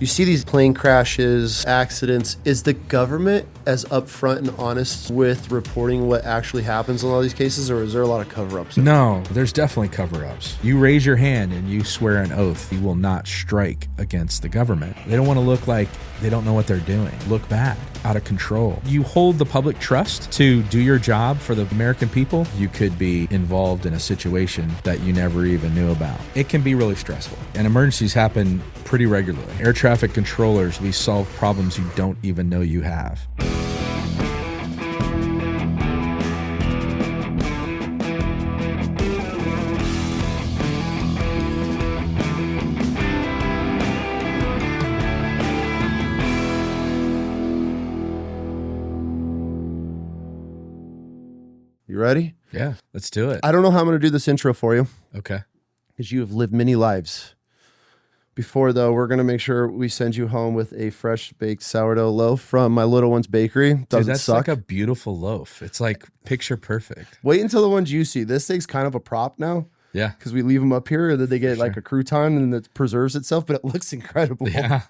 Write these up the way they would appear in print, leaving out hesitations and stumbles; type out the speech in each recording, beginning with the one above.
You see these plane crashes, accidents. Is the government as upfront and honest with reporting what actually happens in all these cases, or is there a lot of cover-ups? No, there's definitely cover-ups. You raise your hand and you swear an oath you will not strike against the government. They don't want to look like they don't know what they're doing, look bad, out of control. You hold the public trust to do your job for the American people, you could be involved in a situation that you never even knew about. It can be really stressful, and emergencies happen pretty regularly. Air traffic controllers, we solve problems you don't even know you have. You ready? Yeah, let's do it. I don't know how I'm going to do this intro for you. Okay. Because you have lived many lives. Before, though, we're going to make sure we send you home with a fresh baked sourdough loaf from my little one's bakery. Doesn't Dude, that's suck. like a beautiful loaf. It's like picture perfect. Wait until the ones you see. This thing's kind of a prop now. Yeah. Because we leave them up here and then they get like a crouton and it preserves itself, but it looks incredible. Yeah.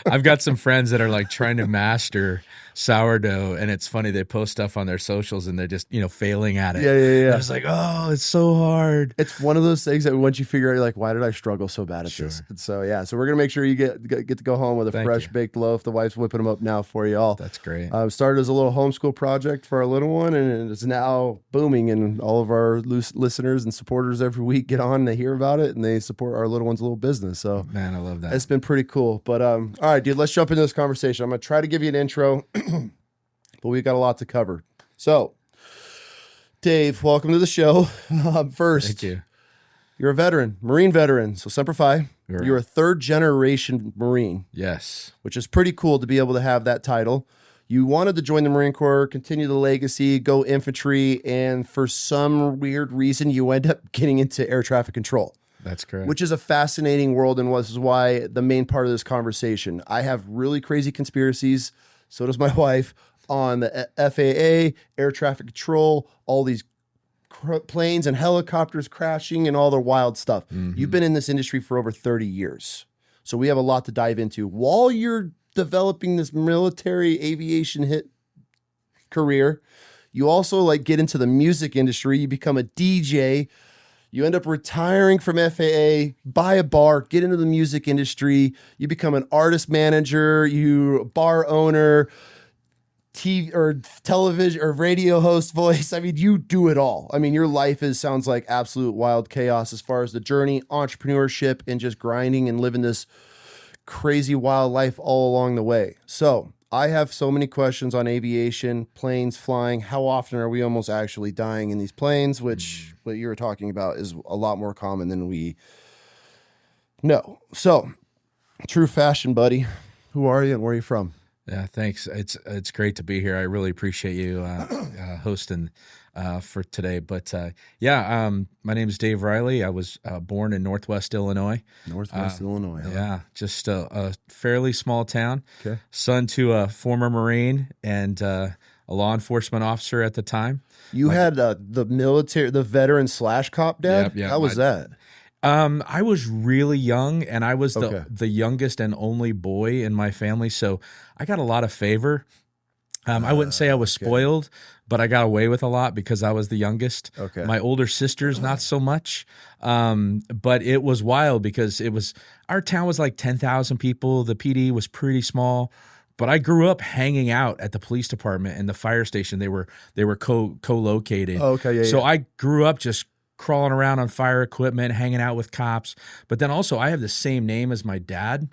I've got some friends that are like trying to master sourdough, and it's funny, they post stuff on their socials and they're just, failing at it. Yeah. I was like, oh, it's so hard. It's one of those things that once you figure out, you're like, why did I struggle so bad at this? And so, so we're going to make sure you get to go home with a fresh baked loaf. The wife's whipping them up now for you all. That's great. Started as a little homeschool project for our little one, and it's now booming, and all of our listeners and supporters every week get on, they hear about it, and they support our little one's little business. So, man, I love that. It's been pretty cool. But all right, dude, let's jump into this conversation. I'm going to try to give you an intro, but we've got a lot to cover. So, Dave, welcome to the show. First, thank you. You're a veteran, Marine veteran, so Semper Fi. You're a third generation Marine. Yes. Which is pretty cool to be able to have that title. You wanted to join the Marine Corps, continue the legacy, go infantry, and for some weird reason, you end up getting into air traffic control. That's correct. Which is a fascinating world, and was why the main part of this conversation. I have really crazy conspiracies, so does my wife, on the FAA, air traffic control, all these planes and helicopters crashing and all the wild stuff. Mm-hmm. You've been in this industry for over 30 years. So we have a lot to dive into. While you're developing this military aviation hit career, you also get into the music industry. You become a DJ. You end up retiring from FAA, buy a bar, get into the music industry. You become an artist manager, you bar owner, TV or television or radio host voice. I mean, you do it all. I mean, your life sounds like absolute wild chaos as far as the journey, entrepreneurship, and just grinding and living this crazy wild life all along the way. So I have so many questions on aviation, planes, flying. How often are we almost actually dying in these planes? Which what you were talking about is a lot more common than we know. So, true fashion, buddy. Who are you and where are you from? Yeah, thanks. It's great to be here. I really appreciate you hosting for today. But my name is Dave Riley. I was born in Northwest Illinois. Illinois. Huh? Yeah, just a fairly small town. Okay. Son to a former Marine and a law enforcement officer at the time. You had the military, the veteran / cop dad? Yep, How was that? I was really young, and I was the youngest and only boy in my family, so I got a lot of favor. I wouldn't say I was spoiled, but I got away with a lot because I was the youngest. Okay. My older sisters, not so much. But it was wild because our town was like 10,000 people. The PD was pretty small. But I grew up hanging out at the police department and the fire station. They were co-located. Oh, okay, So I grew up just crawling around on fire equipment, hanging out with cops. But then also I have the same name as my dad.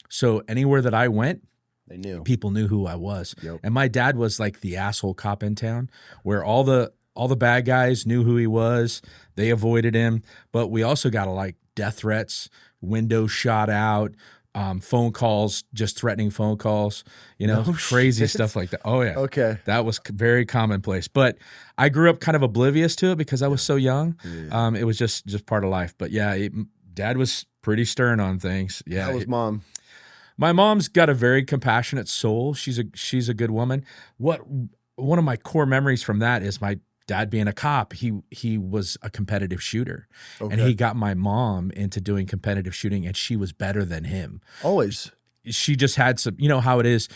So anywhere that I went, people knew who I was. Yep. And my dad was like the asshole cop in town where all the bad guys knew who he was. They avoided him. But we also got death threats, windows shot out, phone calls, just threatening phone calls, crazy stuff like that. Oh yeah. Okay. That was very commonplace, but I grew up kind of oblivious to it because I was so young. Yeah. It was just part of life, but yeah, Dad was pretty stern on things. Yeah. How was Mom? My mom's got a very compassionate soul. She's a good woman. One of my core memories from that is my dad being a cop. He was a competitive shooter, and he got my mom into doing competitive shooting, and she was better than him. Always. she just had some, you know how it is,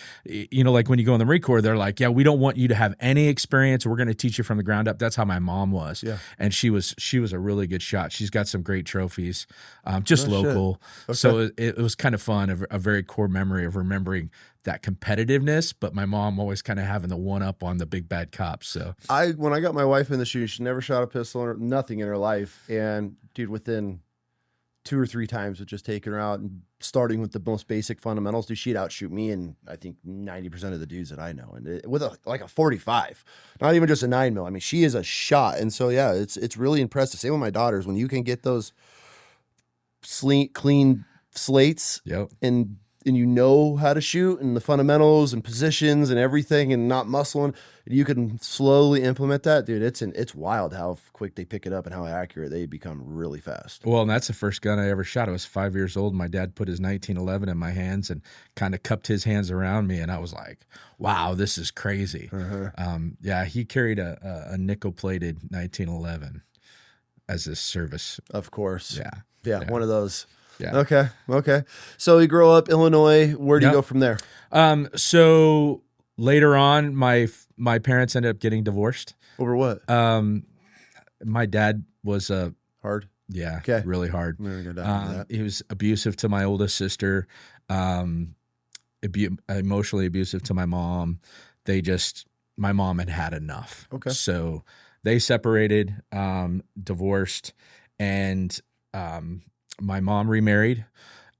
like when you go in the Marine Corps, they're like, yeah, we don't want you to have any experience. We're going to teach you from the ground up. That's how my mom was. Yeah. And she was a really good shot. She's got some great trophies, just local. Okay. So it was kind of fun, a very core memory of remembering that competitiveness, but my mom always kind of having the one up on the big bad cops. So when I got my wife in the shoes, she never shot a pistol or nothing in her life. And dude, within 2 or 3 times of just taking her out and starting with the most basic fundamentals, dude, she'd outshoot me and I think 90% of the dudes that I know, and with a 45, not even just a 9mm. I mean, she is a shot. And so yeah, it's really impressive. Same with my daughters, when you can get those clean slates, yep, and you know how to shoot and the fundamentals and positions and everything, and not muscling, you can slowly implement that, dude. It's wild how quick they pick it up and how accurate they become really fast. Well, and that's the first gun I ever shot. I was 5 years old. My dad put his 1911 in my hands and kind of cupped his hands around me, and I was like, wow, this is crazy. Yeah, he carried a nickel-plated 1911 as his service. Of course. Yeah. One of those. Yeah. Okay. So you grow up Illinois. Where do you go from there? So later on, my parents ended up getting divorced. Over what? My dad was hard. Yeah. Okay. Really hard. I'm gonna go down to that. He was abusive to my oldest sister. Emotionally abusive to my mom. My mom had enough. Okay. So they separated, divorced, and my mom remarried.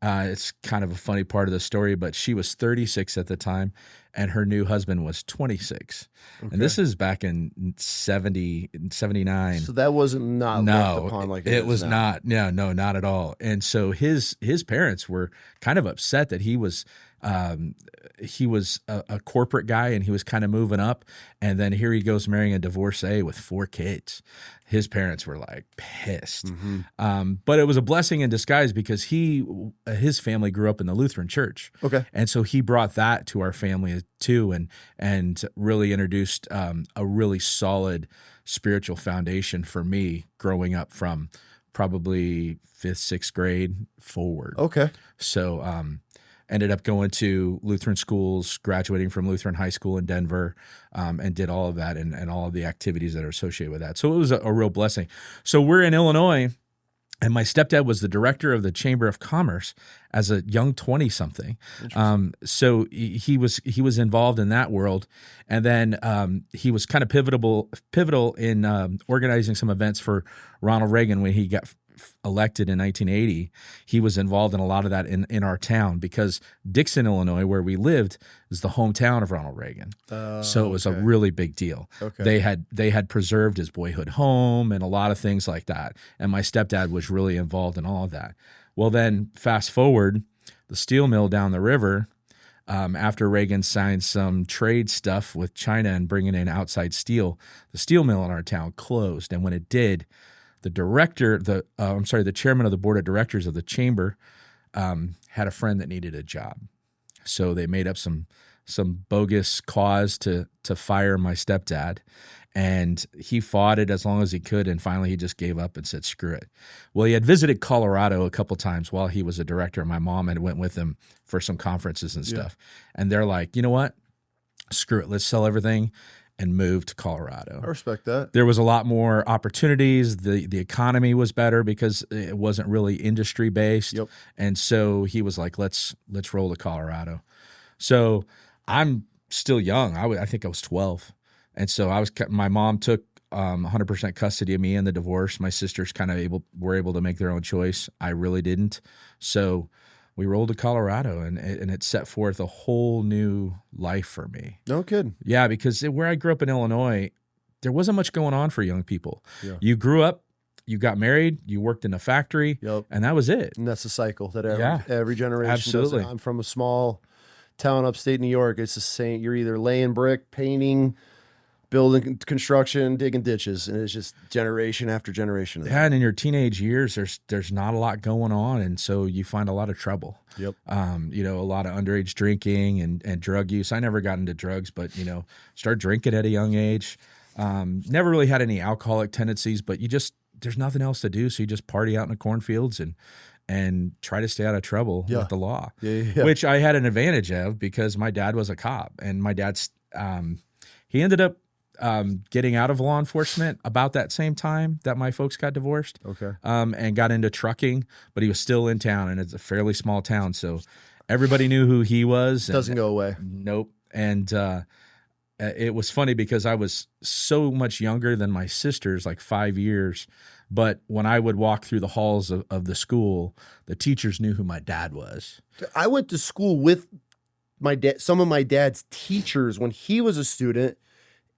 It's kind of a funny part of the story, but she was 36 at the time, and her new husband was 26. Okay. And this is back in 79. So that wasn't looked upon like it was now. not. No, not at all. And so his parents were kind of upset that he was a corporate guy and he was kind of moving up, and then here he goes marrying a divorcee with 4 kids. His parents were like pissed. Mm-hmm. But it was a blessing in disguise because his family grew up in the Lutheran church. Okay. And so he brought that to our family too, and really introduced a really solid spiritual foundation for me growing up from probably 5th, 6th grade forward. Okay. So ended up going to Lutheran schools, graduating from Lutheran High School in Denver, and did all of that and all of the activities that are associated with that. So it was a real blessing. So we're in Illinois, and my stepdad was the director of the Chamber of Commerce as a young 20-something. So he was involved in that world, and then he was kind of pivotal in organizing some events for Ronald Reagan when he got elected in 1980. He was involved in a lot of that in our town because Dixon, Illinois, where we lived, is the hometown of Ronald Reagan. So it was a really big deal. Okay. They had preserved his boyhood home and a lot of things like that. And my stepdad was really involved in all of that. Well, then fast forward, the steel mill down the river, after Reagan signed some trade stuff with China and bringing in outside steel, the steel mill in our town closed. And when it did, the chairman of the board of directors of the chamber had a friend that needed a job. So they made up some bogus cause to fire my stepdad. And he fought it as long as he could, and finally he just gave up and said, screw it. Well, he had visited Colorado a couple times while he was a director, and my mom had went with him for some conferences and stuff. And they're like, you know what? Screw it. Let's sell everything and move to Colorado. I respect that. There was a lot more opportunities. The economy was better because it wasn't really industry based. Yep. And so he was like, let's roll to Colorado. So I'm still young. I think I was 12. And so my mom took 100% custody of me in the divorce. My sisters were able to make their own choice. I really didn't. So we rolled to Colorado, and it set forth a whole new life for me. No kidding. Yeah, because where I grew up in Illinois, there wasn't much going on for young people. Yeah. You grew up, you got married, you worked in a factory, and that was it. And that's the cycle that every generation absolutely does. I'm from a small town upstate New York. It's the same. You're either laying brick, painting, building, construction, digging ditches, and it's just generation after generation of that. Yeah, and in your teenage years, there's not a lot going on, and so you find a lot of trouble. Yep. A lot of underage drinking and drug use. I never got into drugs, but started drinking at a young age. Never really had any alcoholic tendencies, but there's nothing else to do, so you just party out in the cornfields and try to stay out of trouble with the law, Yeah. which I had an advantage of because my dad was a cop, and my dad's he ended up getting out of law enforcement about that same time that my folks got divorced. Okay. And got into trucking, but he was still in town, and it's a fairly small town, so everybody knew who he was. Doesn't go away. Nope. And it was funny because I was so much younger than my sisters, like 5 years. But when I would walk through the halls of the school, the teachers knew who my dad was. I went to school with my dad, some of my dad's teachers when he was a student,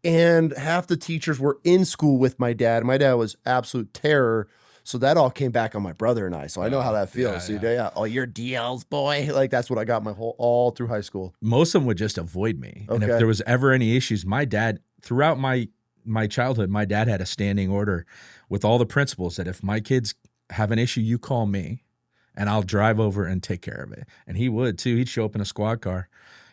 and half the teachers were in school with my dad. My dad was absolute terror. So that all came back on my brother and I. So I know how that feels. Oh, you're DL's boy. Like that's what I got all through high school. Most of them would just avoid me. Okay. And if there was ever any issues, my dad, throughout my childhood, my dad had a standing order with all the principals that if my kids have an issue, you call me and I'll drive over and take care of it. And he would too. He'd show up in a squad car,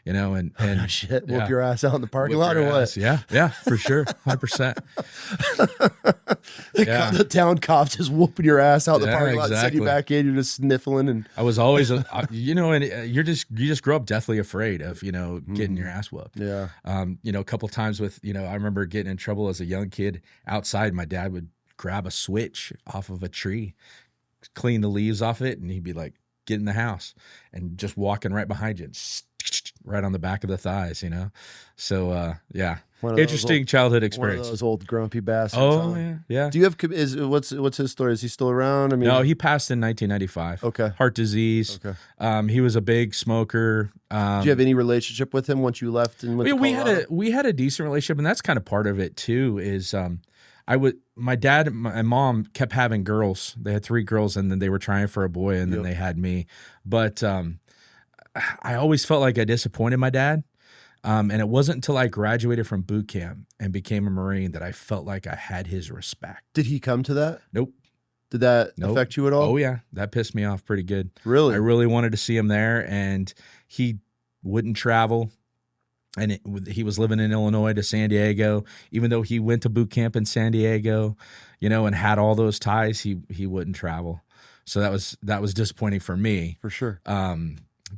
you know, and shit, whoop your ass out in the parking lot or what? Yeah, for sure. 100%. The town cops just whooping your ass out in the parking lot, send you back in, you're just sniffling. And I was always, you know, and you just grow up deathly afraid of, you know, getting your ass whooped. Yeah. You know, a couple times with, you know, I remember getting in trouble as a young kid outside. My dad would grab a switch off of a tree, clean the leaves off it, and he'd be like, get in the house, and just walking right behind you, right on the back of the thighs, you know? So, yeah. Interesting childhood experience. One of those old grumpy bastards. Oh, yeah. Do you have, what's his story? Is he still around? I mean, no, he passed in 1995. Okay. Heart disease. Okay. He was a big smoker. Did you have any relationship with him once you left and went to Colorado? We had a decent relationship, and that's kind of part of it too, is, my dad and my mom kept having girls. They had 3 girls, and then they were trying for a boy, and then they had me. But I always felt like I disappointed my dad. And it wasn't until I graduated from boot camp and became a Marine that I felt like I had his respect. Did he come to that? Nope. Did that affect you at all? Oh, yeah. That pissed me off pretty good. Really? I really wanted to see him there, and he wouldn't travel. And he was living in Illinois to San Diego, even though he went to boot camp in San Diego, you know, and had all those ties, he wouldn't travel. So that was disappointing for me. For sure.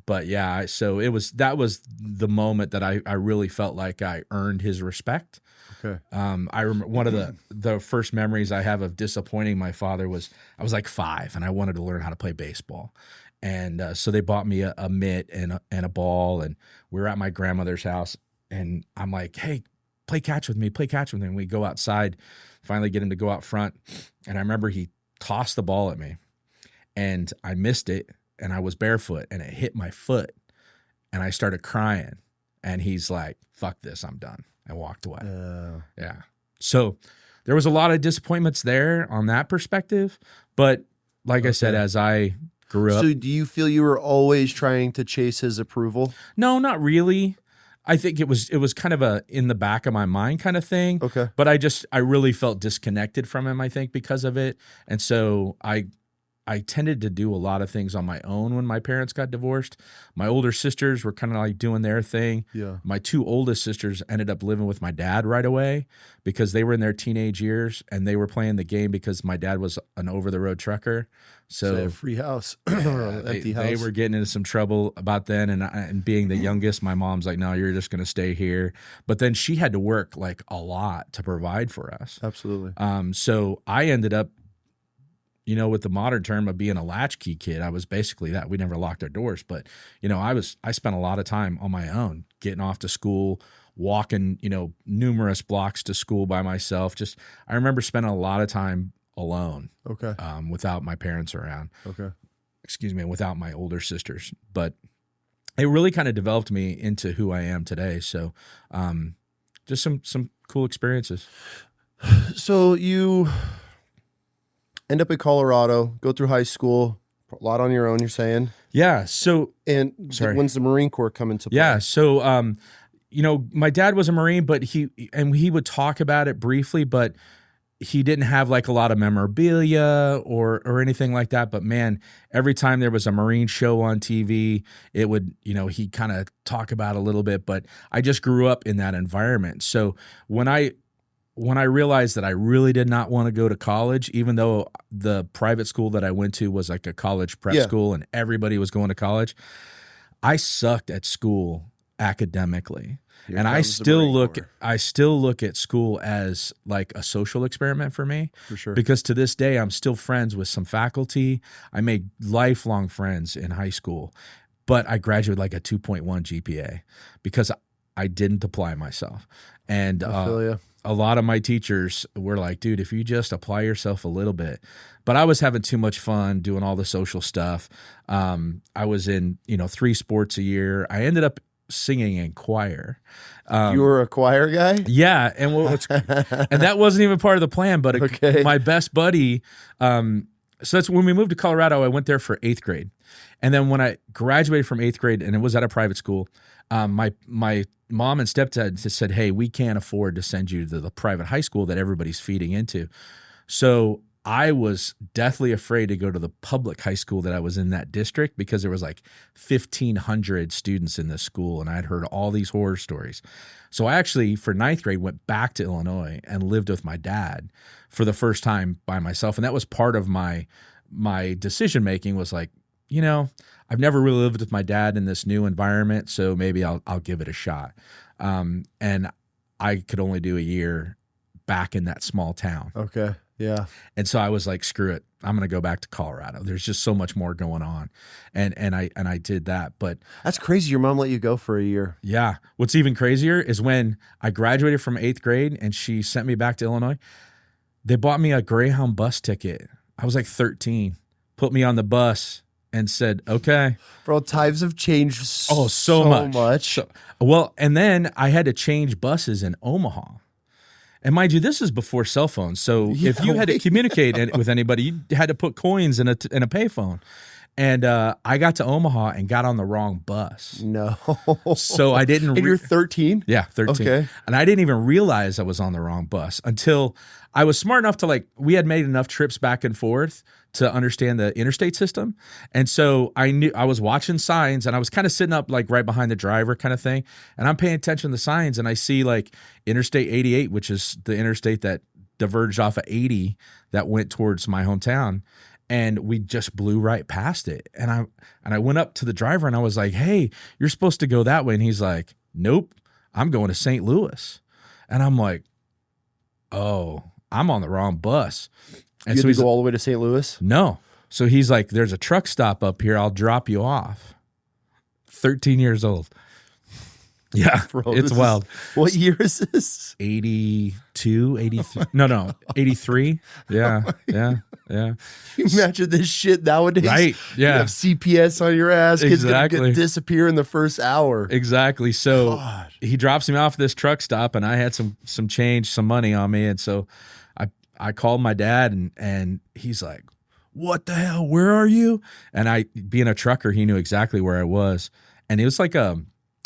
But yeah, so that was the moment that I really felt like I earned his respect. Okay. I remember one of the first memories I have of disappointing my father was I was like 5 and I wanted to learn how to play baseball. And so they bought me a mitt and a ball, and we were at my grandmother's house, and I'm like, hey, play catch with me. And we go outside, finally get him to go out front. And I remember he tossed the ball at me, and I missed it, and I was barefoot, and it hit my foot, and I started crying. And he's like, fuck this, I'm done. I walked away. Yeah. So there was a lot of disappointments there on that perspective. But like I said, as I grew up. So do you feel you were always trying to chase his approval? No, not really. I think it was kind of a in the back of my mind kind of thing. Okay. But I really felt disconnected from him, I think, because of it. And so I tended to do a lot of things on my own when my parents got divorced. My older sisters were kind of like doing their thing. Yeah. My 2 oldest sisters ended up living with my dad right away because they were in their teenage years, and they were playing the game because my dad was an over-the-road trucker. So free house, empty house. They were getting into some trouble about then, and being the youngest, my mom's like, no, you're just going to stay here. But then she had to work like a lot to provide for us. Absolutely. So I ended up, you know, with the modern term of being a latchkey kid, I was basically that. We never locked our doors, but you know, I spent a lot of time on my own, getting off to school, walking, you know, numerous blocks to school by myself. I remember spending a lot of time alone. Okay. Without my parents around. Okay. Excuse me, without my older sisters. But it really kind of developed me into who I am today. So, just some cool experiences. So you end up in Colorado, go through high school, a lot on your own, you're saying? Yeah. So, when's the Marine Corps come into play? Yeah. So, you know, my dad was a Marine, but he would talk about it briefly, but he didn't have like a lot of memorabilia or anything like that. But man, every time there was a Marine show on TV, it would, you know, he'd kind of talk about a little bit, but I just grew up in that environment. So when I when I realized that I really did not want to go to college, even though the private school that I went to was like a college prep school and everybody was going to college, I sucked at school academically. And I still look at school as like a social experiment for me. For sure. Because to this day, I'm still friends with some faculty. I made lifelong friends in high school, but I graduated like a 2.1 GPA because I didn't apply myself. And a lot of my teachers were like, dude, if you just apply yourself a little bit. But I was having too much fun doing all the social stuff. I was in, 3 sports a year. I ended up singing in choir. You were a choir guy? Yeah. And and that wasn't even part of the plan, but my best buddy, so that's when we moved to Colorado, I went there for 8th grade. And then when I graduated from 8th grade, and it was at a private school, my mom and stepdad just said, hey, we can't afford to send you to the private high school that everybody's feeding into. So I was deathly afraid to go to the public high school that I was in that district because there was like 1,500 students in this school, and I'd heard all these horror stories. So I actually, for 9th grade, went back to Illinois and lived with my dad for the first time by myself. And that was part of my decision making was like, I've never really lived with my dad in this new environment, so maybe I'll give it a shot. And I could only do a year back in that small town. Okay. Yeah. And so I was like, screw it. I'm going to go back to Colorado. There's just so much more going on. And I did that. But that's crazy. Your mom let you go for a year. Yeah. What's even crazier is when I graduated from 8th grade and she sent me back to Illinois, they bought me a Greyhound bus ticket. I was like 13, put me on the bus and said, okay. Bro, times have changed so much. Well, and then I had to change buses in Omaha. And mind you, this is before cell phones. So if you had to communicate with anybody, you had to put coins in a payphone. And I got to Omaha and got on the wrong bus. No. So I didn't. And you're 13? Yeah, 13. Okay. And I didn't even realize I was on the wrong bus until I was smart enough to we had made enough trips back and forth to understand the interstate system. And so I knew I was watching signs and I was kind of sitting up right behind the driver kind of thing. And I'm paying attention to the signs and I see Interstate 88, which is the interstate that diverged off of 80 that went towards my hometown. And we just blew right past it. And I went up to the driver and I was like, hey, you're supposed to go that way. And he's like, nope, I'm going to St. Louis. And I'm like, oh, I'm on the wrong bus. And you so had to go all the way to St. Louis? No. So he's like, there's a truck stop up here. I'll drop you off. 13 years old. Yeah, bro, it's wild. What year is this? 82, 83. No, 83. Yeah, yeah. You imagine this shit nowadays? Right, yeah. You have CPS on your ass. Kids gonna disappear in the first hour. Exactly. So he drops me off this truck stop, and I had some change, some money on me. And so I called my dad, and he's like, what the hell? Where are you? And being a trucker, he knew exactly where I was. And it was like a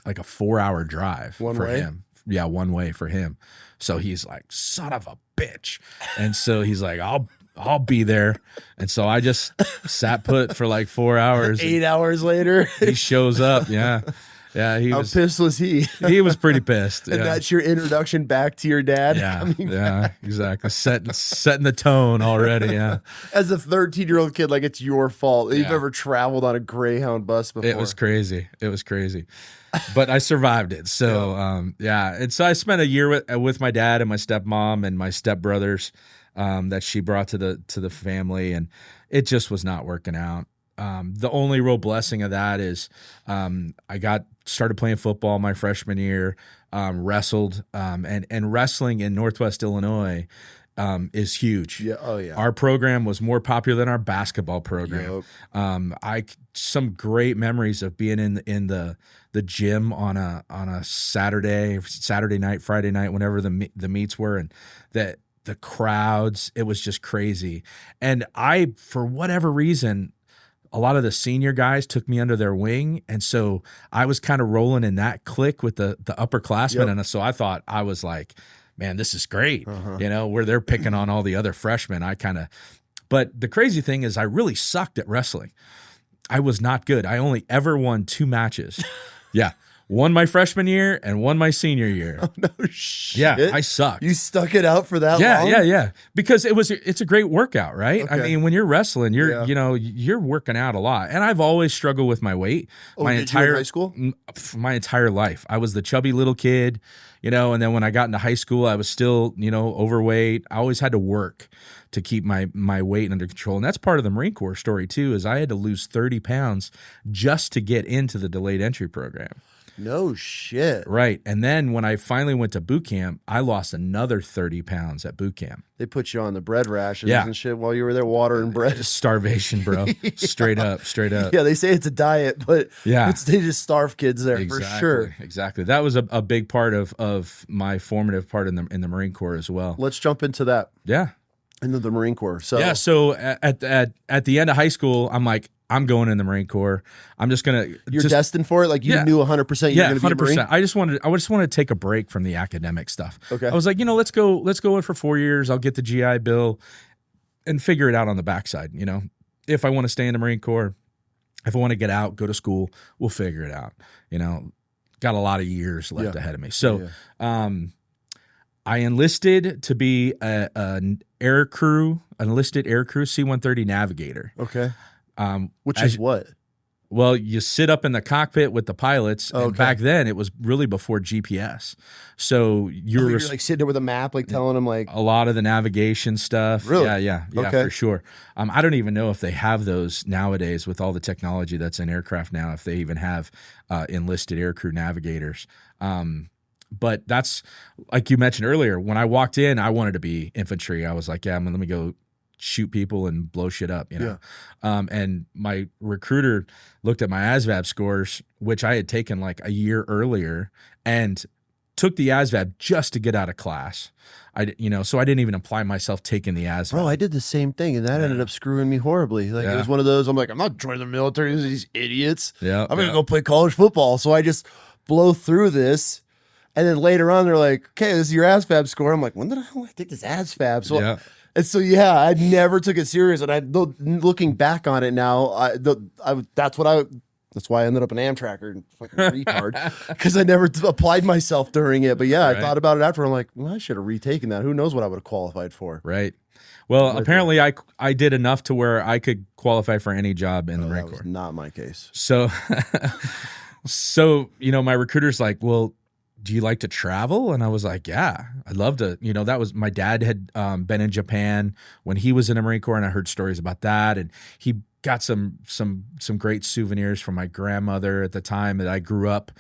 4-hour drive for him. Yeah, one way for him. So he's like, son of a bitch. And so he's like, I'll be there. And so I just sat put for 4 hours. 8 hours later. He shows up. Yeah. Yeah. How pissed was he? He was pretty pissed. And that's your introduction back to your dad? Yeah, exactly. Setting the tone already, yeah. As a 13-year-old kid, it's your fault that you've ever traveled on a Greyhound bus before. It was crazy. But I survived it. So, And so I spent a year with my dad and my stepmom and my stepbrothers that she brought to the family, and it just was not working out. The only real blessing of that is I started playing football my freshman year, wrestled, and wrestling in Northwest Illinois is huge. Yeah. Oh yeah. Our program was more popular than our basketball program. Yep. Some great memories of being in the gym on a Saturday night, Friday night, whenever the meets were, and that the crowds, it was just crazy. And for whatever reason, a lot of the senior guys took me under their wing. And so I was kind of rolling in that clique with the upperclassmen. Yep. And so I thought, I was like, man, this is great. Where they're picking on all the other freshmen. But the crazy thing is I really sucked at wrestling. I was not good. I only ever won 2 matches. Yeah. One my freshman year and one my senior year. Oh, no shit. Yeah, I sucked. You stuck it out for that long? Yeah. Because it's a great workout, right? Okay. I mean, when you're wrestling, Yeah. you're working out a lot. And I've always struggled with my weight. Oh, My did you in high school? My entire life. I was the chubby little kid, and then when I got into high school, I was still, overweight. I always had to work to keep my weight under control. And that's part of the Marine Corps story too, is I had to lose 30 pounds just to get into the delayed entry program. No shit. Right. And then when I finally went to boot camp, I lost another 30 pounds at boot camp. They put you on the bread rations Yeah. and shit while you were there, water and bread. Starvation, bro. Straight up. Yeah, they say it's a diet, but Yeah. they just starve kids there for sure. Exactly. That was a big part of my formative part in the Marine Corps as well. Let's jump into that, Yeah. into the Marine Corps. So So at the end of high school, I'm like, I'm going in the Marine Corps. I'm just gonna. you're destined for it. Like you knew 100% you're going to be a Marine. 100%. I just wanted to take a break from the academic stuff. Okay. I was like, let's go in for 4 years. I'll get the GI Bill and figure it out on the backside. If I want to stay in the Marine Corps, if I want to get out, go to school, we'll figure it out. Got a lot of years left ahead of me. So, I enlisted to be an enlisted air crew C-130 navigator. Okay. Which is what? Well, you sit up in the cockpit with the pilots, and Okay. back then it was really before GPS. So You're like sitting there with a map, like telling them like a lot of the navigation stuff. Really? Yeah, Okay. for sure. I don't even know if they have those nowadays with all the technology that's in aircraft now, if they even have enlisted aircrew navigators. But that's, like you mentioned earlier, when I walked in, I wanted to be infantry. I was like, let me go shoot people and blow shit up, and my recruiter looked at my ASVAB scores, which I had taken like a year earlier, and took the ASVAB just to get out of class. So I didn't even apply myself taking the ASVAB. Bro, I did the same thing, and that ended up screwing me horribly. Like it was one of those. I'm like, I'm not joining the military. These idiots. Yeah, I'm gonna go play college football. So I just blow through this, and then later on, they're like, "Okay, this is your ASVAB score." I'm like, "When the hell did I take this ASVAB?" So, and so I never took it serious. And looking back on it now, that's why I ended up an Amtracker and fucking retard, because I never applied myself during it. But I thought about it after. I'm like, well, I should have retaken that. Who knows what I would have qualified for? Right. Well, apparently I did enough to where I could qualify for any job in the Marine Corps. That was not my case. So, my recruiter's like, well, do you like to travel? And I was like, yeah, I'd love to. That was, my dad had been in Japan when he was in the Marine Corps, and I heard stories about that. And he got some great souvenirs from my grandmother at the time that I grew up,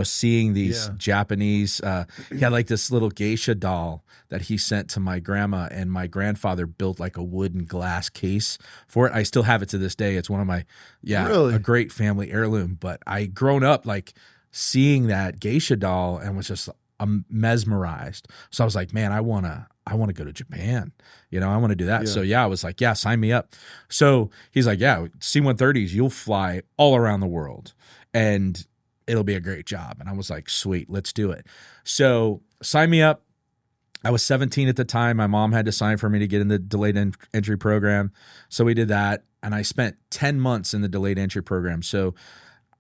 seeing these Japanese. He had like this little geisha doll that he sent to my grandma, and my grandfather built like a wooden glass case for it. I still have it to this day. It's one of my, a great family heirloom. But I grown up like seeing that geisha doll and was just mesmerized. So I was like, man, I want to go to Japan. I want to do that. So I was like, sign me up. So he's like, C-130s, you'll fly all around the world and it'll be a great job. And I was like, sweet, let's do it. So sign me up. I was 17 at the time. My mom had to sign for me to get in the delayed entry program. So we did that. And I spent 10 months in the delayed entry program. So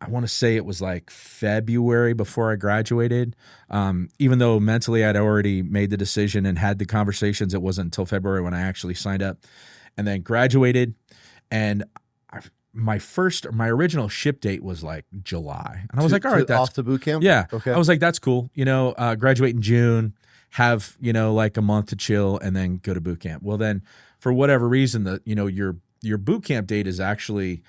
I want to say it was like February before I graduated. Even though mentally I'd already made the decision and had the conversations, it wasn't until February when I actually signed up, and then graduated. And my original ship date was like July. And I was like, all right, that's off to boot camp. Yeah. Okay. I was like, that's cool. Graduate in June, have, like a month to chill, and then go to boot camp. Well, then for whatever reason, your boot camp date is actually,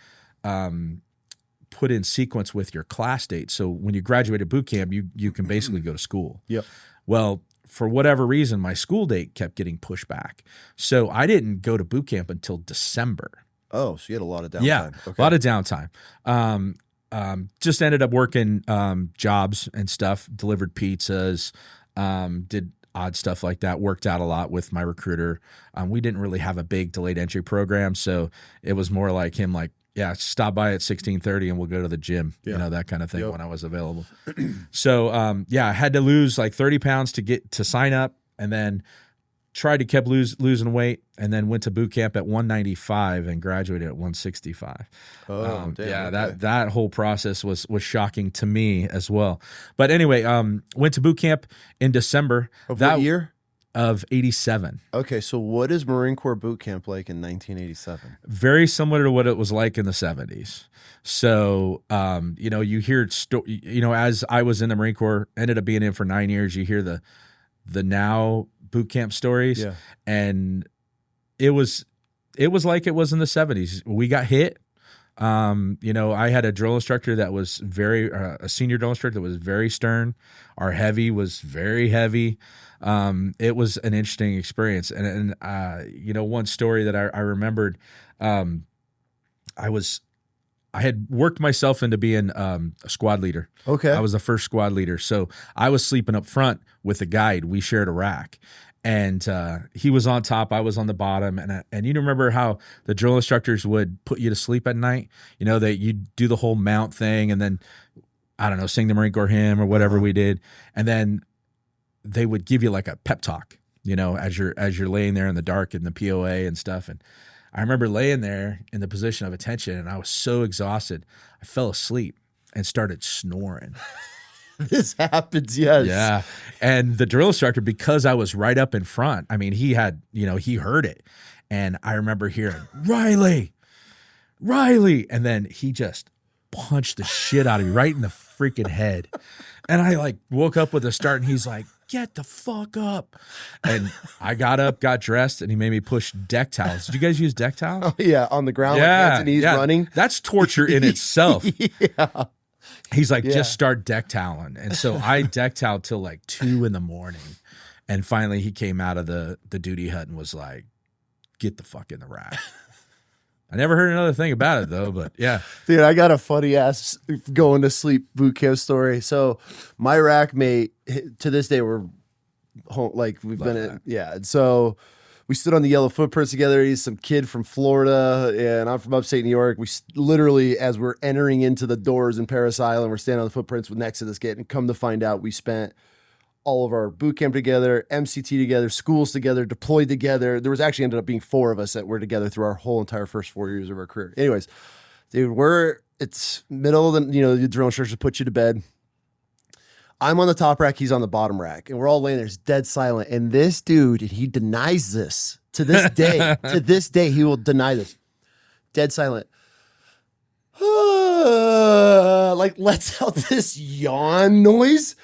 put in sequence with your class date. So when you graduate at boot camp, you can basically go to school. Yep. Well, for whatever reason, my school date kept getting pushed back. So I didn't go to boot camp until December. Oh, so you had a lot of downtime. Yeah, okay. A lot of downtime. Just ended up working jobs and stuff, delivered pizzas, did odd stuff like that, worked out a lot with my recruiter. We didn't really have a big delayed entry program, so it was more like him like, stop by at 16:30 and we'll go to the gym, that kind of thing when I was available. So, I had to lose like 30 pounds to sign up. And then tried to keep losing weight, and then went to boot camp at 195 and graduated at 165. Damn, yeah, okay. that whole process was shocking to me as well. But anyway, went to boot camp in December. Of what year? Of 87. Okay, so what is Marine Corps boot camp like in 1987? Very similar to what it was like in the 70s. So, you know, you hear, as I was in the Marine Corps, ended up being in for 9 years, you hear the now boot camp stories. Yeah. And it was like it was in the 70s. We got hit. You know, I had a drill instructor that was a senior drill instructor that was very stern. Our heavy was very heavy. It was an interesting experience. And you know, one story that I remembered, I had worked myself into being a squad leader. Okay. I was the first squad leader. So I was sleeping up front with a guide. We shared a rack. And he was on top, I was on the bottom. And you remember how the drill instructors would put you to sleep at night? You know, that you do the whole mount thing and then, I don't know, sing the Marine Corps hymn or whatever we did. And then they would give you like a pep talk, you know, as you're laying there in the dark in the POA and stuff. And I remember laying there in the position of attention, and I was so exhausted, I fell asleep and started snoring. This happens, yes. Yeah. And the drill instructor, because I was right up in front, I mean, he heard it. And I remember hearing, Riley. And then he just punched the shit out of me right in the freaking head. And I like woke up with a start, and he's like, get the fuck up. And I got up, got dressed, and he made me push deck towels. Did you guys use deck towels? Oh, yeah, on the ground, like hands and knees running. That's torture in itself. Yeah. He's like, just start deck toweling. And so I deck toweled till like 2 a.m. And finally he came out of the duty hut and was like, get the fuck in the rack. I never heard another thing about it though, but yeah. Dude, I got a funny ass going to sleep boot camp story. So my rack mate, to this day, we're home, like we've Love been that. yeah. And so we stood on the yellow footprints together. He's some kid from Florida, and I'm from upstate New York. We literally, as we're entering into the doors in Parris Island, we're standing on the footprints next to this gate, and come to find out, we spent all of our boot camp together, MCT together, schools together, deployed together. There was actually ended up being 4 of us that were together through our whole entire first 4 years of our career. Anyways, dude, it's middle of the drill instructors put you to bed. I'm on the top rack, he's on the bottom rack, and we're all laying there, it's dead silent. And this dude, he denies this to this day. To this day, he will deny this. Dead silent. Like lets out this yawn noise.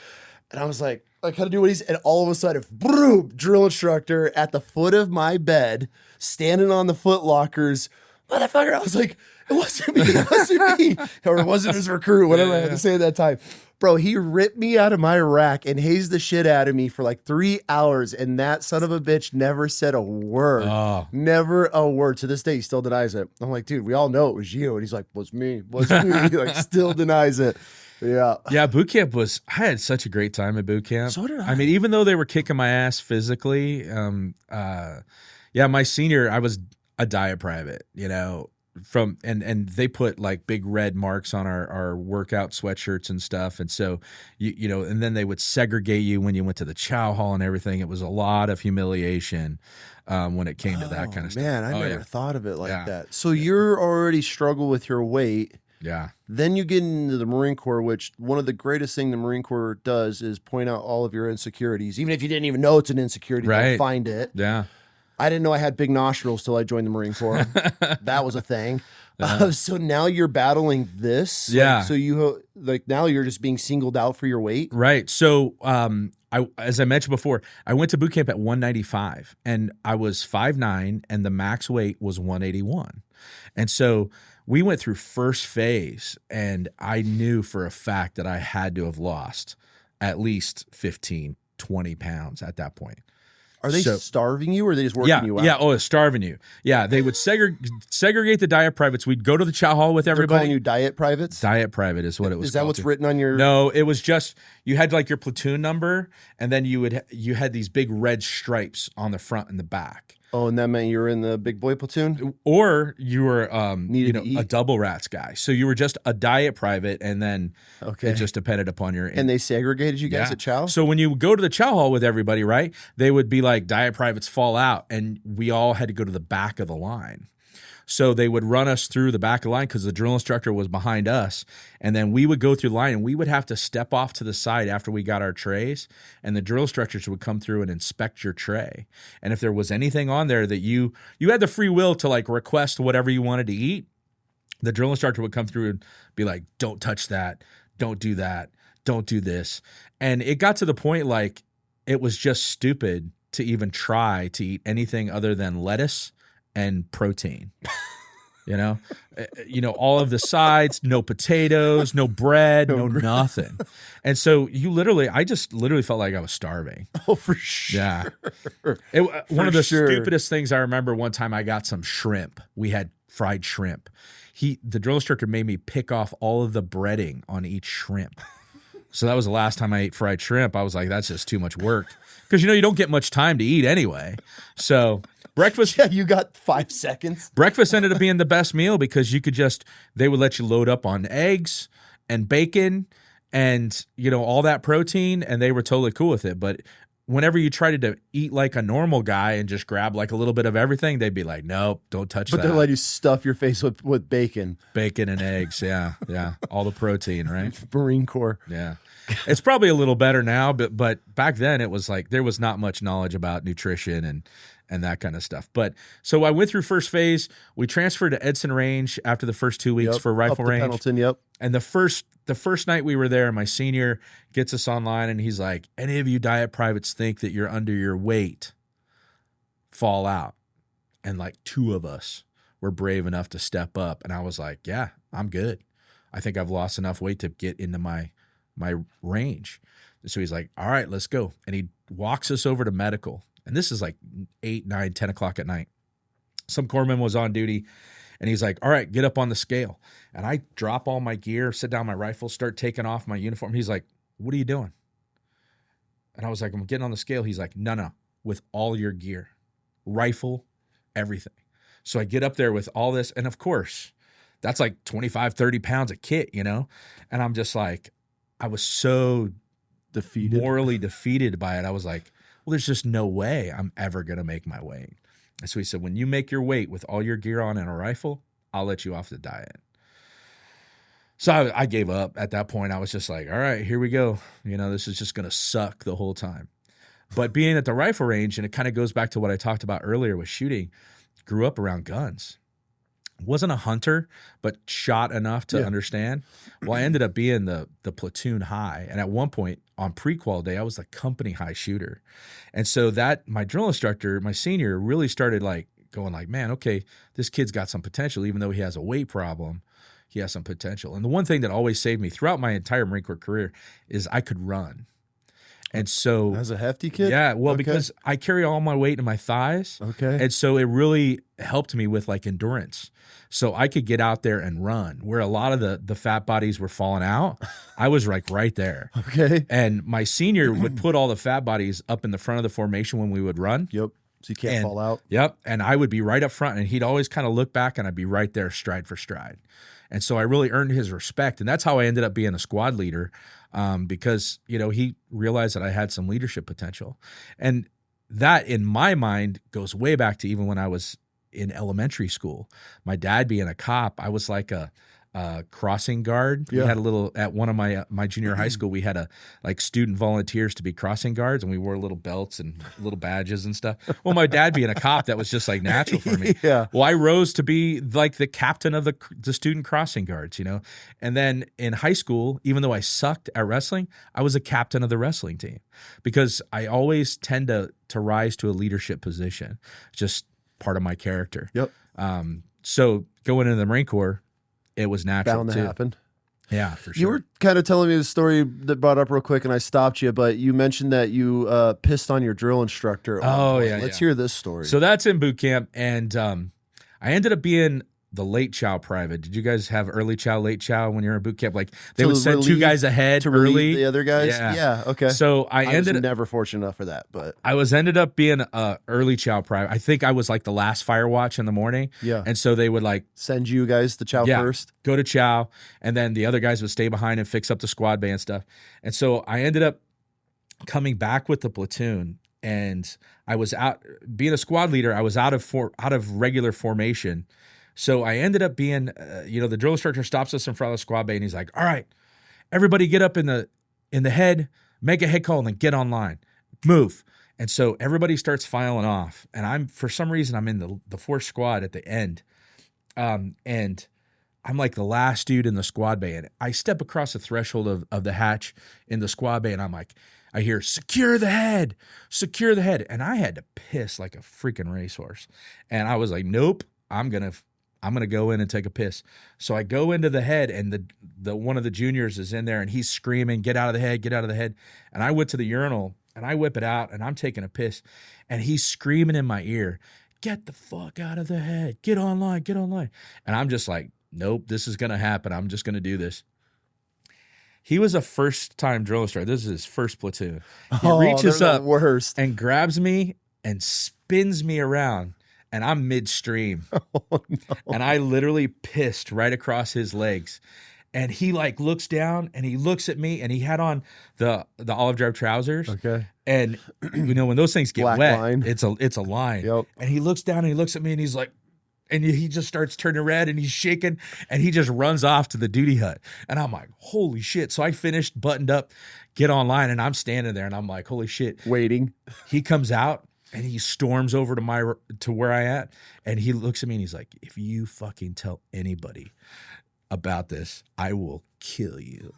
And I was like, I kind of do what he's, and all of a sudden, boom, drill instructor at the foot of my bed, standing on the foot lockers. Motherfucker, I was like, it wasn't me, or it wasn't his recruit, whatever I had to say at that time. Bro, he ripped me out of my rack and hazed the shit out of me for like 3 hours, and that son of a bitch never said a word. Oh. Never a word. To this day, he still denies it. I'm like, dude, we all know it was you. And he's like, was me. He like still denies it. Yeah. Yeah, boot camp I had such a great time at boot camp. So did I. I mean, even though they were kicking my ass physically, my senior, I was a diet private, you know, and they put like big red marks on our workout sweatshirts and stuff. And so, you know, and then they would segregate you when you went to the chow hall and everything. It was a lot of humiliation when it came to that kind of stuff. Man, I never thought of it like Yeah. that. So you're already struggle with your weight. Yeah. Then you get into the Marine Corps, which one of the greatest things the Marine Corps does is point out all of your insecurities. Even if you didn't even know it's an insecurity, they'll Right. find it. Yeah. I didn't know I had big nostrils till I joined the Marine Corps. That was a thing. So now you're battling this. Yeah. So you now you're just being singled out for your weight. Right. So, as I mentioned before, I went to boot camp at 195, and I was 5'9", and the max weight was 181. And so we went through first phase, and I knew for a fact that I had to have lost at least 15, 20 pounds at that point. Are they starving you, or are they just working you out? Yeah, it's starving you. Yeah, they would segregate the diet privates. We'd go to the chow hall with They're everybody. calling you diet privates? Diet private is what it was Is that called what's too. written on your... No, it was just, you had like your platoon number, and then you had these big red stripes on the front and the back. Oh, and that meant you were in the big boy platoon? Or you were, Needed to eat? a double rats guy. So you were just a diet private, and then Okay. it just depended upon your. And they segregated you guys at chow? So when you go to the chow hall with everybody, right, they would be like, diet privates fall out, and we all had to go to the back of the line. So they would run us through the back of the line because the drill instructor was behind us. And then we would go through the line, and we would have to step off to the side after we got our trays. And the drill instructors would come through and inspect your tray. And if there was anything on there that you had the free will to like request whatever you wanted to eat, the drill instructor would come through and be like, don't touch that. Don't do that. Don't do this. And it got to the point like it was just stupid to even try to eat anything other than lettuce and protein. All of the sides, no potatoes, no bread, no nothing. And so I just literally felt like I was starving. Oh, for sure. Yeah. One of the stupidest things I remember, one time I got some shrimp. We had fried shrimp. The drill instructor made me pick off all of the breading on each shrimp. So that was the last time I ate fried shrimp. I was like, that's just too much work. Because, you don't get much time to eat anyway. So breakfast. Yeah, you got 5 seconds. Breakfast ended up being the best meal because they would let you load up on eggs and bacon and, all that protein, and they were totally cool with it. But whenever you tried to eat like a normal guy and just grab like a little bit of everything, they'd be like, nope, don't touch that. But they let you stuff your face with bacon. Bacon and eggs, yeah. All the protein, right? Marine Corps. Yeah. It's probably a little better now, but back then it was like there was not much knowledge about nutrition and that kind of stuff. But so I went through first phase. We transferred to Edson Range after the first 2 weeks for rifle range. Pendleton, yep. And the first night we were there, my senior gets us online and he's like, any of you diet privates think that you're under your weight, fall out. And like 2 of us were brave enough to step up. And I was like, yeah, I'm good. I think I've lost enough weight to get into my range. So he's like, all right, let's go. And he walks us over to medical. And this is like 8, 9, 10 o'clock at night. Some corpsman was on duty. And he's like, all right, get up on the scale. And I drop all my gear, sit down my rifle, start taking off my uniform. He's like, what are you doing? And I was like, I'm getting on the scale. He's like, no, with all your gear, rifle, everything. So I get up there with all this. And of course, that's like 25, 30 pounds of kit, And I'm just like, I was so morally defeated by it. I was like, well, there's just no way I'm ever going to make my weight. And so he said, when you make your weight with all your gear on and a rifle, I'll let you off the diet. So I gave up at that point. I was just like, all right, here we go. This is just going to suck the whole time. But being at the rifle range, and it kind of goes back to what I talked about earlier with shooting, grew up around guns. Wasn't a hunter, but shot enough to understand. Well, I ended up being the platoon high. And at one point on pre-qual day, I was the company high shooter. And so that my drill instructor, my senior, really started like going like, man, okay, this kid's got some potential. Even though he has a weight problem, he has some potential. And the one thing that always saved me throughout my entire Marine Corps career is I could run. And so as a hefty kid? Yeah, well, because I carry all my weight in my thighs. Okay. And so it really helped me with like endurance. So I could get out there and run where a lot of the fat bodies were falling out. I was like right there. Okay. And my senior would put all the fat bodies up in the front of the formation when we would run. Yep. So you can't fall out. Yep. And I would be right up front and he'd always kind of look back and I'd be right there stride for stride. And so I really earned his respect. And that's how I ended up being a squad leader because, he realized that I had some leadership potential. And that in my mind goes way back to even when I was in elementary school. My dad being a cop, I was like a crossing guard. Yeah. We had a little at one of my junior high school. We had like student volunteers to be crossing guards, and we wore little belts and little badges and stuff. Well, my dad being a cop, that was just like natural for me. Yeah. Well, I rose to be like the captain of the student crossing guards, And then in high school, even though I sucked at wrestling, I was a captain of the wrestling team because I always tend to rise to a leadership position. Just part of my character. Yep. So going into the Marine Corps, it was natural Bound to happen. Yeah, for sure. You were kind of telling me the story that brought up real quick, and I stopped you, but you mentioned that you pissed on your drill instructor. Oh, yeah. Let's hear this story. So that's in boot camp, and I ended up being the late chow private. Did you guys have early chow, late chow when you were in boot camp? Like they would To send two relieve- guys ahead to early. relieve the other guys. Yeah. Yeah. Okay. So I was ended never fortunate enough for that, but I was ended up being a early chow private. I think I was like the last fire watch in the morning. yeah. And so they would like Send you guys to chow first. go to chow, and then the other guys would stay behind and fix up the squad bay and stuff. And so I ended up coming back with the platoon, and I was out being a squad leader. I was out of regular formation. So I ended up being, the drill instructor stops us in front of the squad bay, and he's like, "All right, everybody get up in the head, make a head call, and then get online, move." And so everybody starts filing off, and for some reason I'm in the fourth squad at the end, and I'm like the last dude in the squad bay, and I step across the threshold of the hatch in the squad bay, and I'm like, I hear secure the head, and I had to piss like a freaking racehorse, and I was like, nope, I'm gonna go in and take a piss. So I go into the head, and the one of the juniors is in there, and he's screaming, "Get out of the head, get out of the head." And I went to the urinal, and I whip it out, and I'm taking a piss, and he's screaming in my ear, "Get the fuck out of the head, get online, get online." And I'm just like, nope, this is going to happen. I'm just going to do this. He was a first-time drill instructor. This is his first platoon. He reaches up and grabs me and spins me around, and I'm midstream. Oh, no. And I literally pissed right across his legs. And he like looks down and he looks at me, and he had on the olive drab trousers. Okay. And when those things get Black wet, line. it's a line. Yep. And he looks down and he looks at me, and he's like, and he just starts turning red, and he's shaking, and he just runs off to the duty hut. And I'm like, holy shit. So I finished, buttoned up, get online, and I'm standing there, and I'm like, holy shit. Waiting. He comes out, and he storms over to where I at, and he looks at me, and he's like, "If you fucking tell anybody about this, I will kill you."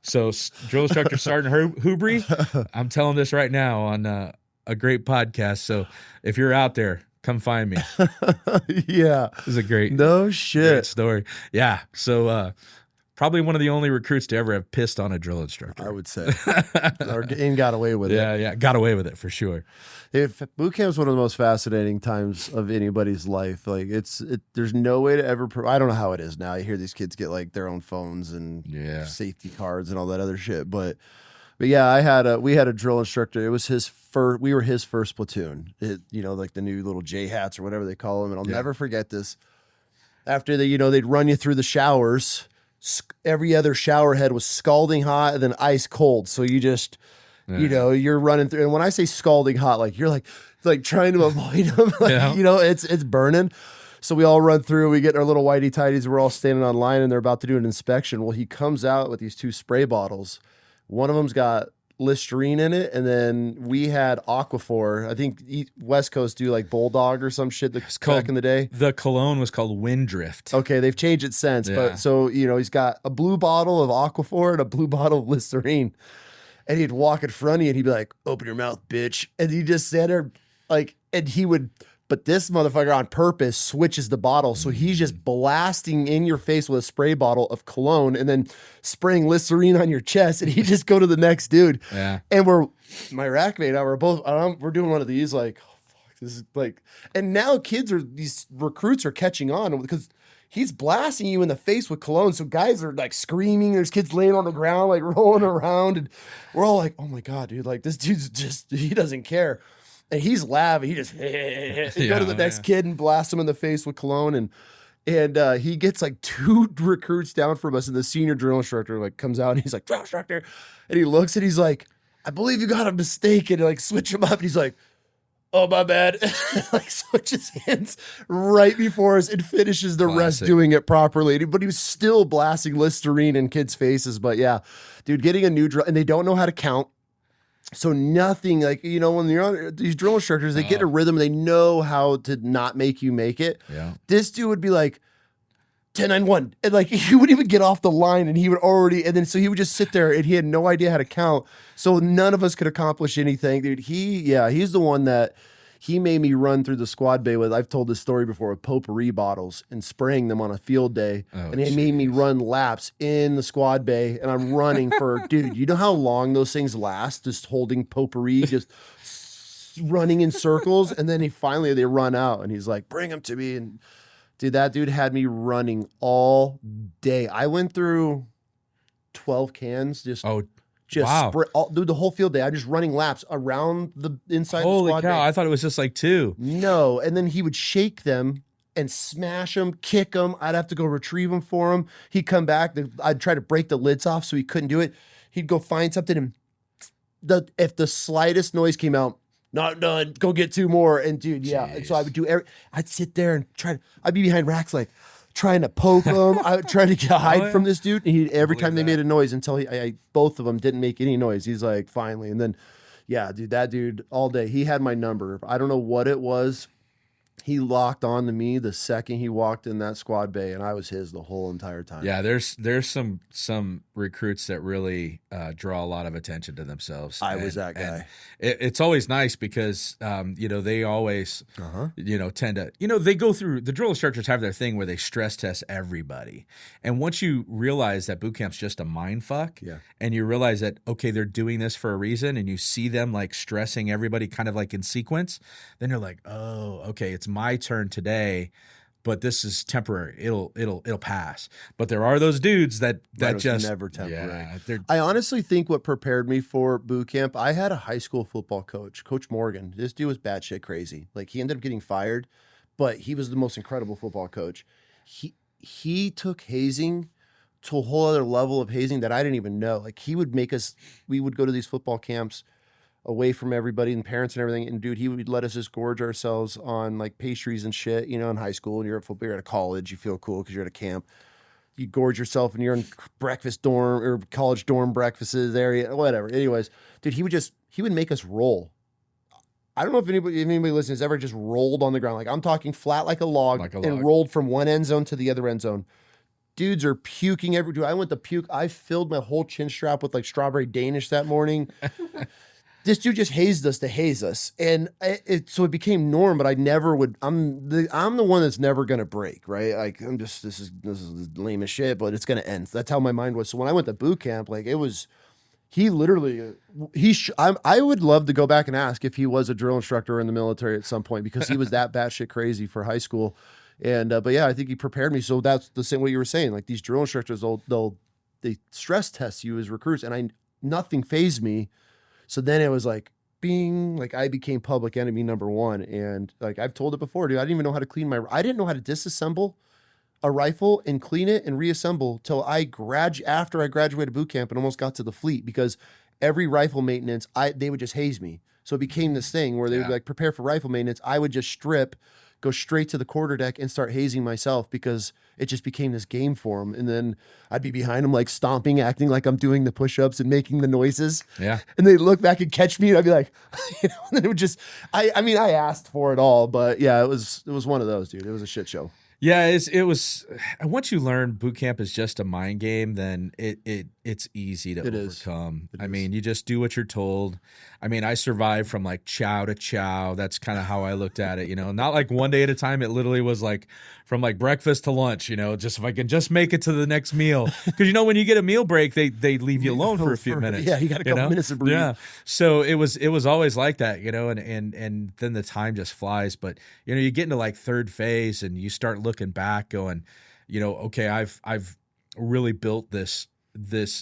So drill instructor Sergeant Hubry, I'm telling this right now on a great podcast. So if you're out there, come find me. Yeah. This is a great shit story. Yeah. So probably one of the only recruits to ever have pissed on a drill instructor, I would say. And got away with it. Yeah. Got away with it for sure. If boot camp is one of the most fascinating times of anybody's life. Like there's no way to ever. I don't know how it is now. You hear these kids get like their own phones and safety cards and all that other shit. But yeah, we had a drill instructor. It was his first. We were his first platoon. Like the new little J hats or whatever they call them. And I'll never forget this. After they'd run you through the showers. Every other shower head was scalding hot and then ice cold. So you just, you're running through. And when I say scalding hot, like you're like trying to avoid them. It's burning. So we all run through. We get our little whitey tighties. We're all standing on line, and they're about to do an inspection. Well, he comes out with these two spray bottles. One of them's got Listerine in it, and then we had Aquaphor. I think West Coast do like Bulldog or some shit back in the day. The cologne was called Windrift. Okay, they've changed it since, but so he's got a blue bottle of Aquaphor and a blue bottle of Listerine, and he'd walk in front of you and he'd be like, "Open your mouth, bitch," and he just sat there and he would. But this motherfucker on purpose switches the bottle. So he's just blasting in your face with a spray bottle of cologne and then spraying Listerine on your chest. And he just go to the next dude. Yeah. And my rack mate and I were both, we're doing one of these like, oh, fuck, this is like, and now these recruits are catching on because he's blasting you in the face with cologne. So guys are like screaming. There's kids laying on the ground, like rolling around. And we're all like, oh my God, dude, like this dude's he doesn't care. And he's laughing. He just go to the next kid and blast him in the face with cologne. And he gets like two recruits down from us. And the senior drill instructor like comes out and he's like, "Drill instructor." And he looks and he's like, "I believe you got a mistake." And like switch him up. And he's like, "Oh, my bad." Like switches hands right before us and finishes the rest doing it properly. But he was still blasting Listerine in kids' faces. But yeah, dude, getting a new drill, and they don't know how to count. So nothing like, when you're on these drill instructors, they get a rhythm. They know how to not make you make it. Yeah. This dude would be like 10-9-1. And like, he wouldn't even get off the line and he would so he would just sit there and he had no idea how to count. So none of us could accomplish anything, dude. He's the one that he made me run through the squad bay with. I've told this story before, with potpourri bottles and spraying them on a field day. And he made me run laps in the squad bay, and I'm running for, dude, you know how long those things last? Just holding potpourri, just running in circles. And then they run out and he's like, "Bring them to me." And Dude, that dude had me running all day. I went through 12 cans, just wow. dude, the whole field day. I'm just running laps around the inside the Holy squad cow, bay. I thought it was just like 2. No, and then he would shake them and smash them, kick them. I'd have to go retrieve them for him. He'd come back. I'd try to break the lids off so he couldn't do it. He'd go find something, and if the slightest noise came out, not done, go get 2 more. And dude, yeah. And so I would do I'd sit there and I'd be behind racks like trying to poke him. I would try to hide from this dude. And every time they made a noise until both of them didn't make any noise. He's like, finally. And then, yeah, dude, that dude all day, he had my number. I don't know what it was. He locked on to me the second he walked in that squad bay, and I was his the whole entire time. Yeah, there's some recruits that really draw a lot of attention to themselves. I was that guy. It's always nice because they always tend to they go through, the drill instructors have their thing where they stress test everybody, and once you realize that boot camp's just a mind fuck, and you realize that okay, they're doing this for a reason, and you see them like stressing everybody kind of like in sequence, then you're like, oh, okay, it's my turn today, but this is temporary. It'll pass. But there are those dudes that just never temporary. Yeah, I honestly think what prepared me for boot camp, I had a high school football coach, Coach Morgan. This dude was batshit crazy. Like, he ended up getting fired, but he was the most incredible football coach. He took hazing to a whole other level of hazing that I didn't even know. Like, we would go to these football camps away from everybody and parents and everything. And dude, he would let us just gorge ourselves on like pastries and shit, in high school, and you're at football, you're at a college, you feel cool because you're at a camp. You gorge yourself and you're in breakfast dorm or college dorm breakfasts area, whatever. Anyways, dude, he would make us roll. I don't know if anybody listening has ever just rolled on the ground. Like, I'm talking flat like a log and rolled from one end zone to the other end zone. Dudes are puking dude, I went to puke. I filled my whole chin strap with like strawberry Danish that morning. This dude just hazed us to haze us, and so it became norm. But I never would. I'm the one that's never gonna break, right? Like, this is lame as shit, but it's gonna end. That's how my mind was. So when I went to boot camp, like, it was, he literally, I would love to go back and ask if he was a drill instructor in the military at some point, because he was that batshit crazy for high school. And but yeah, I think he prepared me. So that's the same way you were saying. Like, these drill instructors, they stress test you as recruits, and nothing fazed me. So then it was like, bing, like, I became public enemy number 1. And like, I've told it before, dude, I didn't even know how to I didn't know how to disassemble a rifle and clean it and reassemble till after I graduated boot camp and almost got to the fleet, because every rifle maintenance, they would just haze me. So it became this thing where they would like prepare for rifle maintenance. I would just strip, go straight to the quarterdeck and start hazing myself, because it just became this game for them. And then I'd be behind them, like stomping, acting like I'm doing the push-ups and making the noises. Yeah. And they'd look back and catch me, and I'd be like, and then it would just, I asked for it all, but yeah, it was one of those, dude. It was a shit show. Yeah, it was. Once you learn boot camp is just a mind game, then it's easy to overcome. I mean, you just do what you're told. I mean, I survived from like chow to chow. That's kind of how I looked at it. Not like one day at a time. It literally was like from like breakfast to lunch. Just if I can just make it to the next meal, because when you get a meal break, they leave you alone for a few minutes. Yeah, you got a couple minutes to breathe. Yeah, so it was always like that. And then the time just flies. But you get into like third phase, and you start looking back, going, okay, I've really built this,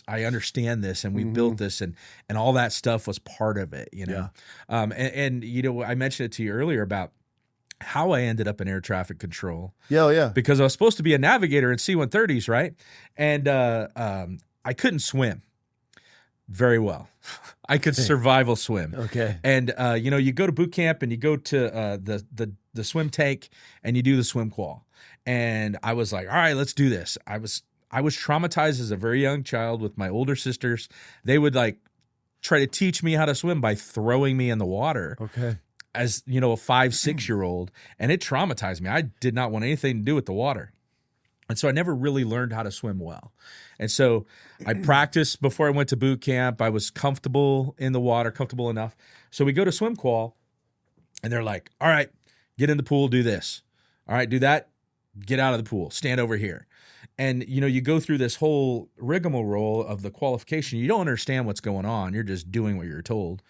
I understand this, and we built this, and all that stuff was part of it, Yeah. And I mentioned it to you earlier about how I ended up in air traffic control. Yeah. Because I was supposed to be a navigator in C-130s, right? And I couldn't swim very well. I could survival swim. Okay. And you go to boot camp and you go to the swim tank and you do the swim qual. And I was like, all right, let's do this. I was traumatized as a very young child with my older sisters. They would like try to teach me how to swim by throwing me in the water. Okay. As a 5-6-year-old, and it traumatized me. I did not want anything to do with the water. And so I never really learned how to swim well. And so I practiced before I went to boot camp. I was comfortable in the water, comfortable enough. So we go to swim qual, and they're like, all right, get in the pool, do this. All right, do that, get out of the pool, stand over here. And, you go through this whole rigmarole of the qualification. You don't understand what's going on. You're just doing what you're told.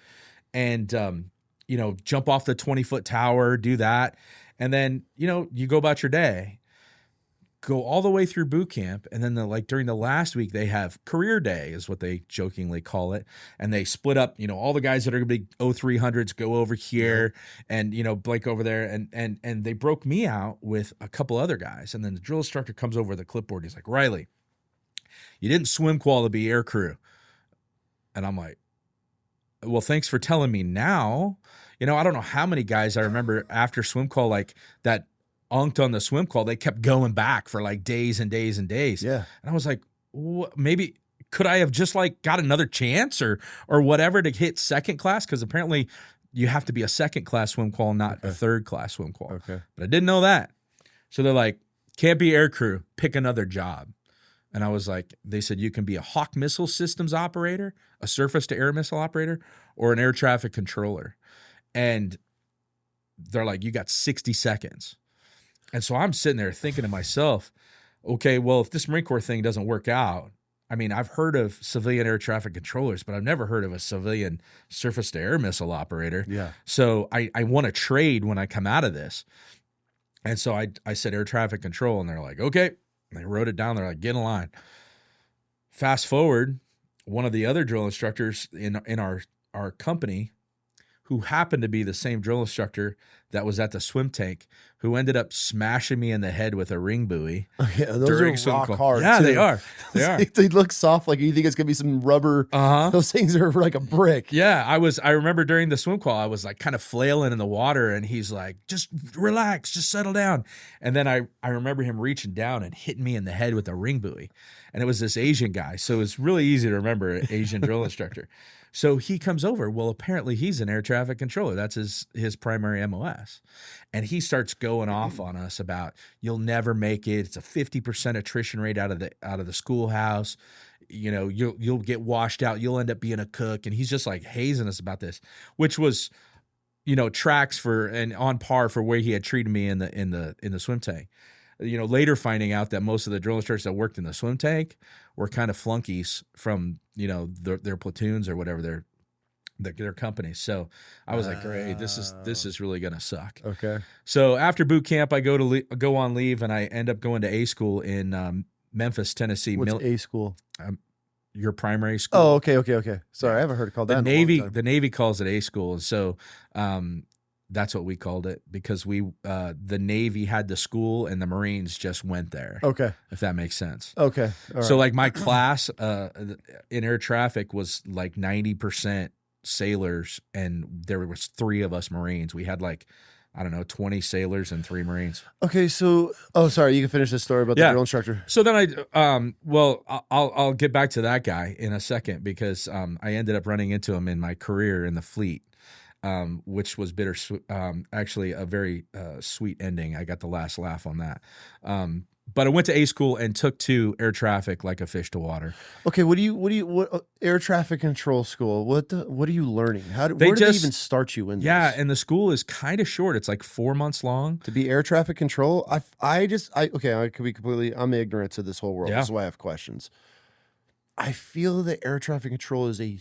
And, jump off the 20-foot tower, do that. And then, you go about your day. go all the way through boot camp, and then during the last week they have career day is what they jokingly call it, and they split up, all the guys that are gonna be 0300s go over here, and Blake over there, and they broke me out with a couple other guys, and then the drill instructor comes over with a clipboard. He's like, Riley, you didn't swim qual to be air crew. And I'm like, well, thanks for telling me now. I don't know how many guys I remember after swim call that unked on the swim call, they kept going back for days and days and days. Yeah. And I was like, maybe could I have just got another chance or whatever to hit second class? Because apparently you have to be a second class swim qual, not a third class swim qual. Okay. But I didn't know that. So they're like, can't be air crew, pick another job. And I was like, they said you can be a Hawk missile systems operator, a surface to air missile operator, or an air traffic controller. And they're like, you got 60 seconds. And so I'm sitting there thinking to myself, okay, well, if this Marine Corps thing doesn't work out, I mean, I've heard of civilian air traffic controllers, but I've never heard of a civilian surface to air missile operator. Yeah. So I want to trade when I come out of this. And so I said air traffic control, and they're like, okay. And they wrote it down. They're like, get in line. Fast forward, one of the other drill instructors in our company, who happened to be the same drill instructor that was at the swim tank, who ended up smashing me in the head with a ring buoy. Yeah, those are rock hard. Yeah, too. they are. They are. They look soft, like you think it's gonna be some rubber. Those things are like a brick. Yeah, I remember during the swim call, I was kind of flailing in the water, and he's like, just relax, just settle down. And then I remember him reaching down and hitting me in the head with a ring buoy. And it was this Asian guy. So it's really easy to remember an Asian drill instructor. So he comes over. Well, apparently he's an air traffic controller. That's his primary MOS. And he starts going off on us about, you'll never make it. It's a 50% attrition rate out of the schoolhouse. You'll get washed out. You'll end up being a cook. And he's just hazing us about this, which was, tracks for and on par for where he had treated me in the swim tank. Later finding out that most of the drill instructors that worked in the swim tank were kind of flunkies from, their platoons or whatever their companies. So I was like, great, this is really going to suck. Okay. So after boot camp, I go on leave, and I end up going to A school in Memphis, Tennessee. What's A school? Your primary school. Oh, okay. Sorry, I haven't heard it called that. The Navy calls it A school. And so, that's what we called it, because the Navy had the school and the Marines just went there. Okay. If that makes sense. Okay. All so right. my class in air traffic was 90% sailors, and there was 3 of us Marines. We had 20 sailors and 3 Marines. Okay. So, sorry, you can finish this story about the drill instructor. So then I'll get back to that guy in a second, because I ended up running into him in my career in the fleet. Which was bittersweet. Actually, a very sweet ending. I got the last laugh on that. But I went to A school and took to air traffic like a fish to water. Okay, what air traffic control school? What are you learning? Where do they even start you in? Yeah, this? And the school is kind of short. It's 4 months long to be air traffic control. I could be completely. I'm ignorant to this whole world. Yeah. This is why I have questions. I feel that air traffic control is a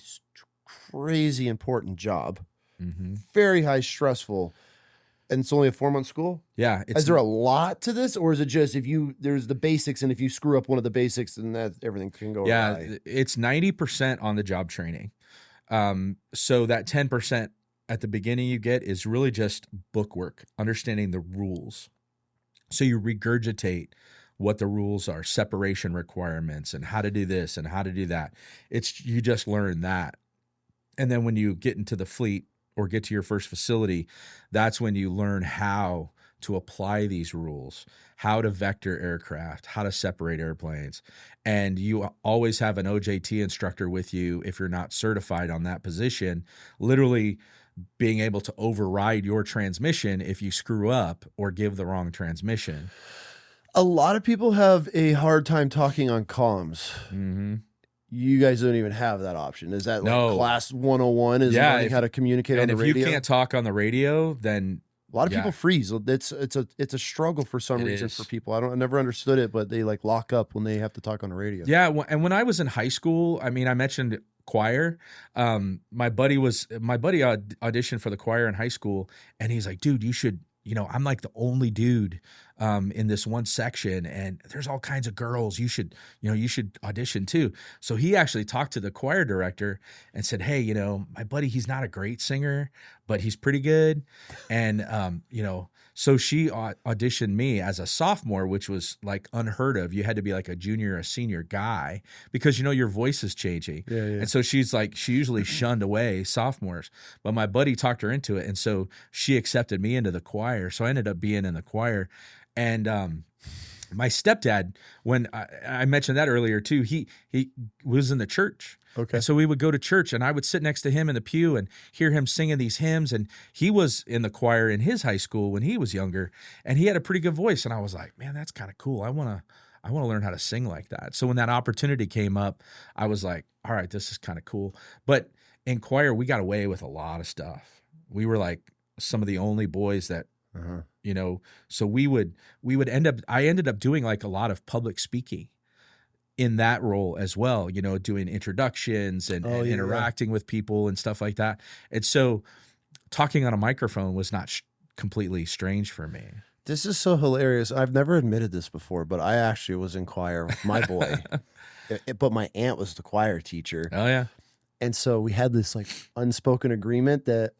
crazy important job. Mm-hmm. Very high stressful, and it's only a 4-month school. Yeah, is there a lot to this, or is it just there's the basics, and if you screw up one of the basics, then that everything can go awry? Yeah, it's 90% on the job training. So that 10% at the beginning you get is really just bookwork, understanding the rules. So you regurgitate what the rules are, separation requirements, and how to do this and how to do that. You just learn that, and then when you get into the fleet or get to your first facility, that's when you learn how to apply these rules, how to vector aircraft, how to separate airplanes. And you always have an OJT instructor with you if you're not certified on that position, literally being able to override your transmission if you screw up or give the wrong transmission. A lot of people have a hard time talking on comms. Mm-hmm. You guys don't even have that option. Is that class 101 is learning how to communicate on the radio? And if you can't talk on the radio, then a lot of people freeze. It's a struggle for some reason for people. I never understood it, but they lock up when they have to talk on the radio. Yeah, and when I was in high school, I mentioned choir. My buddy auditioned for the choir in high school, and he's like, dude, you should. I'm the only dude in this one section, and there's all kinds of girls. You should audition too. So he actually talked to the choir director and said, hey, my buddy, he's not a great singer, but he's pretty good. And, so she auditioned me as a sophomore, which was like unheard of. You had to be like a junior or a senior guy because, your voice is changing. Yeah. And so she usually shunned away sophomores, but my buddy talked her into it. And so she accepted me into the choir. So I ended up being in the choir. And my stepdad, when I mentioned that earlier too, he was in the church. Okay. And so we would go to church and I would sit next to him in the pew and hear him singing these hymns. And he was in the choir in his high school when he was younger, and he had a pretty good voice. And I was like, man, that's kind of cool. I want to learn how to sing like that. So when that opportunity came up, I was like, all right, this is kind of cool. But in choir, we got away with a lot of stuff. We were like some of the only boys that, so I ended up doing like a lot of public speaking in that role as well, doing introductions and interacting with people and stuff like that. And so talking on a microphone was not completely strange for me. This is so hilarious. I've never admitted this before, but I actually was in choir with my boy. But my aunt was the choir teacher. Oh, yeah. And so we had this like unspoken agreement that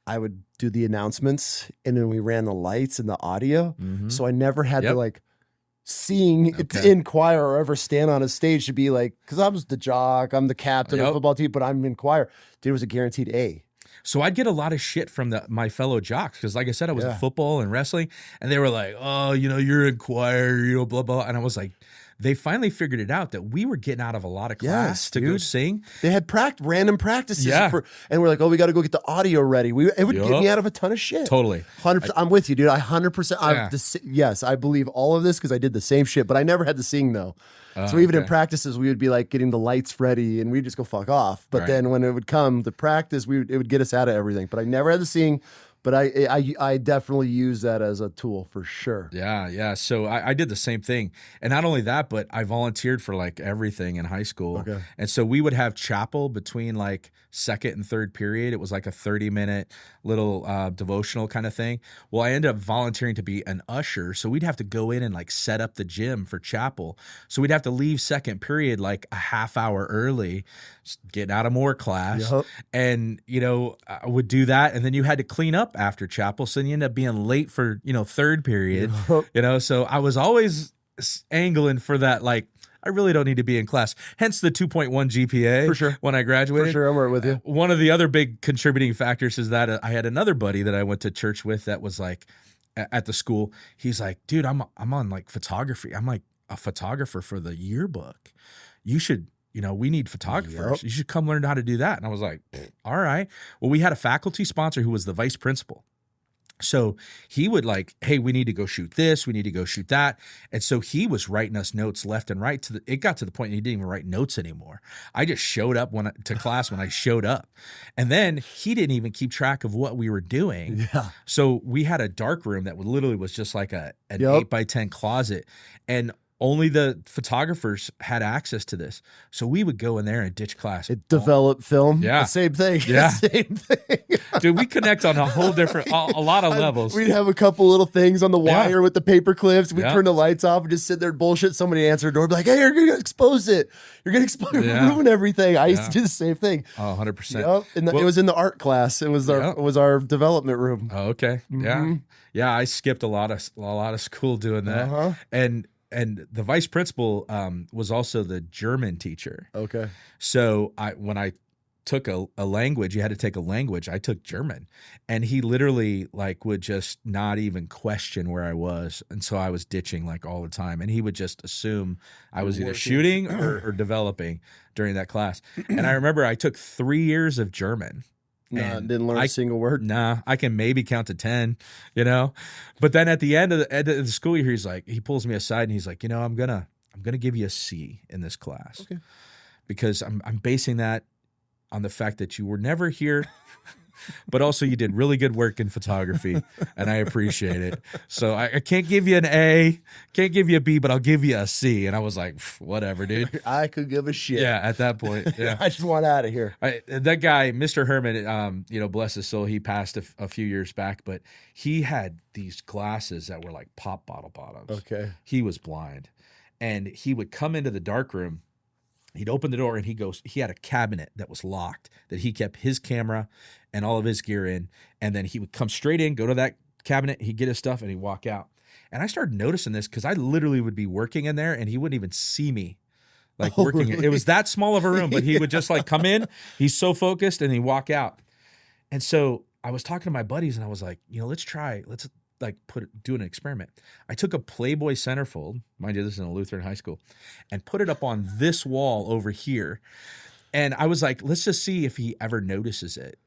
I would do the announcements and then we ran the lights and the audio. Mm-hmm. So I never had to like sing in choir or ever stand on a stage to be like, because I was the jock, I'm the captain of the football team, but I'm in choir. Dude, it was a guaranteed A. So I'd get a lot of shit from my fellow jocks because, like I said, I was in football and wrestling, and they were like, "Oh, you're in choir, blah blah." And I was like, they finally figured it out that we were getting out of a lot of class to go sing. They had random practices, and we're like, "Oh, we got to go get the audio ready." It would get me out of a ton of shit. Totally, 100%. I'm with you, dude. 100%. Yes, I believe all of this because I did the same shit, but I never had to sing though. So even in practices, we would be like getting the lights ready, and we'd just go fuck off. But then when it would come to practice, it would get us out of everything. But I never had to sing. But I definitely use that as a tool for sure. Yeah. So I did the same thing. And not only that, but I volunteered for like everything in high school. Okay. And so we would have chapel between like second and third period. It was like a 30-minute little devotional kind of thing. Well, I ended up volunteering to be an usher. So we'd have to go in and like set up the gym for chapel. So we'd have to leave second period like a half hour early, getting out of more class. Yep. And, I would do that. And then you had to clean up after chapel, so you end up being late for third period. So I was always angling for that, like I really don't need to be in class, hence the 2.1 GPA for sure when I graduated. For sure, I'm right with you. One of the other big contributing factors is that I had another buddy that I went to church with that was like at the school, he's like, dude, I'm on like photography, I'm like a photographer for the yearbook, you should we need photographers. You should come learn how to do that. And I was like, all right. Well, we had a faculty sponsor who was the vice principal. So he would like, hey, we need to go shoot this. We need to go shoot that. And so he was writing us notes left and right. It got to the point he didn't even write notes anymore. I just showed up to class when I showed up. And then he didn't even keep track of what we were doing. Yeah. So we had a dark room that literally was just like an 8x10 closet. And only the photographers had access to this. So we would go in there and ditch class. It developed film. Yeah. The same thing. Yeah. Same thing. Dude, we connect on a whole different, a lot of levels. We'd have a couple little things on the wire with the paper clips. We'd turn the lights off and just sit there and bullshit. Somebody answer the door, be like, hey, you're going to expose it. You're going to ruin everything. I used to do the same thing. Oh, 100%. Yep. And it was in the art class. It was our development room. Oh, okay. Mm-hmm. Yeah. I skipped a lot of school doing that. And the vice principal was also the German teacher. Okay. So when I took a language, you had to take a language. I took German, and he literally like would just not even question where I was. And so I was ditching like all the time, and he would just assume I was either shooting or developing during that class. And I remember I took 3 years of German. Didn't learn a single word. Nah, I can maybe count to 10, But then at the end of the school year, he pulls me aside and he's like, I'm gonna give you a C in this class, because I'm basing that on the fact that you were never here but also you did really good work in photography, and I appreciate it. So I can't give you an A, can't give you a B, but I'll give you a C. And I was like, whatever, dude. I could give a shit. Yeah, at that point, yeah. I just want out of here. That guy, Mr. Herman, bless his soul, he passed a few years back, but he had these glasses that were like pop bottle bottoms. Okay. He was blind, and he would come into the dark room. He'd open the door and he had a cabinet that was locked that he kept his camera and all of his gear in. And then he would come straight in, go to that cabinet, he'd get his stuff, and he'd walk out. And I started noticing this because I literally would be working in there and he wouldn't even see me working. Really? It was that small of a room, but he would just come in, he's so focused, and he'd walk out. And so I was talking to my buddies and I was like, let's do an experiment. I took a Playboy centerfold, mind you, this is in a Lutheran high school, and put it up on this wall over here. And I was like, let's just see if he ever notices it.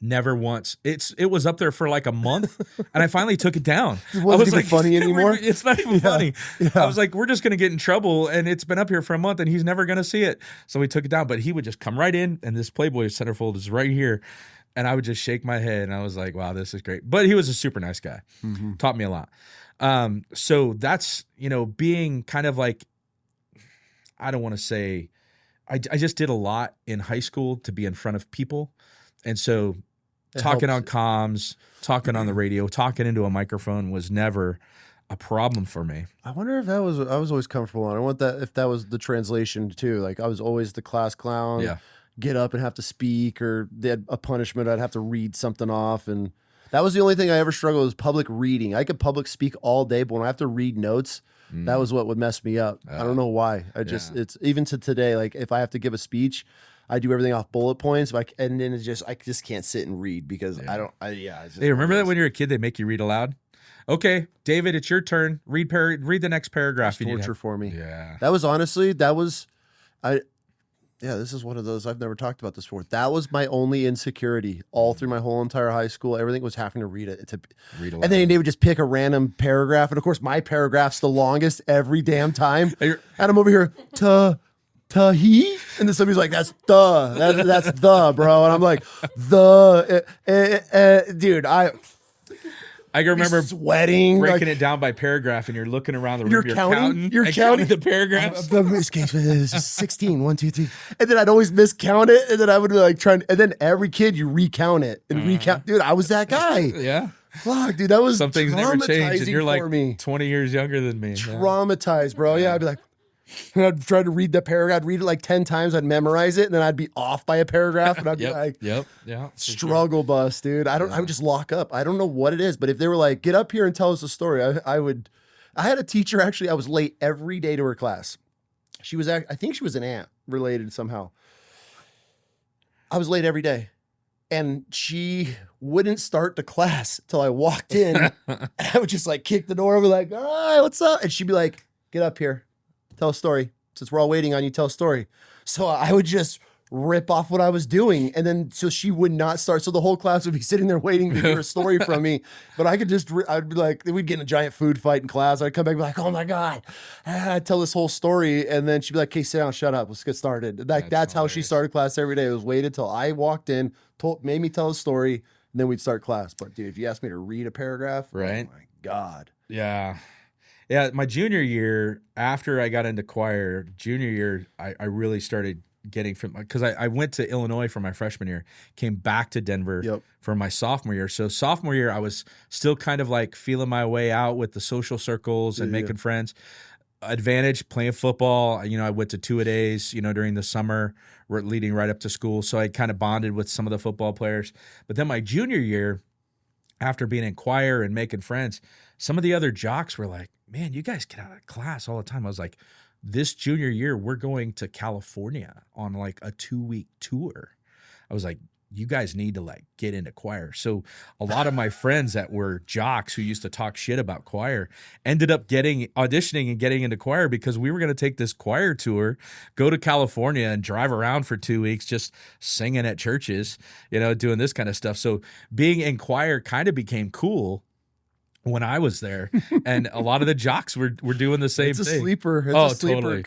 Never once. It was up there for like a month, and I finally took it down. It wasn't even funny anymore. It's not even funny. Yeah. I was like, we're just going to get in trouble, and it's been up here for a month, and he's never going to see it. So we took it down, but he would just come right in, and this Playboy centerfold is right here. And I would just shake my head, and I was like, wow, this is great. But he was a super nice guy. Mm-hmm. Taught me a lot. So that's, being kind of like, I don't want to say, I just did a lot in high school to be in front of people. And so talking on comms, talking on the radio, talking into a microphone was never a problem for me. I wonder if I was always comfortable on. I want that, if that was the translation too. Like I was always the class clown. Yeah. Get up and have to speak, or they had a punishment, I'd have to read something off. And that was the only thing I ever struggled with, was public reading. I could public speak all day, but when I have to read notes, that was what would mess me up. I don't know why. It's even to today, like if I have to give a speech, I do everything off bullet points, and then I just can't sit and read because Hey, remember that when you were a kid, they make you read aloud? Okay, David, it's your turn. Read the next paragraph. Torture for me. Yeah. This is one of those, I've never talked about this before. That was my only insecurity all through my whole entire high school. Everything was having to read it. And then they would just pick a random paragraph. And of course, my paragraph's the longest every damn time. And I'm over here, he? And then somebody's like, that's the, bro. And I'm like, dude, I can remember sweating, breaking it down by paragraph, and you're looking around the room. You're counting the paragraphs. This case is 16, 1, 2, 3. And then I'd always miscount it. And then I would be like and then every kid you recount it and recount. Dude, I was that guy. Yeah. Fuck, dude, that was something's never changed. And you're like me. 20 years younger than me. Traumatized, bro. Yeah, I'd be like, and I'd try to read the paragraph. I'd read it like 10 times. I'd memorize it, and then I'd be off by a paragraph, and I'd be like, struggle bus, dude. I would just lock up. I don't know what it is, but if they were like, get up here and tell us a story, I would. I had a teacher, actually, I was late every day to her class. I think she was an aunt related somehow. I was late every day, and she wouldn't start the class till I walked in. I would just kick the door over, like, all right, what's up? And she'd be like, get up here. Tell a story. Since we're all waiting on you, tell a story. So I would just rip off what I was doing. And then, so she would not start. So the whole class would be sitting there waiting to hear a story from me. But I could just, I'd be like, we'd get in a giant food fight in class. I'd come back and be like, oh my God. I'd tell this whole story. And then she'd be like, okay, sit down, shut up. Let's get started. That's how she started class every day. It was waited till I walked in, made me tell a story, and then we'd start class. But dude, if you asked me to read a paragraph, right? Oh my God. Yeah. Yeah, my junior year, after I got into choir, I really started getting because I went to Illinois for my freshman year, came back to Denver for my sophomore year. So sophomore year, I was still kind of feeling my way out with the social circles and making friends. Advantage, playing football. I went to 2-a-days, during the summer, leading right up to school. So I kind of bonded with some of the football players. But then my junior year, after being in choir and making friends, some of the other jocks were like, man, you guys get out of class all the time. I was like, this junior year, we're going to California on a 2-week tour. I was like, you guys need to get into choir. So a lot of my friends that were jocks who used to talk shit about choir ended up auditioning and getting into choir because we were going to take this choir tour, go to California and drive around for 2 weeks, just singing at churches, doing this kind of stuff. So being in choir kind of became cool when I was there, and a lot of the jocks were doing the same It's a thing. sleeper. It's a sleeper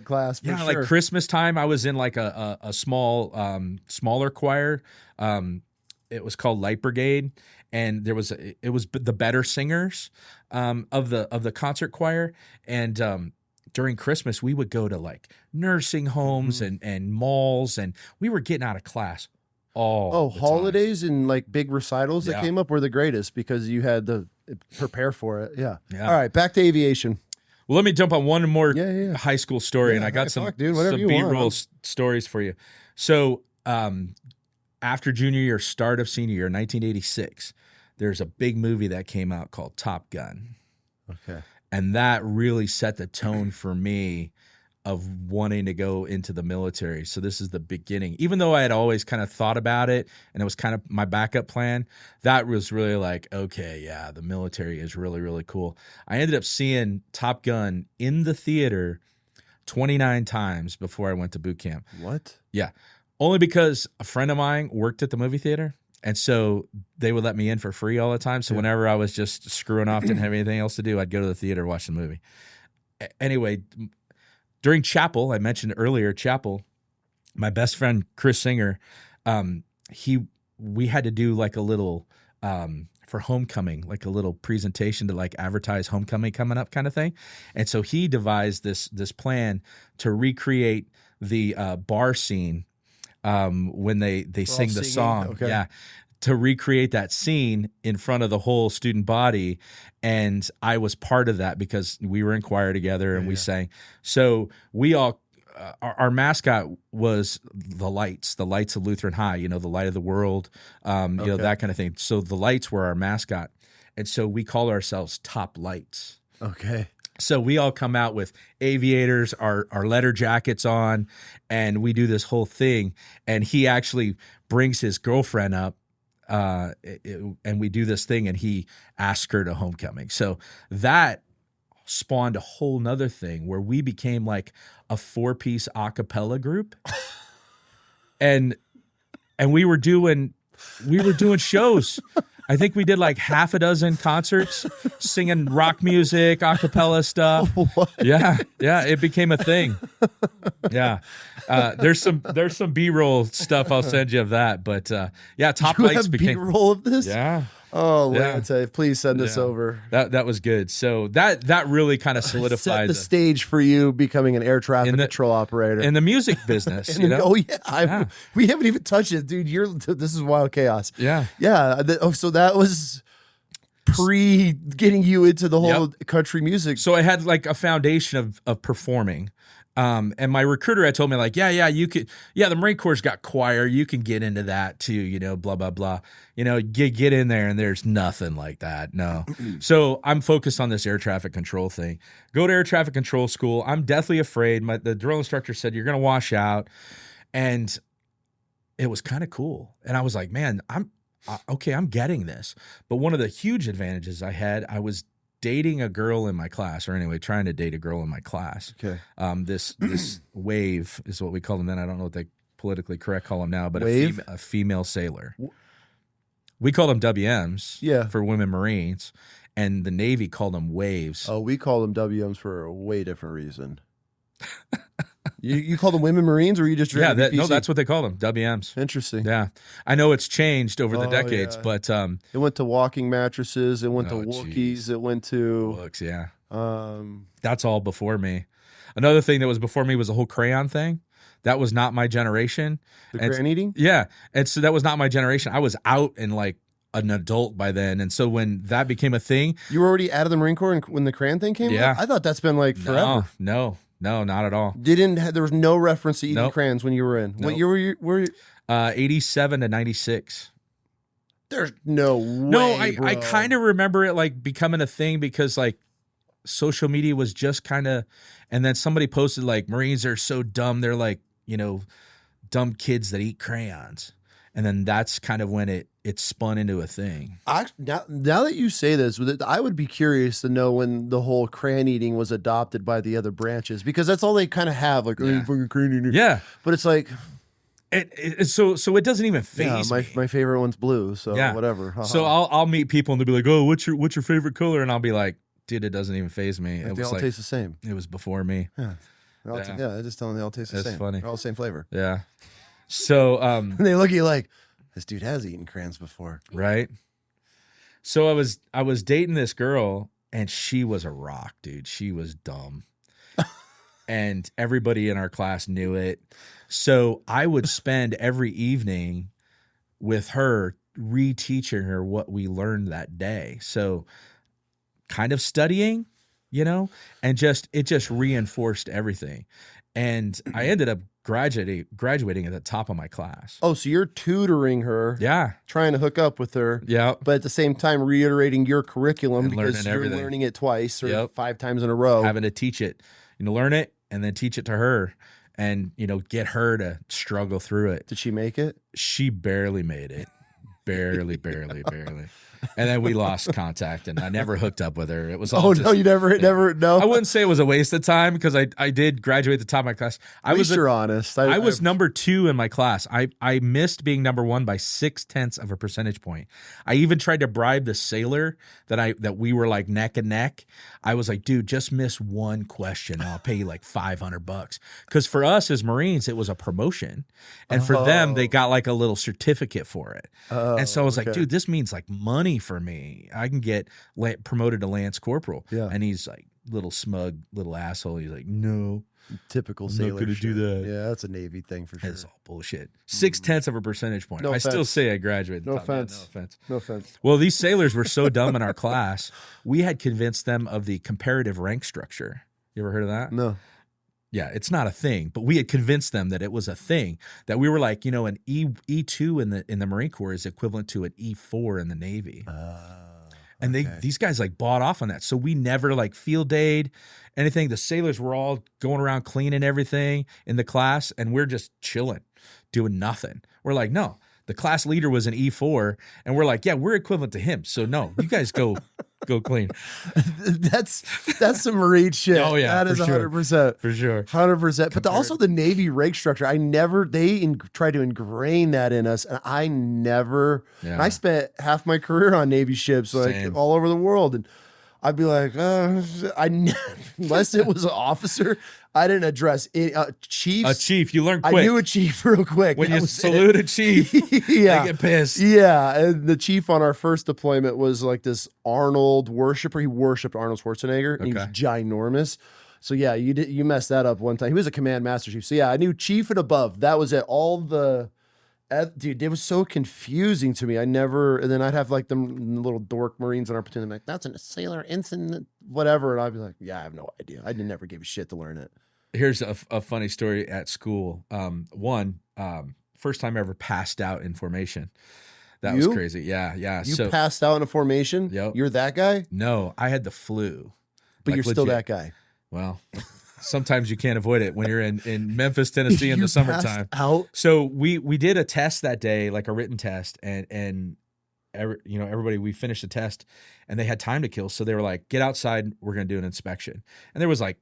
class. For Yeah, sure. like Christmas time, I was in like a smaller choir. It was called Light Brigade, and it was the better singers of the concert choir. And during Christmas, we would go to like nursing homes and malls, and we were getting out of class all the holidays and like big recitals that Yeah. came up were the greatest because you had to prepare for it. Yeah. Yeah. All right, back to aviation. Well, let me jump on one more Yeah. high school story, Yeah, and I got hey, some, fuck, dude, whatever some you want, B-roll man. stories for you. So after junior year, start of senior year, 1986, there's a big movie that came out called Top Gun. Okay. And that really set the tone for me of wanting to go into the military. So this is the beginning. Even though I had always kind of thought about it and it was kind of my backup plan, that was really like, okay, yeah, the military is really, really cool. I ended up seeing Top Gun in the theater 29 times before I went to boot camp. What? Yeah. Only because a friend of mine worked at the movie theater. And so they would let me in for free all the time. So whenever I was just screwing off, didn't have anything else to do, I'd go to the theater, watch the movie. Anyway, during chapel, I mentioned earlier, chapel, my best friend, Chris Singer, we had to do like a little, for homecoming, like a little presentation to like advertise homecoming coming up kind of thing. And so he devised this plan to recreate the bar scene when they sing the song. Okay. Yeah. To recreate that scene in front of the whole student body. And I was part of that because we were in choir together and we sang. So we all, our mascot was the lights of Lutheran High, you know, the light of the world, you know, that kind of thing. So the lights were our mascot. And so we call ourselves Top Lights. Okay. So we all come out with aviators, our leather jackets on, and we do this whole thing. And he actually brings his girlfriend up, and we do this thing, and he asks her to homecoming. So that spawned a whole nother thing where we became like a 4-piece a cappella group. and we were doing shows. I think we did like half a dozen concerts singing rock music, a cappella stuff. What? Yeah. It became a thing. Yeah. There's some B-roll stuff I'll send you of that. But yeah, Top You Lights have became. B-roll of this? Yeah. Oh, Yeah. Lance, please send this over. That was good. So that really kind of Set solidified the stage for you becoming an air traffic control operator. in the music business. You know? Oh yeah, we haven't even touched it, dude. This is wild chaos. Yeah. Yeah. So that was pre getting you into the whole country music. So I had like a foundation of performing. And my recruiter had told me like, you could, the Marine Corps got choir. You can get into that too, you know, blah, blah, blah, you know, get in there and there's nothing like that. No. So I'm focused on this air traffic control thing. Go to air traffic control school. I'm deathly afraid. The drill instructor said, you're going to wash out. And it was kind of cool. And I was like, man, I'm getting this. But one of the huge advantages I had, I was dating a girl in my class, or anyway, trying to date a girl in my class. Okay. This wave is what we call them then. I don't know what they politically correct call them now, but Wave? a female sailor. We call them WMs for women Marines, and the Navy called them waves. Oh, we call them WMs for a way different reason. You call them women Marines, or you just no, that's what they call them, WMs. Interesting. Yeah, I know it's changed over the decades, but it went to walking mattresses. It went to Wookiees. Geez. It went to books. Yeah, that's all before me. Another thing that was before me was the whole crayon thing. That was not my generation. The crayon eating. Yeah, and so that was not my generation. I was out and like an adult by then, and so when that became a thing, you were already out of the Marine Corps when the crayon thing came. Yeah, out? I thought that's been like forever. No, not at all. There was no reference to eating crayons when you were in. What year were you? 87 to 96. There's no way. I kind of remember it like becoming a thing because like social media was just kind of, and then somebody posted like Marines are so dumb. They're like, you know, dumb kids that eat crayons. And then that's kind of when it spun into a thing. Now that you say this, I would be curious to know when the whole crayon eating was adopted by the other branches, because that's all they kind of have, like fucking crayon eating. Yeah, but it's like So it doesn't even phase me. My favorite one's blue, so Yeah. whatever. So I'll meet people and they'll be like, "Oh, what's your favorite color?" And I'll be like, "Dude, it doesn't even phase me. They all taste the same. It was before me." Yeah, I just tell them they all taste the same. Funny. They're all the same flavor. Yeah. So and they look at you like, this dude has eaten crayons before, right? So I was dating this girl and she was a rock, dude. She was dumb. And everybody in our class knew it. So I would spend every evening with her reteaching her what we learned that day. So kind of studying, and it just reinforced everything. And I ended up graduating at the top of my class. Oh, so you're tutoring her. Yeah. Trying to hook up with her. Yeah. But at the same time, reiterating your curriculum And because you're everything. learning it twice or 5 times in a row. Having to teach it, learn it and then teach it to her and, get her to struggle through it. Did she make it? She barely made it. Barely. And then we lost contact and I never hooked up with her. It was all no, you never, no. I wouldn't say it was a waste of time because I did graduate at the top of my class. At least you're honest. I was number 2 in my class. I missed being number 1 by 0.6 of a percentage point. I even tried to bribe the sailor that we were like neck and neck. I was like, dude, just miss one question. I'll pay you like $500. Because for us as Marines, it was a promotion. And for them, they got like a little certificate for it. And so I was like, dude, this means like money for me. I can get promoted to Lance Corporal. Yeah. And he's like, little smug, little asshole. He's like, no. Typical I'm sailor. not going to do that. Yeah, that's a Navy thing for sure. It's all bullshit. 0.6 of a percentage point. No I offense. still say I graduated. No top. Yeah, offense. No offense. Well, these sailors were so dumb in our class. We had convinced them of the comparative rank structure. You ever heard of that? No. Yeah, it's not a thing, but we had convinced them that it was a thing. That we were like, an E2 in the Marine Corps is equivalent to an E4 in the Navy. And these guys like bought off on that. So we never like field dayed anything. The sailors were all going around cleaning everything in the class and we're just chilling, doing nothing. We're like, no, the class leader was an E4 and we're like, yeah, we're equivalent to him. So no, you guys go clean. That's some Marine shit. Oh yeah, that is 100%. For sure. 100%. But also the Navy rank structure, they tried to ingrain that in us. And I never, and I spent half my career on Navy ships, like all over the world. And I'd be like, unless it was an officer, I didn't address it. Chiefs. A chief, you learn quick. I knew a chief real quick. When you salute a chief, yeah. they get pissed. Yeah. And the chief on our first deployment was like this Arnold worshiper. He worshipped Arnold Schwarzenegger. And he was ginormous. So yeah, you messed that up one time. He was a command master chief. So yeah, I knew chief and above. That was it. Dude, it was so confusing to me. And then I'd have like them little dork Marines on our platoon. I'm like, that's a sailor ensign, whatever. And I'd be like, yeah, I have no idea. I never gave a shit to learn it. Here's a funny story at school. First time I ever passed out in formation. That was crazy. Yeah. You passed out in a formation? Yep. You're that guy? No, I had the flu. But you're still that guy. Well, sometimes you can't avoid it when you're in Memphis, Tennessee in the summertime. Out? So we did a test that day, like a written test, and everybody, we finished the test and they had time to kill. So they were like, get outside, we're going to do an inspection. And there was like,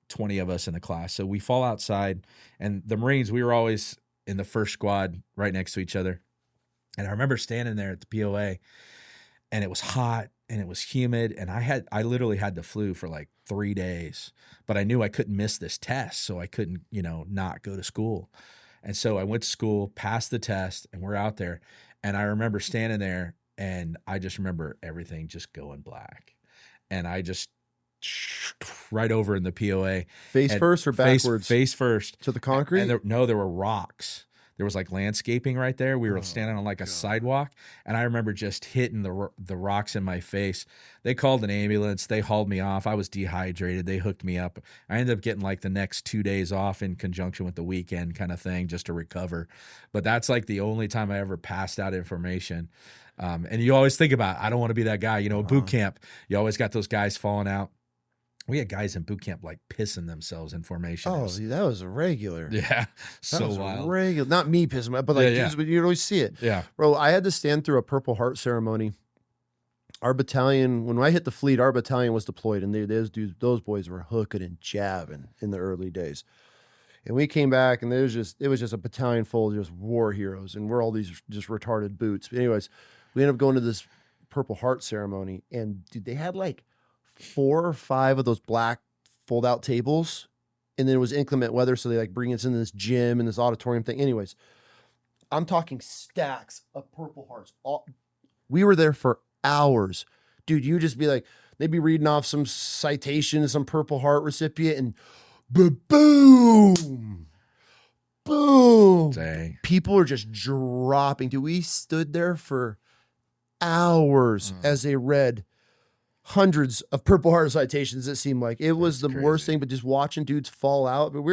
20 of us in the class. So we fall outside and the Marines, we were always in the first squad right next to each other. And I remember standing there at the POA and it was hot and it was humid. And I literally had the flu for like 3 days, but I knew I couldn't miss this test. So I couldn't, not go to school. And so I went to school, passed the test, and we're out there. And I remember standing there and I just remember everything just going black. And I just right over in the POA. Face first or backwards? Face first. To the concrete? And there were rocks. There was like landscaping right there. We were standing on like a sidewalk. And I remember just hitting the rocks in my face. They called an ambulance. They hauled me off. I was dehydrated. They hooked me up. I ended up getting like the next 2 days off in conjunction with the weekend kind of thing just to recover. But that's like the only time I ever passed out information. And you always think about, I don't want to be that guy. Boot camp, you always got those guys falling out. We had guys in boot camp like pissing themselves in formation. Oh, that was regular. Yeah. So wild. Regular. Not me pissing, but like you'd always see it. Yeah. Bro, I had to stand through a Purple Heart ceremony. Our battalion, when I hit the fleet, our battalion was deployed, and those boys were hooking and jabbing in the early days. And we came back, and it was just a battalion full of just war heroes, and we're all these just retarded boots. But anyways, we ended up going to this Purple Heart ceremony, and dude, they had like 4 or 5 of those black fold-out tables, and then it was inclement weather, so they like bring us into this gym and this auditorium thing. Anyways, I'm talking stacks of Purple Hearts. We were there for hours. Dude, you just be like, they'd be reading off some citation, some Purple Heart recipient, and boom, boom. Dang. People are just dropping. Dude, we stood there for hours as they read hundreds of Purple Heart citations. It seemed like it was the worst thing, but just watching dudes fall out. But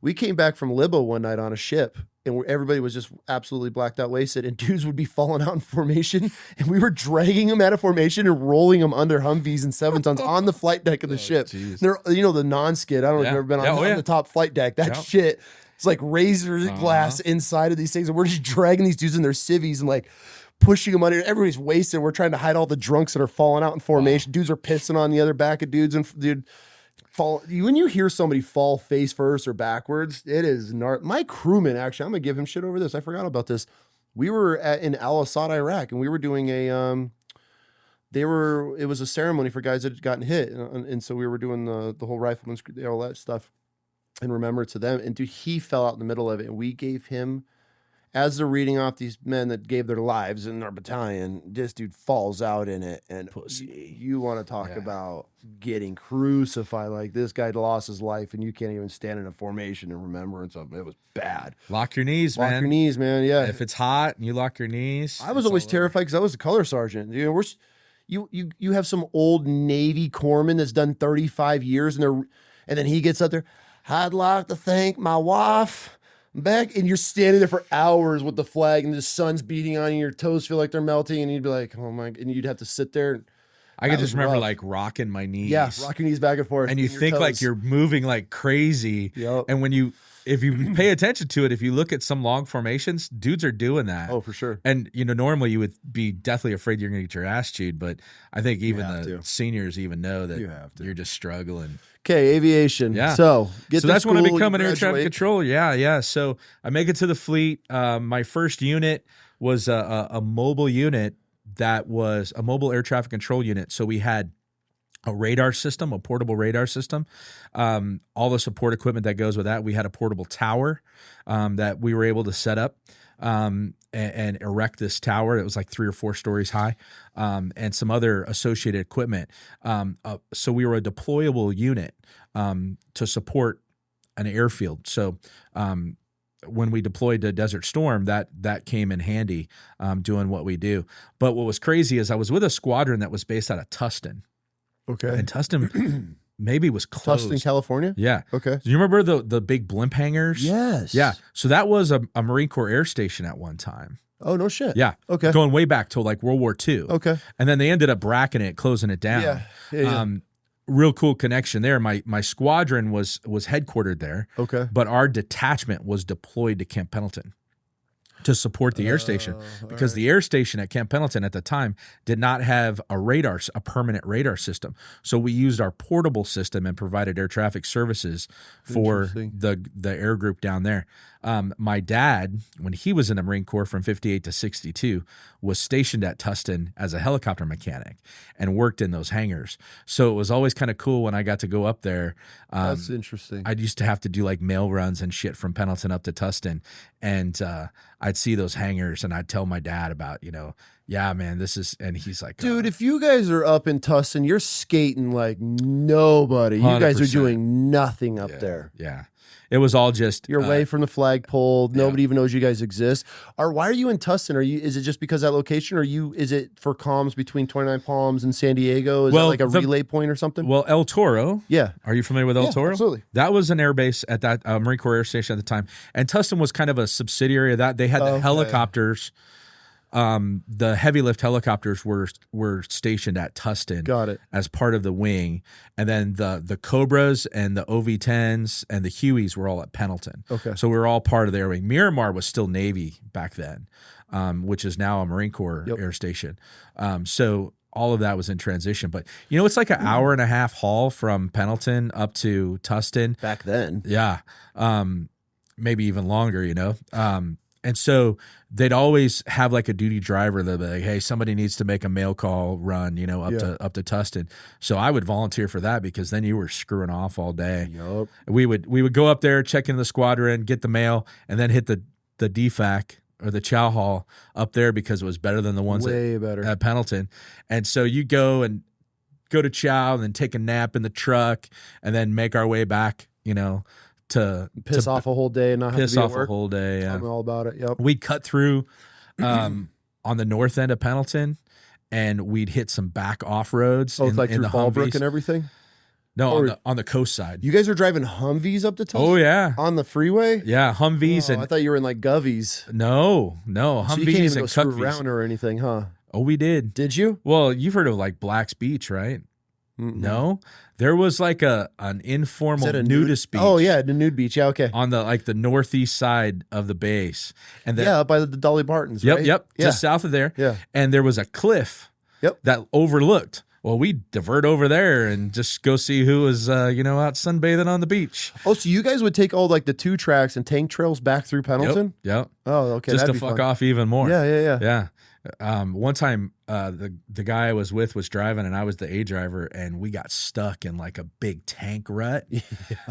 we came back from Libo one night on a ship, and everybody was just absolutely blacked out, wasted, and dudes would be falling out in formation, and we were dragging them out of formation and rolling them under Humvees and 7 tons on the flight deck of the ship. They're, the non-skid. I don't know if you've ever been on the top flight deck. That shit, it's like razor glass inside of these things, and we're just dragging these dudes in their civvies and like pushing them under. Everybody's wasted. We're trying to hide all the drunks that are falling out in formation. Dudes are pissing on the other back of dudes, and dude, when you hear somebody fall face first or backwards, it is my crewman. Actually, I'm gonna give him shit over this. I forgot about this. We were in Al Asad, Iraq, and we were doing it was a ceremony for guys that had gotten hit, and so we were doing the whole rifleman's, all that stuff in remembrance to them. And dude, he fell out in the middle of it, and we gave him, as they're reading off these men that gave their lives in our battalion, this dude falls out in it. And you want to talk about getting crucified. Like, this guy lost his life, and you can't even stand in a formation in remembrance of him. It was bad. Lock your knees, man. Lock your knees, man. Yeah. If it's hot and you lock your knees. I was always terrified because I was a color sergeant. You have some old Navy corpsman that's done 35 years, and then he gets up there, I'd like to thank my wife. Back, and you're standing there for hours with the flag, and the sun's beating on you, your toes feel like they're melting, and you'd be like, oh my, and you'd have to sit there. I could just remember like rocking my knees. Yeah, rocking your knees back and forth. And you think like you're moving like crazy. Yep. And if you pay attention to it, if you look at some long formations, dudes are doing that. Oh, for sure. And, normally you would be deathly afraid you're going to get your ass chewed, but I think even the seniors even know that you're just struggling. Okay, aviation. Yeah. So that's when I become an air traffic controller. Yeah. So I make it to the fleet. My first unit was a mobile unit that was a mobile air traffic control unit. So we had a radar system, a portable radar system, all the support equipment that goes with that. We had a portable tower that we were able to set up and erect this tower. It was like 3 or 4 stories high, and some other associated equipment. So we were a deployable unit to support an airfield. So when we deployed to Desert Storm, that came in handy doing what we do. But what was crazy is I was with a squadron that was based out of Tustin. Okay. And Tustin maybe was closed. Tustin, California? Yeah. Okay. Do you remember the big blimp hangars? Yes. Yeah. So that was a Marine Corps air station at one time. Oh, no shit. Yeah. Okay. Going way back to like World War II. Okay. And then they ended up bracking it, closing it down. Yeah. Real cool connection there. My squadron was headquartered there. Okay. But our detachment was deployed to Camp Pendleton to support the air station, because the air station at Camp Pendleton at the time did not have a permanent radar system. So we used our portable system and provided air traffic services for the air group down there. My dad, when he was in the Marine Corps from 58 to 62, was stationed at Tustin as a helicopter mechanic and worked in those hangars. So it was always kind of cool when I got to go up there. That's interesting. I used to have to do like mail runs and shit from Pendleton up to Tustin, and I'd see those hangars, and I'd tell my dad about, yeah, man, this is, and he's like, dude, if you guys are up in Tustin, you're skating like nobody. 100%. You guys are doing nothing up there. Yeah. It was all just you're away from the flagpole. Nobody even knows you guys exist. Why are you in Tustin? Is it just because of that location, or is it for comms between 29 Palms and San Diego? Is that like a relay point or something? Well, El Toro. Yeah. Are you familiar with El Toro? Absolutely. That was an air base at that Marine Corps Air Station at the time. And Tustin was kind of a subsidiary of that. They had the helicopters. The heavy lift helicopters were stationed at Tustin. Got it. As part of the wing, and then the Cobras and the OV-10s and the Hueys were all at Pendleton. Okay, so we were all part of the air wing. Miramar was still Navy back then, which is now a Marine Corps air station. So all of that was in transition. But it's like an hour and a half haul from Pendleton up to Tustin. Back then. Yeah. Maybe even longer, and so they'd always have like a duty driver that'd be like, hey, somebody needs to make a mail call run, up to Tustin. So I would volunteer for that because then you were screwing off all day. Yep. We would go up there, check into the squadron, get the mail, and then hit the DFAC or the chow hall up there because it was better than the ones at Pendleton. And so you go to chow and then take a nap in the truck and then make our way back, to piss off a whole day and not have to be at work. A whole day. Yeah. I'm all about it. Yep. We'd cut through on the north end of Pendleton, and we'd hit some back off roads. It's like through Fallbrook and everything. No, on the coast side. You guys are driving Humvees up to Tustin? Oh yeah, on the freeway. Yeah, Humvees. I thought you were in like Govies. No, Humvees so you can't even and go screw Cuckvies. around or anything, huh? Oh, we did. Did you? Well, you've heard of like Black's Beach, right? Mm-mm. No, there was like an informal nudist beach. Oh yeah, the nude beach. Yeah, okay. On the northeast side of the base, and by the Dolly Partons. Yep, right? yep, yeah. just south of there. Yeah, and there was a cliff. Yep. That overlooked. Well, we divert over there and just go see who was out sunbathing on the beach. Oh, so you guys would take all like the 2 tracks and tank trails back through Pendleton? Yep. Oh, okay. Just to fuck off even more. Yeah. One time, the guy I was with was driving, and I was the A driver, and we got stuck in like a big tank rut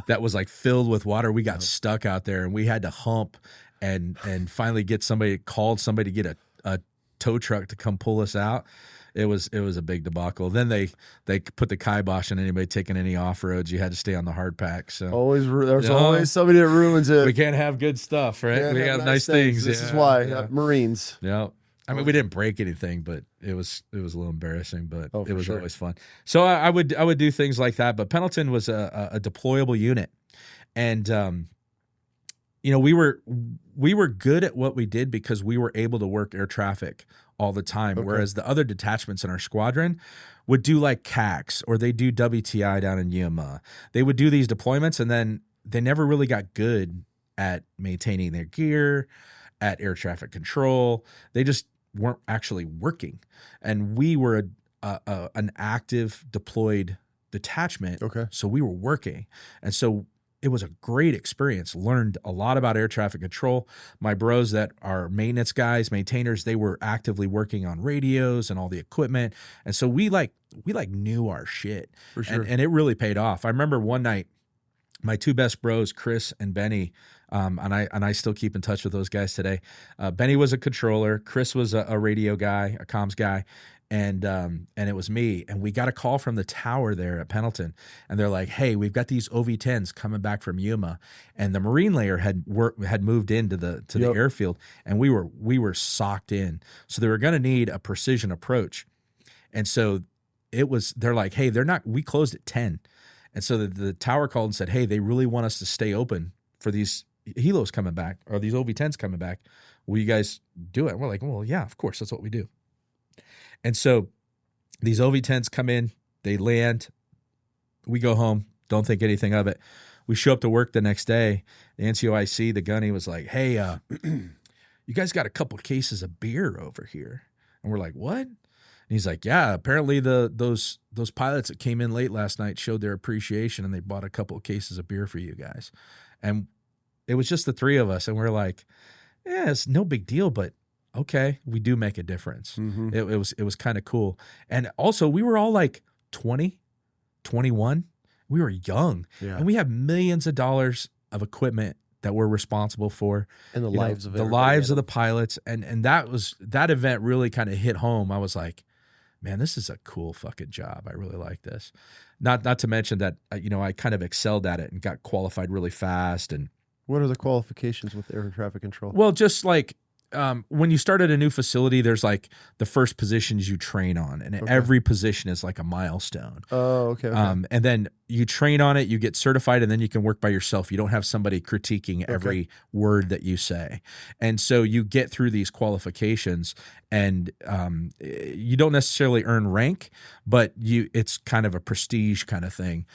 that was like filled with water. We got stuck out there, and we had to hump and finally called somebody to get a tow truck to come pull us out. It was a big debacle. Then they put the kibosh on anybody taking any off roads. You had to stay on the hard pack. So there's always somebody that ruins it. We can't have good stuff, right? We have nice things. This is why Marines. Yeah. I mean, we didn't break anything, but it was a little embarrassing, but it was always fun. So I would do things like that. But Pendleton was a deployable unit, and we were good at what we did because we were able to work air traffic all the time. Okay. Whereas the other detachments in our squadron would do like CACs, or they do WTI down in Yuma. They would do these deployments, and then they never really got good at maintaining their gear, at air traffic control. They just weren't actually working. And we were an active deployed detachment. Okay. So we were working. And so it was a great experience. Learned a lot about air traffic control. My bros that are maintenance guys, maintainers, they were actively working on radios and all the equipment. And so we knew our shit. For sure. And it really paid off. I remember one night, my 2 best bros, Chris and Benny, and I still keep in touch with those guys today. Benny was a controller. Chris was a radio guy, a comms guy. And it was me, and we got a call from the tower there at Pendleton, and they're like, "Hey, we've got these OV-10s coming back from Yuma," and the Marine layer had moved into the airfield, and we were socked in, so they were going to need a precision approach, and so they're like, "Hey, we closed at 10," and so the tower called and said, "Hey, they really want us to stay open for these helos coming back, or these OV-10s coming back. Will you guys do it?" And we're like, "Well, yeah, of course, that's what we do." And so these OV-10s come in, they land, we go home, don't think anything of it. We show up to work the next day. The NCOIC, the gunny, was like, "Hey, you guys got a couple cases of beer over here." And we're like, "What?" And he's like, "Yeah, apparently those pilots that came in late last night showed their appreciation, and they bought a couple of cases of beer for you guys." And it was just the 3 of us, and we're like, "Yeah, it's no big deal, but okay, we do make a difference." Mm-hmm. It was kind of cool. And also, we were all like 20, 21. We were young. Yeah. And we have millions of dollars of equipment that we're responsible for. And the lives of the pilots. And that event really kind of hit home. I was like, man, this is a cool fucking job. I really like this. Not to mention that, I kind of excelled at it and got qualified really fast. And what are the qualifications with air traffic control? well, just like, when you start at a new facility, there's like the first positions you train on, and every position is like a milestone. Oh, okay. And then you train on it, you get certified, and then you can work by yourself. You don't have somebody critiquing every word that you say. And so you get through these qualifications, and you don't necessarily earn rank, but it's kind of a prestige kind of thing.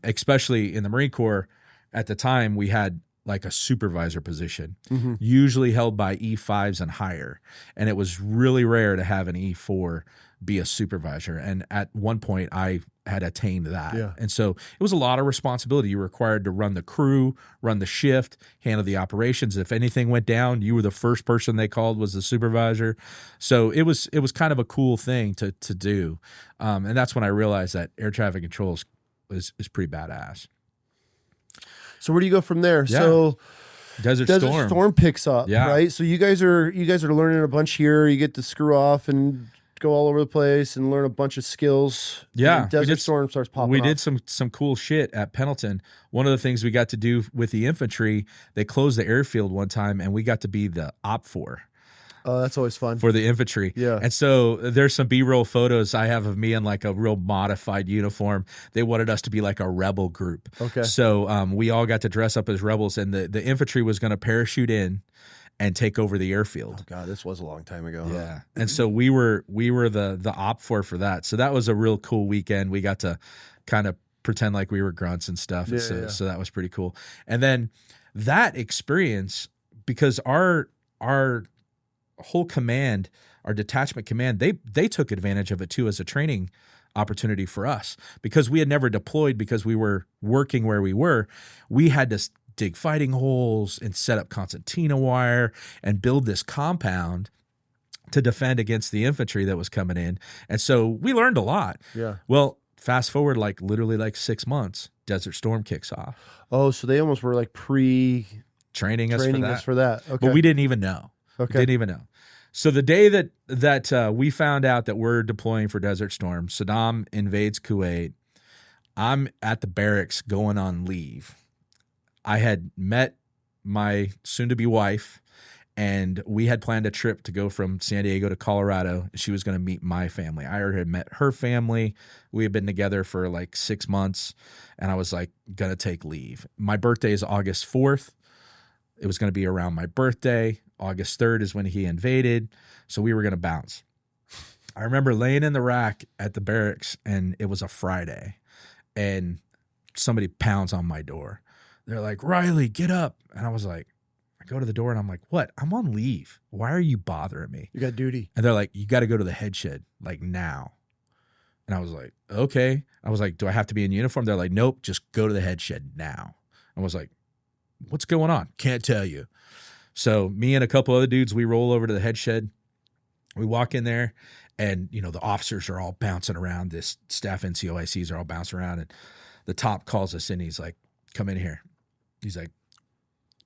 Especially in the Marine Corps at the time, we had like a supervisor position, usually held by E5s and higher. And it was really rare to have an E4 be a supervisor. And at one point I had attained that. Yeah. And so it was a lot of responsibility. You were required to run the crew, run the shift, handle the operations. If anything went down, you were the first person they called was the supervisor. So it was kind of a cool thing to do. And that's when I realized that air traffic control is pretty badass. So where do you go from there? Yeah. So Desert Storm picks up, Yeah. right? So you guys are learning a bunch here. You get to screw off and go all over the place and learn a bunch of skills. Yeah, And Desert Storm starts popping We off. did some cool shit at Pendleton. One of the things we got to do with the infantry, they closed the airfield one time, and we got to be the OPFOR. Oh, that's always fun. For the infantry. Yeah. And so there's some B-roll photos I have of me in like a real modified uniform. They wanted us to be like a rebel group. Okay. So we all got to dress up as rebels, and the infantry was going to parachute in and take over the airfield. Oh God, this was a long time ago. Yeah. And so we were the OPFOR for that. So that was a real cool weekend. We got to kind of pretend like we were grunts and stuff. Yeah, so, yeah. so that was pretty cool. And then that experience, because our whole command, our detachment command, they took advantage of it too as a training opportunity for us, because we had never deployed, because we were working where we were. We had to dig fighting holes and set up concertina wire and build this compound to defend against the infantry that was coming in. And so we learned a lot. Yeah. Well, fast forward literally 6 months, Desert Storm kicks off. Oh, so they almost were like Training us for that. Okay. But we didn't even know. Okay. Didn't even know. So the day that we found out that we're deploying for Desert Storm, Saddam invades Kuwait. I'm at the barracks going on leave. I had met my soon-to-be wife, and we had planned a trip to go from San Diego to Colorado. She was going to meet my family. I already had met her family. We had been together for 6 months, and I was going to take leave. My birthday is August 4th. It was going to be around my birthday. August 3rd is when he invaded, so we were going to bounce. I remember laying in the rack at the barracks, and it was a Friday, and somebody pounds on my door. They're like, "Riley, get up." And I was like, I go to the door, and I'm like, "What? I'm on leave. Why are you bothering me?" You got duty. And they're like, "You got to go to the head shed, now." And I was like, "Okay." I was like, "Do I have to be in uniform?" They're like, "Nope, just go to the head shed now." I was like, "What's going on?" "Can't tell you." So me and a couple other dudes, we roll over to the head shed. We walk in there, and the officers are all bouncing around. This staff NCOICs are all bouncing around, and the top calls us in. He's like, "Come in here." He's like,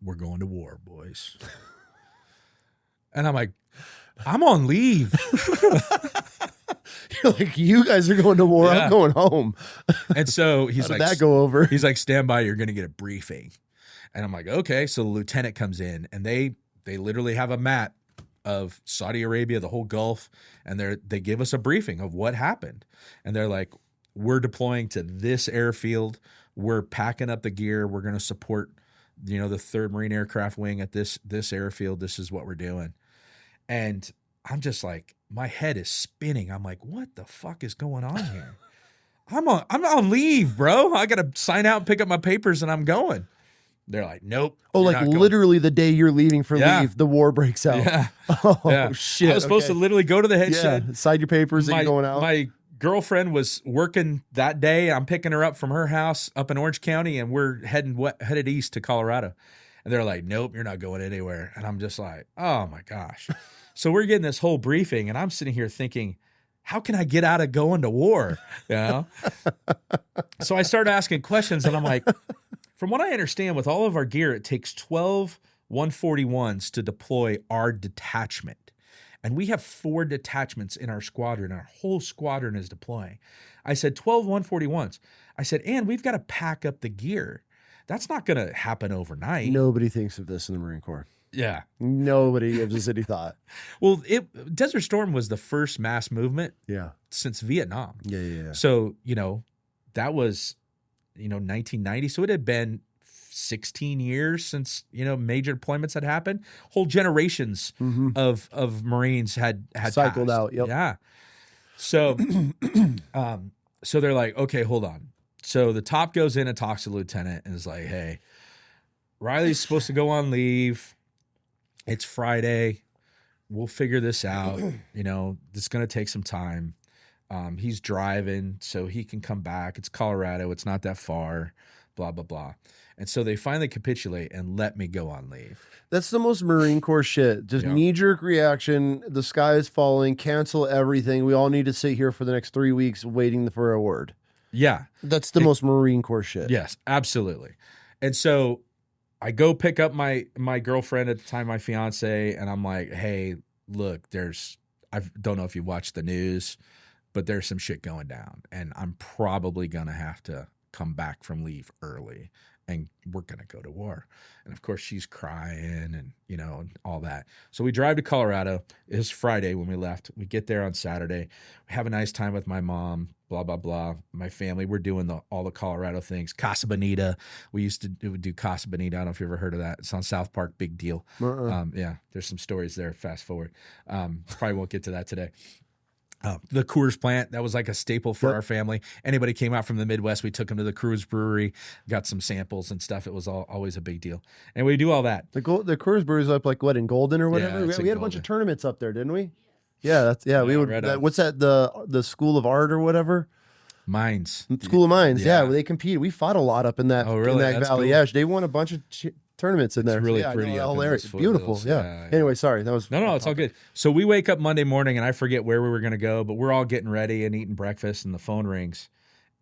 "We're going to war, boys." And I'm like, "I'm on leave." You're like, "You guys are going to war. Yeah. I'm going home." And so he's How like, did that go over? He's like, "Stand by. You're going to get a briefing." And I'm like, "Okay." So the lieutenant comes in, and they literally have a map of Saudi Arabia, the whole Gulf, and they give us a briefing of what happened. And they're like, "We're deploying to this airfield. We're packing up the gear. We're going to support, the 3rd Marine Aircraft Wing at this airfield. This is what we're doing." And I'm just like, my head is spinning. I'm like, what the fuck is going on here? I'm on leave, bro. I got to sign out and pick up my papers, and I'm going. They're like, "Nope." Oh, you're not going." literally the day you're leaving for Yeah. leave, the war breaks out. Yeah. Oh, Yeah. shit. I was supposed to literally go to the head yeah. shed. Sign your papers and you're going out. My girlfriend was working that day. I'm picking her up from her house up in Orange County, and we're headed east to Colorado. And they're like, "Nope, you're not going anywhere." And I'm just like, oh my gosh. So we're getting this whole briefing, and I'm sitting here thinking, how can I get out of going to war? So I started asking questions, and I'm like, from what I understand, with all of our gear, it takes 12 141s to deploy our detachment. And we have 4 detachments in our squadron. Our whole squadron is deploying. I said, 12 141s. I said, and we've got to pack up the gear. That's not going to happen overnight. Nobody thinks of this in the Marine Corps. Yeah. Nobody gives us any thought. Well, Desert Storm was the first mass movement Yeah. since Vietnam. Yeah. So, that was, 1990. So it had been 16 years since, major deployments had happened. Whole generations of Marines had Cycled passed. out. Yep. Yeah. So, so they're like, "Okay, hold on." So the top goes in and talks to the lieutenant and is like, "Hey, Riley's supposed to go on leave. It's Friday. We'll figure this out. You know, it's going to take some time. He's driving so he can come back. It's Colorado. It's not that far, blah, blah, blah. And so they finally capitulate and let me go on leave. That's the most Marine Corps shit. Just knee-jerk reaction. The sky is falling. Cancel everything. We all need to sit here for the next 3 weeks waiting for a word. Yeah. That's the most Marine Corps shit. Yes, absolutely. And so I go pick up my girlfriend at the time, my fiance, and I'm like, hey, look, I don't know if you watched the news, but there's some shit going down, and I'm probably going to have to come back from leave early, and we're going to go to war. And of course, she's crying and, you know, and all that. So we drive to Colorado. It was Friday when we left. We get there on Saturday. We have a nice time with my mom, blah, blah, blah. My family, we're doing all the Colorado things. Casa Bonita. We used to do Casa Bonita. I don't know if you ever heard of that. It's on South Park. Big deal. Yeah, there's some stories there. Fast forward. Probably won't get to that today. The Coors plant, that was like a staple for our family. Anybody came out from the Midwest, we took them to the Coors brewery, got some samples and stuff. It was always a big deal. And we do all that. The Coors brewery's up like what, in Golden or whatever? Yeah, we had a bunch of tournaments up there, didn't we? Yeah, we would. What's that? The School of Art or whatever? Mines. School of Mines. Yeah, where they compete. We fought a lot up in that. Oh, really? In that That's valley. cool. Yeah, they won a bunch of tournaments in there. It's really pretty. The up whole in area. those Beautiful. foothills. Yeah. Anyway, sorry. That was no. It's all good. So we wake up Monday morning, and I forget where we were going to go, but we're all getting ready and eating breakfast, and the phone rings,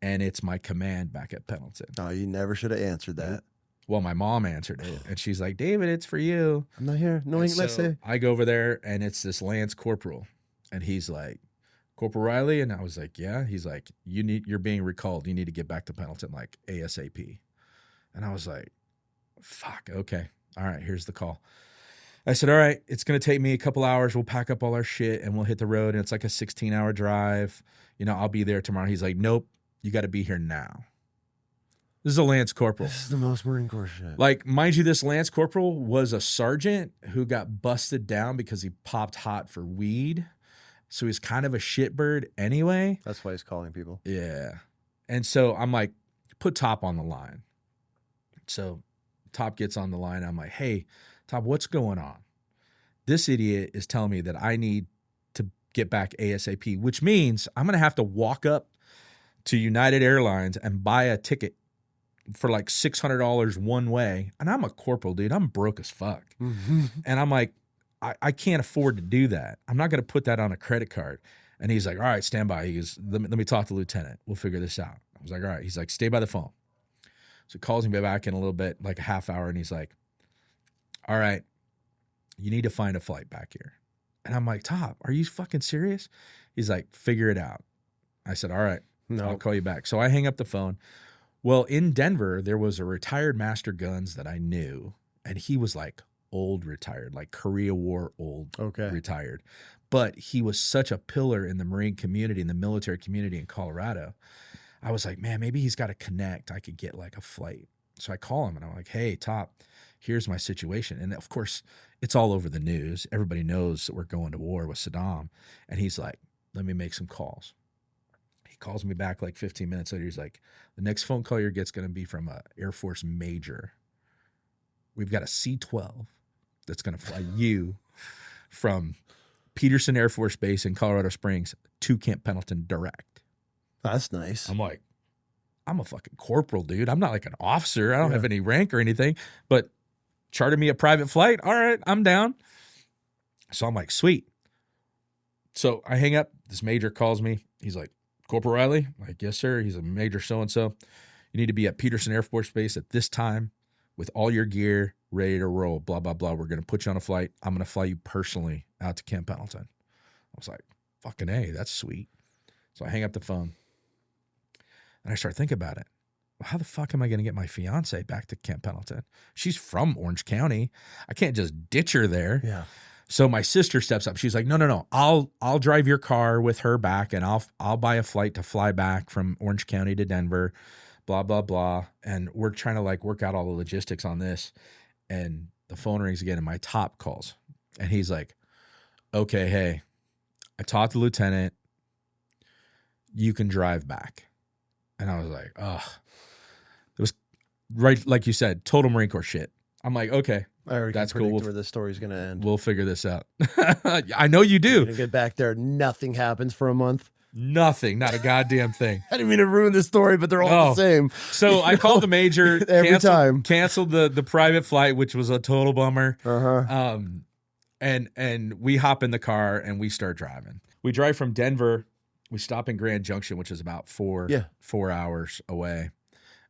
and it's my command back at Pendleton. Oh, you never should have answered that. Well, my mom answered it, and she's like, "David, it's for you." I'm not here. No, let's say. I go over there, and it's this Lance Corporal, and he's like, "Corporal Riley," and I was like, "Yeah." He's like, "You're being recalled. You need to get back to Pendleton like ASAP." And I was like, "Fuck, okay. All right, here's the call." I said, all right, it's going to take me a couple hours. We'll pack up all our shit and we'll hit the road. And it's like a 16-hour drive. You know, I'll be there tomorrow. He's like, nope, you got to be here now. This is a Lance Corporal. This is the most Marine Corps shit. Like, mind you, this Lance Corporal was a sergeant who got busted down because he popped hot for weed. So he's kind of a shitbird anyway. That's why he's calling people. Yeah. And so I'm like, put Top on the line. So Top gets on the line. I'm like, hey, Top, what's going on? This idiot is telling me that I need to get back ASAP, which means I'm going to have to walk up to United Airlines and buy a ticket for like $600 one way. And I'm a corporal, dude. I'm broke as fuck. And I'm like, I can't afford to do that. I'm not going to put that on a credit card. And he's like, all right, stand by. He goes, let me talk to the lieutenant. We'll figure this out. I was like, all right. He's like, stay by the phone. So he calls me back in a little bit, like a half hour, and he's like, all right, you need to find a flight back here. And I'm like, Top, are you fucking serious? He's like, figure it out. I said, all right, I'll call you back. So I hang up the phone. Well, in Denver, there was a retired master guns that I knew, and he was like old retired, like Korea War old retired. But he was such a pillar in the Marine community, in the military community in Colorado. I was like, man, maybe he's got to connect. I could get like a flight. So I call him and I'm like, hey, Top, here's my situation. And of course, it's all over the news. Everybody knows that we're going to war with Saddam. And he's like, let me make some calls. He calls me back like 15 minutes later. He's like, the next phone call you get's going to be from a Air Force major. We've got a C-12 that's going to fly you from Peterson Air Force Base in Colorado Springs to Camp Pendleton direct. That's nice. I'm like, I'm a fucking corporal, dude. I'm not like an officer. I don't have any rank or anything, but charter me a private flight. All right, I'm down. So I'm like, sweet. So I hang up. This major calls me. He's like, Corporal Riley? I'm like, yes, sir. He's a major so-and-so. You need to be at Peterson Air Force Base at this time with all your gear ready to roll, blah, blah, blah. We're going to put you on a flight. I'm going to fly you personally out to Camp Pendleton. I was like, fucking A, that's sweet. So I hang up the phone. And I start thinking about it. Well, how the fuck am I going to get my fiance back to Camp Pendleton? She's from Orange County. I can't just ditch her there. Yeah. So my sister steps up. She's like, no. I'll drive your car with her back, and I'll buy a flight to fly back from Orange County to Denver, blah, blah, blah. And we're trying to like work out all the logistics on this. And the phone rings again, and my Top calls. And he's like, okay, hey, I talked to the lieutenant. You can drive back. And I was like, oh, it was right. Like you said, total Marine Corps shit. I'm like, okay, I already that's can cool. predict where this story's going to end. We'll figure this out. I know you do. Gonna get back there, nothing happens for a month. Nothing, not a goddamn thing. I didn't mean to ruin this story, but they're all the same. So I called the major every time. Canceled the private flight, which was a total bummer. Uh-huh. And we hop in the car and we start driving. We drive from Denver. We stop in Grand Junction, which is about 4 hours away.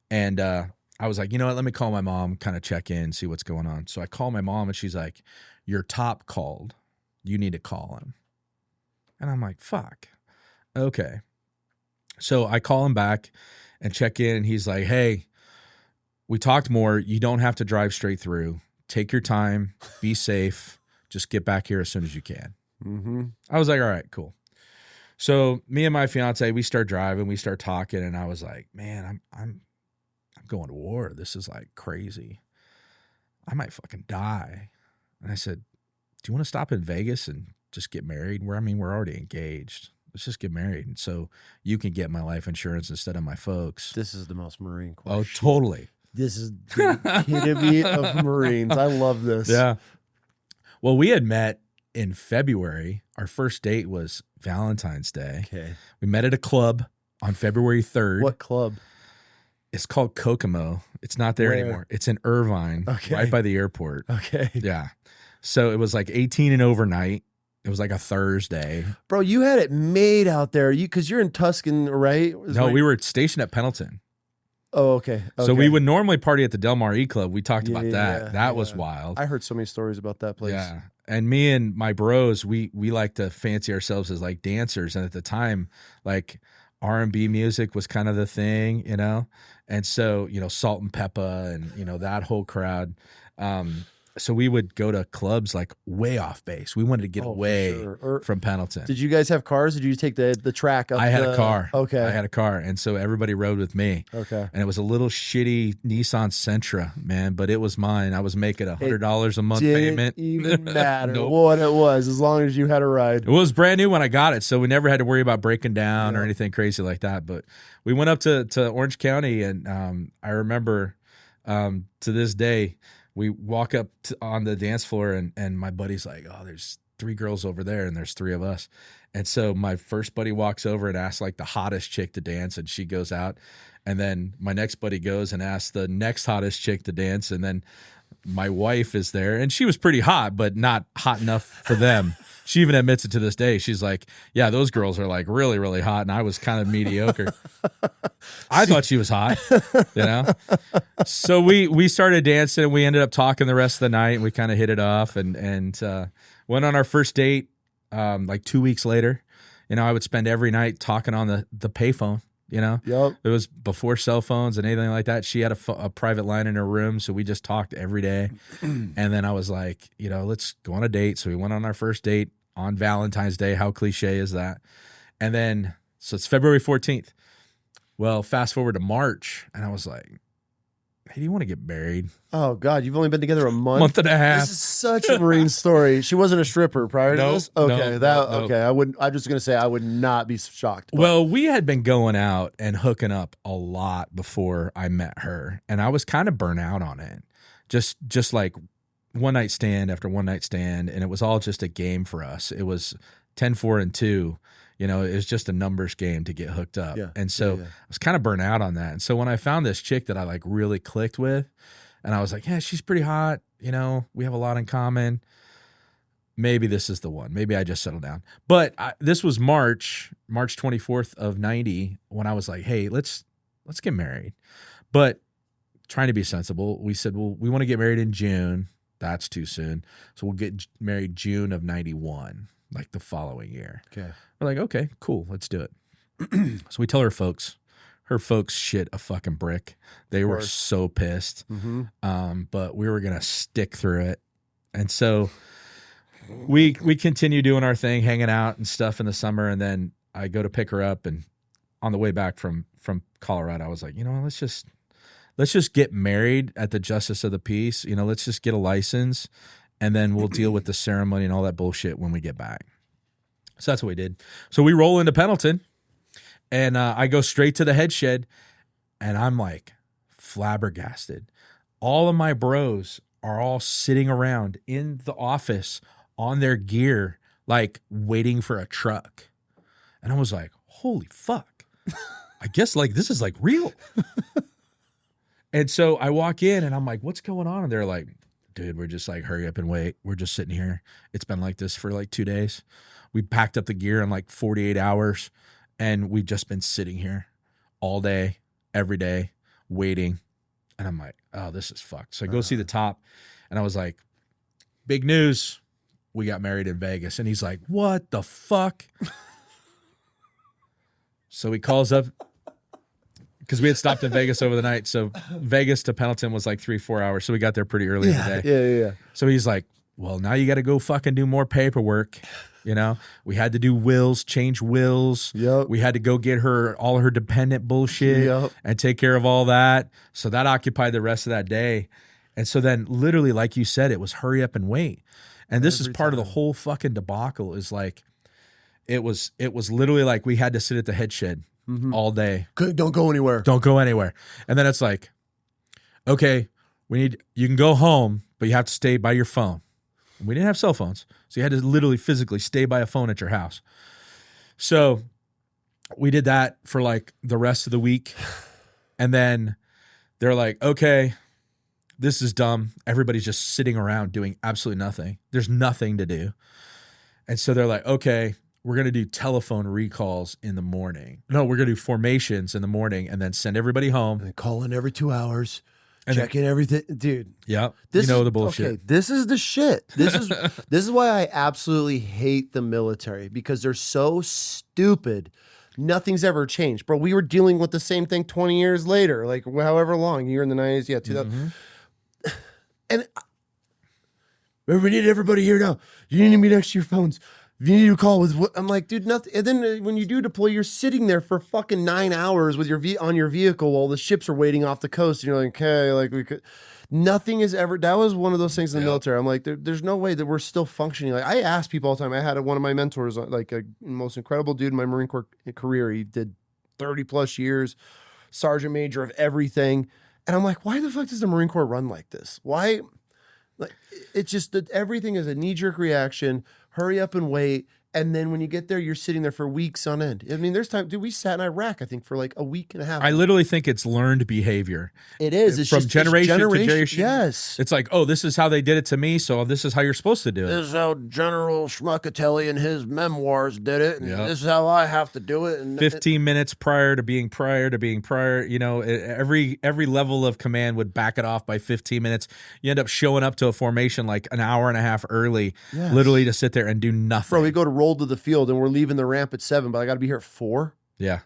And I was like, you know what? Let me call my mom, kind of check in, see what's going on. So I call my mom and she's like, your top called. You need to call him. And I'm like, fuck. Okay. So I call him back and check in. And he's like, hey, we talked more. You don't have to drive straight through. Take your time. Be safe. Just get back here as soon as you can. Mm-hmm. I was like, all right, cool. So me and my fiance, we start driving, we start talking, and I was like, man, I'm going to war. This is like crazy. I might fucking die. And I said, do you want to stop in Vegas and just get married? We're already engaged. Let's just get married. And so you can get my life insurance instead of my folks. This is the most Marine question. Oh, totally. This is the epitome of Marines. I love this. Yeah. Well, we had met in February. Our first date was Valentine's Day. Okay. We met at a club on February 3rd. What club? It's called Kokomo. It's not there anymore. It's in Irvine, right by the airport. Okay. Yeah. So it was like 18 and overnight. It was like a Thursday. Bro, you had it made out there. Because you're in Tuscan, right? No, we were stationed at Pendleton. Oh, okay. So we would normally party at the Del Mar E Club. We talked about that. Yeah, that was wild. I heard so many stories about that place. Yeah. And me and my bros, we like to fancy ourselves as like dancers. And at the time, like R&B music was kind of the thing, you know? And so, you know, Salt and Peppa and, you know, that whole crowd. So we would go to clubs like way off base. We wanted to get away from Pendleton. Did you guys have cars? Or did you take the track up? I had a car. Okay. I had a car. And so everybody rode with me. Okay. And it was a little shitty Nissan Sentra, man, but it was mine. I was making $100 a month payment. Didn't even matter what it was, as long as you had a ride. It was brand new when I got it, so we never had to worry about breaking down or anything crazy like that. But we went up to Orange County, and I remember to this day, we walk up on the dance floor, and my buddy's like, oh, there's 3 girls over there, and there's 3 of us. And so my first buddy walks over and asks like the hottest chick to dance, and she goes out. And then my next buddy goes and asks the next hottest chick to dance. And then my wife is there, and she was pretty hot, but not hot enough for them. She even admits it to this day. She's like, yeah, those girls are like really, really hot. And I was kind of mediocre. I thought she was hot, you know? So we started dancing, and we ended up talking the rest of the night, and we kind of hit it off and went on our first date like 2 weeks later. You know, I would spend every night talking on the payphone. You know, It was before cell phones and anything like that. She had a private line in her room, so we just talked every day. And then I was like, you know, let's go on a date. So we went on our first date on Valentine's Day. How cliche is that? And then, so it's February 14th. Well, fast forward to March, and I was like, hey, do you want to get married? Oh, God, you've only been together a month and a half. This is such a Marine story. She wasn't a stripper prior to this? Okay, nope. Okay, I'm just going to say I would not be shocked. But. Well, we had been going out and hooking up a lot before I met her, and I was kind of burnt out on it. Just like one night stand after one night stand, and it was all just a game for us. It was 10, 4, and 2. You know, it was just a numbers game to get hooked up. Yeah. And so I was kind of burnt out on that. And so when I found this chick that I like really clicked with, and I was like, yeah, she's pretty hot. You know, we have a lot in common. Maybe this is the one. Maybe I just settled down. But this was March 24th of 90 when I was like, hey, let's get married. But trying to be sensible, we said, well, we want to get married in June. That's too soon. So we'll get married June of 91. Like the following year. Okay. We're like, okay, cool, let's do it. So we tell her folks shit a fucking brick. They were so pissed. Mm-hmm. But we were gonna stick through it. And so we continue doing our thing, hanging out and stuff in the summer, and then I go to pick her up, and on the way back from Colorado, I was like, you know, let's just get married at the Justice of the Peace. You know, let's just get a license. And then we'll deal with the ceremony and all that bullshit when we get back. So that's what we did. So we roll into Pendleton, and I go straight to the head shed, and I'm like flabbergasted. All of my bros are all sitting around in the office on their gear, like waiting for a truck. And I was like, holy fuck. I guess like this is like real. And so I walk in and I'm like, what's going on? And they're like, dude, we're just like, hurry up and wait. We're just sitting here. It's been like this for like 2 days. We packed up the gear in like 48 hours and we've just been sitting here all day, every day, waiting. And I'm like, oh, this is fucked. So I go see the top and I was like, big news. We got married in Vegas. And he's like, what the fuck? So he calls up because we had stopped in Vegas over the night. So Vegas to Pendleton was like 3-4 hours. So we got there pretty early in the day. Yeah. So he's like, well, now you got to go fucking do more paperwork. You know, we had to do wills, change wills. Yep. We had to go get her all her dependent bullshit and take care of all that. So that occupied the rest of that day. And so then literally, like you said, it was hurry up and wait. And this is part of the whole fucking debacle is like, it was literally like we had to sit at the head shed all day. Don't go anywhere. Don't go anywhere. And then it's like, okay, you can go home, but you have to stay by your phone. We didn't have cell phones. So you had to literally physically stay by a phone at your house. So we did that for like the rest of the week. And then they're like, okay, this is dumb. Everybody's just sitting around doing absolutely nothing. There's nothing to do. And so they're like, okay, we're going to do telephone recalls in the morning. No, we're going to do formations in the morning and then send everybody home. And call in every 2 hours. Checking everything, dude. Yeah, you know the bullshit. Okay, this is the shit. This is why I absolutely hate the military because they're so stupid. Nothing's ever changed, bro. We were dealing with the same thing 20 years later, like however long. You're in the 90s, 2000. And we need everybody here now. You need to be next to your phones. If you need to call with what I'm like, dude, nothing. And then when you do deploy, you're sitting there for fucking 9 hours with on your vehicle while the ships are waiting off the coast. And you're like, okay, like we could. Nothing is ever. That was one of those things in the military. I'm like, there's no way that we're still functioning. Like I ask people all the time. I had one of my mentors, like a most incredible dude in my Marine Corps career. He did 30 plus years, sergeant major of everything. And I'm like, why the fuck does the Marine Corps run like this? Why? Like it's just that everything is a knee-jerk reaction. Hurry up and wait. And then when you get there, you're sitting there for weeks on end. I mean, there's time. Dude, we sat in Iraq, I think, for like a week and a half. I literally think it's learned behavior. It is. It's from just, generation to generation. Yes. It's like, oh, this is how they did it to me, so this is how you're supposed to do it. This is how General Schmuckatelli in his memoirs did it. And this is how I have to do it. And 15 minutes prior to being prior, you know, every level of command would back it off by 15 minutes. You end up showing up to a formation like an hour and a half early, literally to sit there and do nothing. Bro, we go to roll to the field and we're leaving the ramp at 7, but I got to be here at 4. Yeah.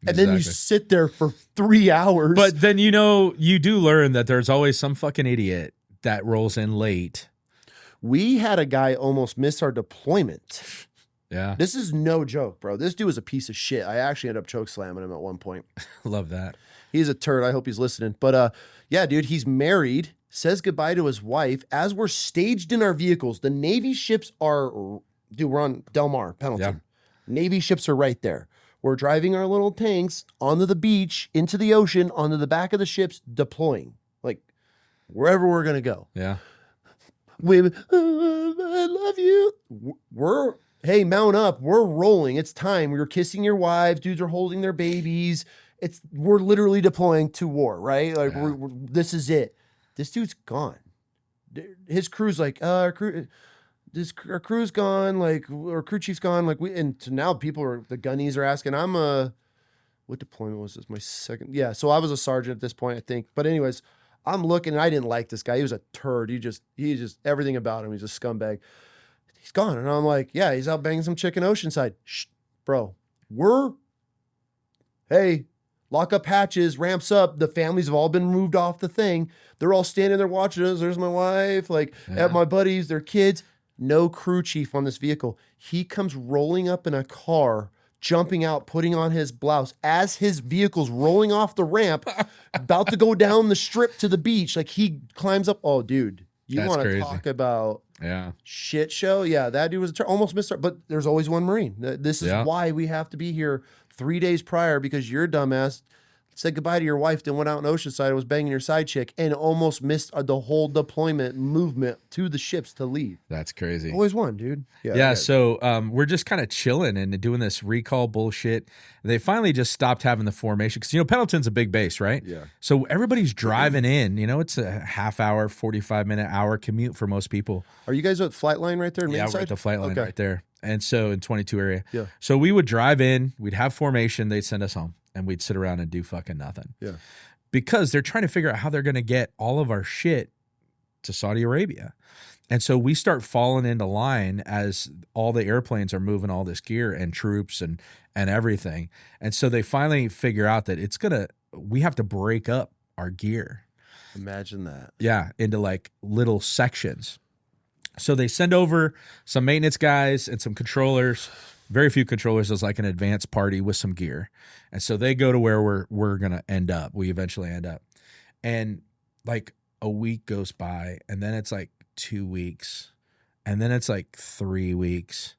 And then you sit there for 3 hours. But then, you know, you do learn that there's always some fucking idiot that rolls in late. We had a guy almost miss our deployment. Yeah. This is no joke, bro. This dude was a piece of shit. I actually ended up choke slamming him at one point. Love that. He's a turd. I hope he's listening. But yeah, dude, he's married, says goodbye to his wife. As we're staged in our vehicles, the Navy ships are... Dude, we're on Del Mar, Pendleton. Yeah. Navy ships are right there. We're driving our little tanks onto the beach, into the ocean, onto the back of the ships, deploying. Like, wherever we're going to go. Yeah. Women, I love you. Hey, mount up. We're rolling. It's time. We were kissing your wives. Dudes are holding their babies. We're literally deploying to war, right? Like, this is it. This dude's gone. His crew's like, our crew's gone, like our crew chief's gone, like and so now the gunnies are asking. What deployment was this? My second, yeah. So I was a sergeant at this point, I think. But anyways, I'm looking, and I didn't like this guy. He was a turd. He just everything about him. He's a scumbag. He's gone, and I'm like, yeah, he's out banging some chick in Oceanside. Shh, bro, hey, lock up hatches, ramps up. The families have all been moved off the thing. They're all standing there watching us. There's my wife, like at my buddies, their kids. No crew chief on this vehicle. He comes rolling up in a car, jumping out, putting on his blouse as his vehicle's rolling off the ramp, about to go down the strip to the beach. Like he climbs up. Oh, dude, you want to talk about shit show? Yeah, that dude was almost missed. But there's always one Marine. This is why we have to be here 3 days prior, because your dumbass said goodbye to your wife, then went out in Oceanside, was banging your side chick, and almost missed the whole deployment movement to the ships to leave. That's crazy. Always one, dude. Yeah. So we're just kind of chilling and doing this recall bullshit. They finally just stopped having the formation because, Pendleton's a big base, right? Yeah. So everybody's driving in. It's a half hour, 45-minute hour commute for most people. Are you guys at flight line right there? Yeah, we're at the flight line right there. And so in 22 area. Yeah. So we would drive in, we'd have formation, they'd send us home, and we'd sit around and do fucking nothing. Yeah. Because they're trying to figure out how they're going to get all of our shit to Saudi Arabia. And so we start falling into line as all the airplanes are moving all this gear and troops and everything. And so they finally figure out that we have to break up our gear. Imagine that. Yeah, into like little sections. So they send over some maintenance guys and some controllers. Very few controllers. There's like an advanced party with some gear. And so they go to where we're going to end up. We eventually end up. And like a week goes by, and then it's like 2 weeks, and then it's like 3 weeks.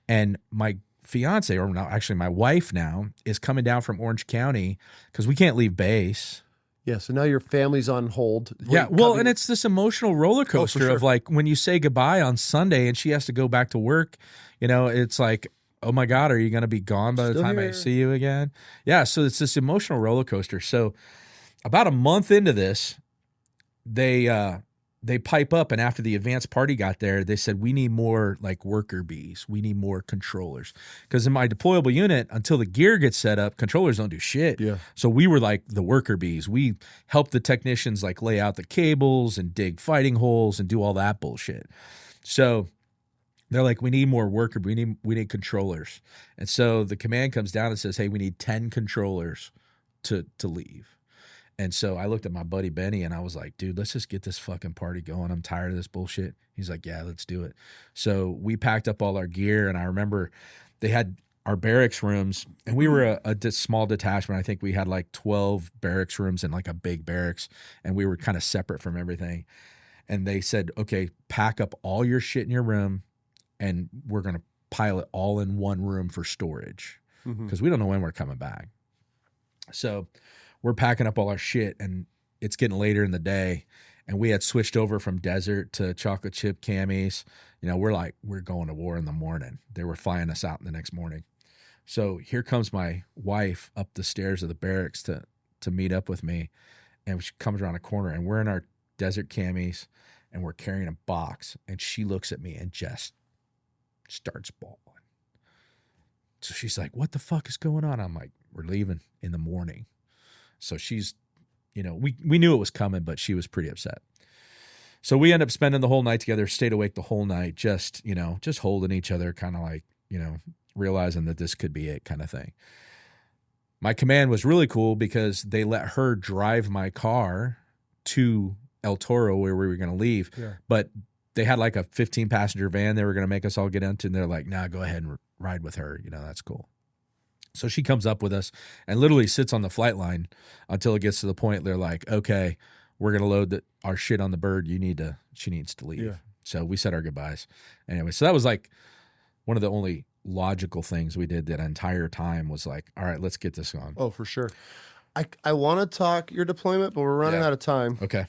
And my fiance, or now actually my wife now, is coming down from Orange County because we can't leave base. Yeah, so now your family's on hold. Yeah, well, and it's this emotional roller coaster of like when you say goodbye on Sunday and she has to go back to work, it's like, oh my God, are you going to be gone by the time I see you again? Yeah, so it's this emotional roller coaster. So about a month into this, they pipe up, and after the advanced party got there, they said, we need more like worker bees. We need more controllers. Because in my deployable unit, until the gear gets set up, controllers don't do shit. Yeah. So we were like the worker bees. We helped the technicians like lay out the cables and dig fighting holes and do all that bullshit. So they're like, we need more worker. We need controllers. And so the command comes down and says, hey, we need 10 controllers to leave. And so I looked at my buddy Benny and I was like, dude, let's just get this fucking party going. I'm tired of this bullshit. He's like, yeah, let's do it. So we packed up all our gear, and I remember they had our barracks rooms, and we were a small detachment. I think we had like 12 barracks rooms and like a big barracks, and we were kind of separate from everything. And they said, okay, pack up all your shit in your room, and we're going to pile it all in one room for storage because we don't know when we're coming back. So we're packing up all our shit, and it's getting later in the day, and we had switched over from desert to chocolate chip camis. We're going to war in the morning. They were flying us out the next morning. So here comes my wife up the stairs of the barracks to meet up with me, and she comes around a corner, and we're in our desert camis, and we're carrying a box, and she looks at me and just starts bawling. So she's like, what the fuck is going on? I'm like, we're leaving in the morning. So she's, we knew it was coming, but she was pretty upset. So we end up spending the whole night together, stayed awake the whole night, just holding each other, kind of like, realizing that this could be it kind of thing. My command was really cool because they let her drive my car to El Toro where we were going to leave. Yeah. But they had like a 15-passenger van they were going to make us all get into, and they're like, nah, go ahead and ride with her. That's cool. So she comes up with us and literally sits on the flight line until it gets to the point they're like, okay, we're going to load our shit on the bird. She needs to leave. Yeah. So we said our goodbyes. Anyway, so that was like one of the only logical things we did that entire time was like, all right, let's get this on. Oh, for sure. I want to talk your deployment, but we're running out of time. Okay.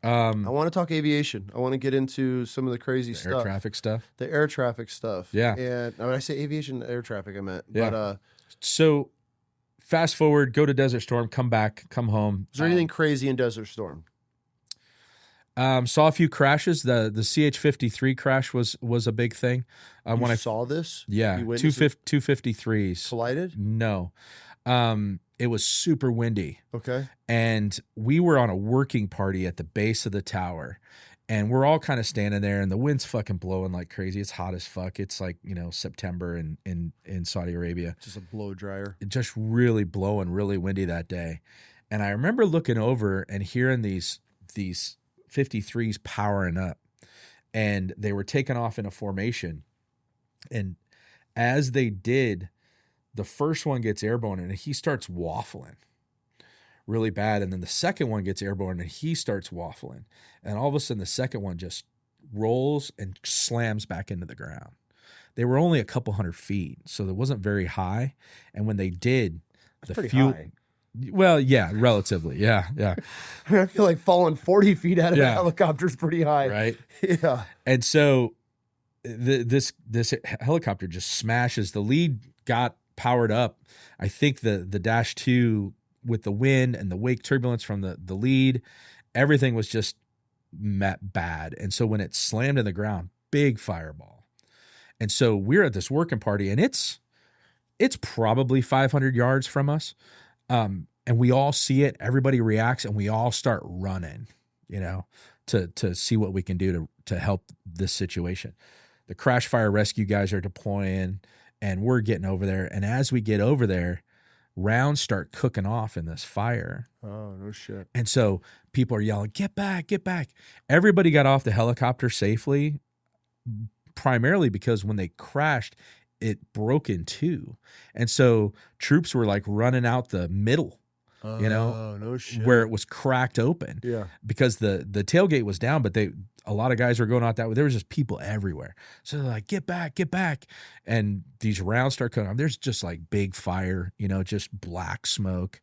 I want to talk aviation. I want to get into some of the crazy stuff. Air traffic stuff. The air traffic stuff. Yeah. And when I say aviation, air traffic, I meant. Yeah. But, so fast forward, go to Desert Storm, come back, come home. Is there anything crazy in Desert Storm? Saw a few crashes. The CH-53 crash was a big thing. When I saw this? Yeah. 253s. Collided? No. It was super windy. Okay. And we were on a working party at the base of the tower, and we're all kind of standing there, and the wind's fucking blowing like crazy. It's hot as fuck. It's like, September in Saudi Arabia. Just a blow dryer. It just really blowing, really windy that day. And I remember looking over and hearing these 53s powering up, and they were taking off in a formation. And as they did, the first one gets airborne and he starts waffling really bad. And then the second one gets airborne and he starts waffling. And all of a sudden, the second one just rolls and slams back into the ground. They were only a couple 100 feet, so it wasn't very high. And when they did, That's pretty high. Well, yeah, relatively. Yeah, yeah. I feel like falling 40 feet out of a Yeah. helicopter is pretty high. Right. Yeah. And so this helicopter just smashes. The lead got powered up. I think the Dash 2 with the wind and the wake turbulence from the lead, everything was just bad. And so when it slammed in the ground, big fireball. And so we're at this working party, and it's probably 500 yards from us. And we all see it. Everybody reacts, and we all start running, to see what we can do to help this situation. The crash fire rescue guys are deploying, and we're getting over there. And as we get over there, rounds start cooking off in this fire. Oh, no shit. And so people are yelling, "Get back, get back." Everybody got off the helicopter safely, primarily because when they crashed, it broke in two. And so troops were like running out the middle, Oh, no shit. where it was cracked open. Yeah. Because the tailgate was down, but a lot of guys were going out that way. There was just people everywhere. So they're like, "Get back, get back." And these rounds start coming on. There's just like big fire, just black smoke.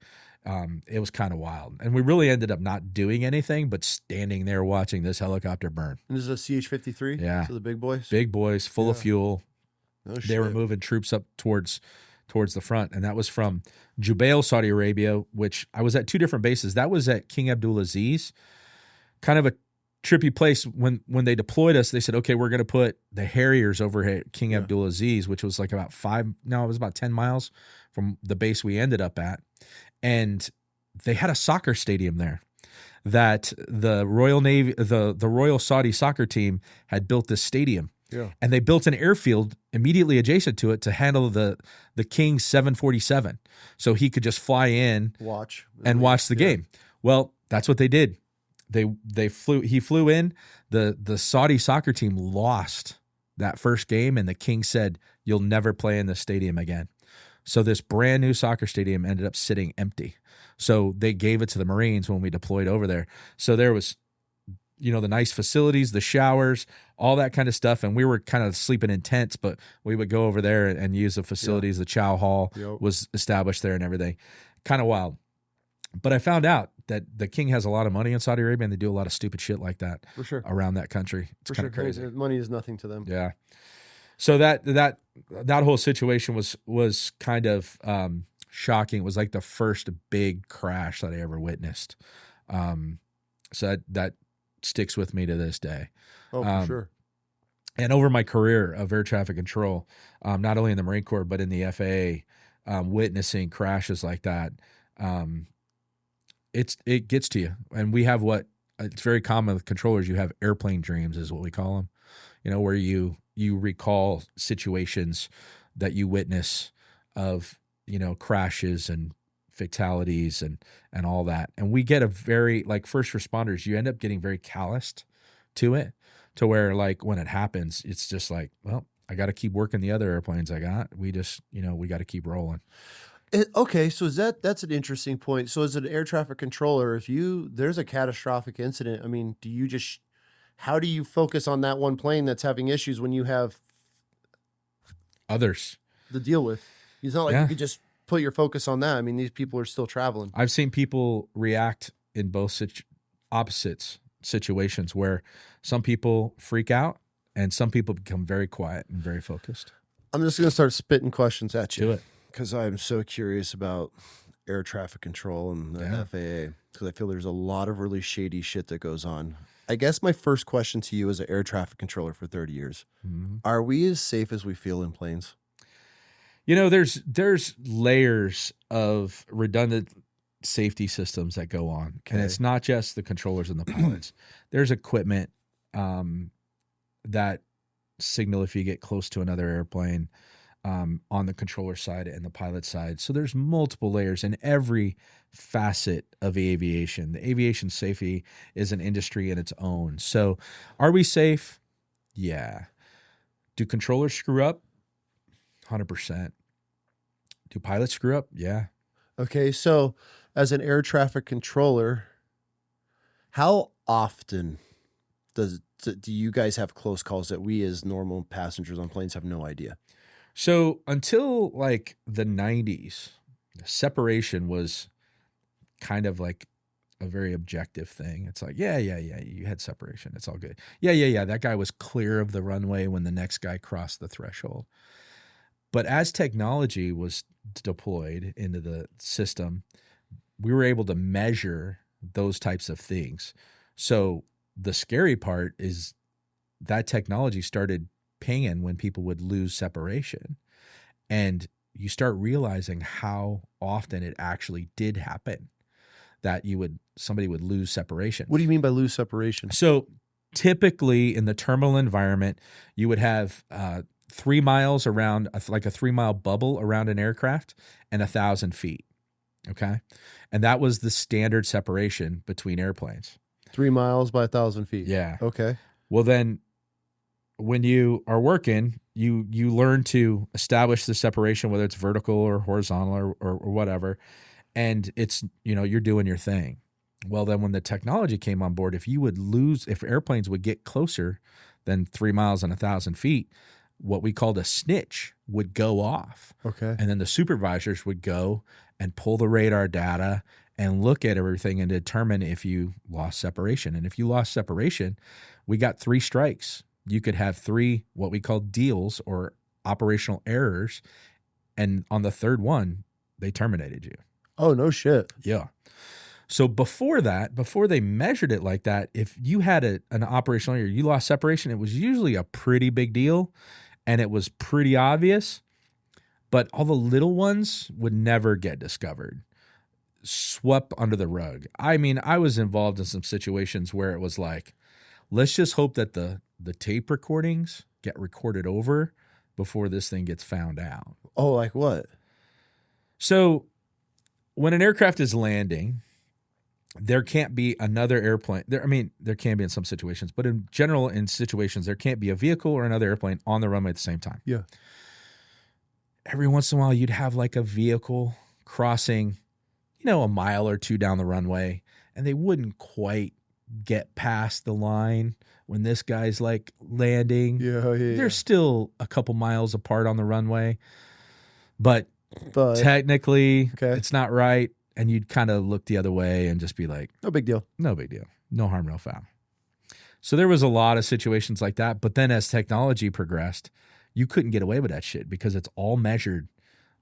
It was kind of wild. And we really ended up not doing anything, but standing there watching this helicopter burn. And this is a CH-53? Yeah. So the big boys? Big boys, full of fuel. No shit. They were moving troops up towards the front. And that was from Jubail, Saudi Arabia, which I was at two different bases. That was at King Abdulaziz. Kind of a trippy place. When they deployed us, they said, "Okay, we're going to put the Harriers over at King Abdulaziz," which was like about 10 miles from the base we ended up at. And they had a soccer stadium there that the Royal Navy, the Royal Saudi soccer team had built this stadium. Yeah. And they built an airfield immediately adjacent to it to handle the King 747. So he could just fly in watch the game. Well, that's what they did. He flew in. The Saudi soccer team lost that first game, and the King said, "You'll never play in this stadium again." So this brand new soccer stadium ended up sitting empty. So they gave it to the Marines when we deployed over there. So there was, the nice facilities, the showers, all that kind of stuff. And we were kind of sleeping in tents, but we would go over there and use the facilities. The chow hall was established there and everything. Kind of wild. But I found out that the King has a lot of money in Saudi Arabia, and they do a lot of stupid shit like that For sure. around that country. It's kind of crazy. Money is nothing to them. Yeah. So that whole situation was kind of shocking. It was like the first big crash that I ever witnessed. So that sticks with me to this day. Oh, for sure. And over my career of air traffic control, not only in the Marine Corps, but in the FAA, witnessing crashes like that, it gets to you. And we have it's very common with controllers. You have airplane dreams is what we call them, where you recall situations that you witness of, crashes and fatalities and all that. And we get a very, like first responders, you end up getting very calloused to it, to where like when it happens, it's just like, well, I got to keep working the other airplanes I got. We just, we got to keep rolling. Okay, so that's an interesting point. So as an air traffic controller, if there's a catastrophic incident, I mean, how do you focus on that one plane that's having issues when you have others to deal with? It's not like you could just put your focus on that. I mean, these people are still traveling. I've seen people react in both opposite situations, where some people freak out and some people become very quiet and very focused. I'm just going to start spitting questions at you. Do it. Because I'm so curious about air traffic control and the FAA, because I feel there's a lot of really shady shit that goes on. I guess my first question to you as an air traffic controller for 30 years, are we as safe as we feel in planes? There's layers of redundant safety systems that go on. Okay. And it's not just the controllers and the pilots. There's equipment that signal if you get close to another airplane on the controller side and the pilot side. So there's multiple layers in every facet of aviation. The aviation safety is an industry in its own. So are we safe? Yeah. Do controllers screw up? 100%. Do pilots screw up? Yeah. Okay, so as an air traffic controller, how often do you guys have close calls that we as normal passengers on planes have no idea? So until like the 90s, separation was kind of like a very objective thing. It's like, yeah, you had separation. It's all good. Yeah. That guy was clear of the runway when the next guy crossed the threshold. But as technology was deployed into the system, we were able to measure those types of things. So the scary part is that technology started pinging when people would lose separation. And you start realizing how often it actually did happen that somebody would lose separation. What do you mean by lose separation? So typically in the terminal environment, you would have 3 miles around, like a 3-mile bubble around an aircraft and 1,000 feet. Okay. And that was the standard separation between airplanes. 3 miles by 1,000 feet. Yeah. Okay. Well, then when you are working, you learn to establish the separation, whether it's vertical or horizontal or whatever. And it's, you're doing your thing. Well, then when the technology came on board, if airplanes would get closer than 3 miles and 1,000 feet, what we called a snitch would go off. Okay. And then the supervisors would go and pull the radar data and look at everything and determine if you lost separation. And if you lost separation, we got 3 strikes. You could have 3 what we call deals or operational errors. And on the third one, they terminated you. Oh, no shit. Yeah. So before they measured it like that, if you had an operational error, you lost separation, it was usually a pretty big deal and it was pretty obvious, but all the little ones would never get discovered, swept under the rug. I mean, I was involved in some situations where it was like, let's just hope that the tape recordings get recorded over before this thing gets found out. Oh, like what? So when an aircraft is landing, there can't be another airplane. There can be in some situations, but in general, in situations, there can't be a vehicle or another airplane on the runway at the same time. Yeah. Every once in a while, you'd have like a vehicle crossing, a mile or 2 down the runway, and they wouldn't quite get past the line when this guy's like landing. Yeah. They're still a couple miles apart on the runway, but technically it's not right. And you'd kind of look the other way and just be like, no big deal. No big deal. No harm, no foul. So there was a lot of situations like that. But then as technology progressed, you couldn't get away with that shit because it's all measured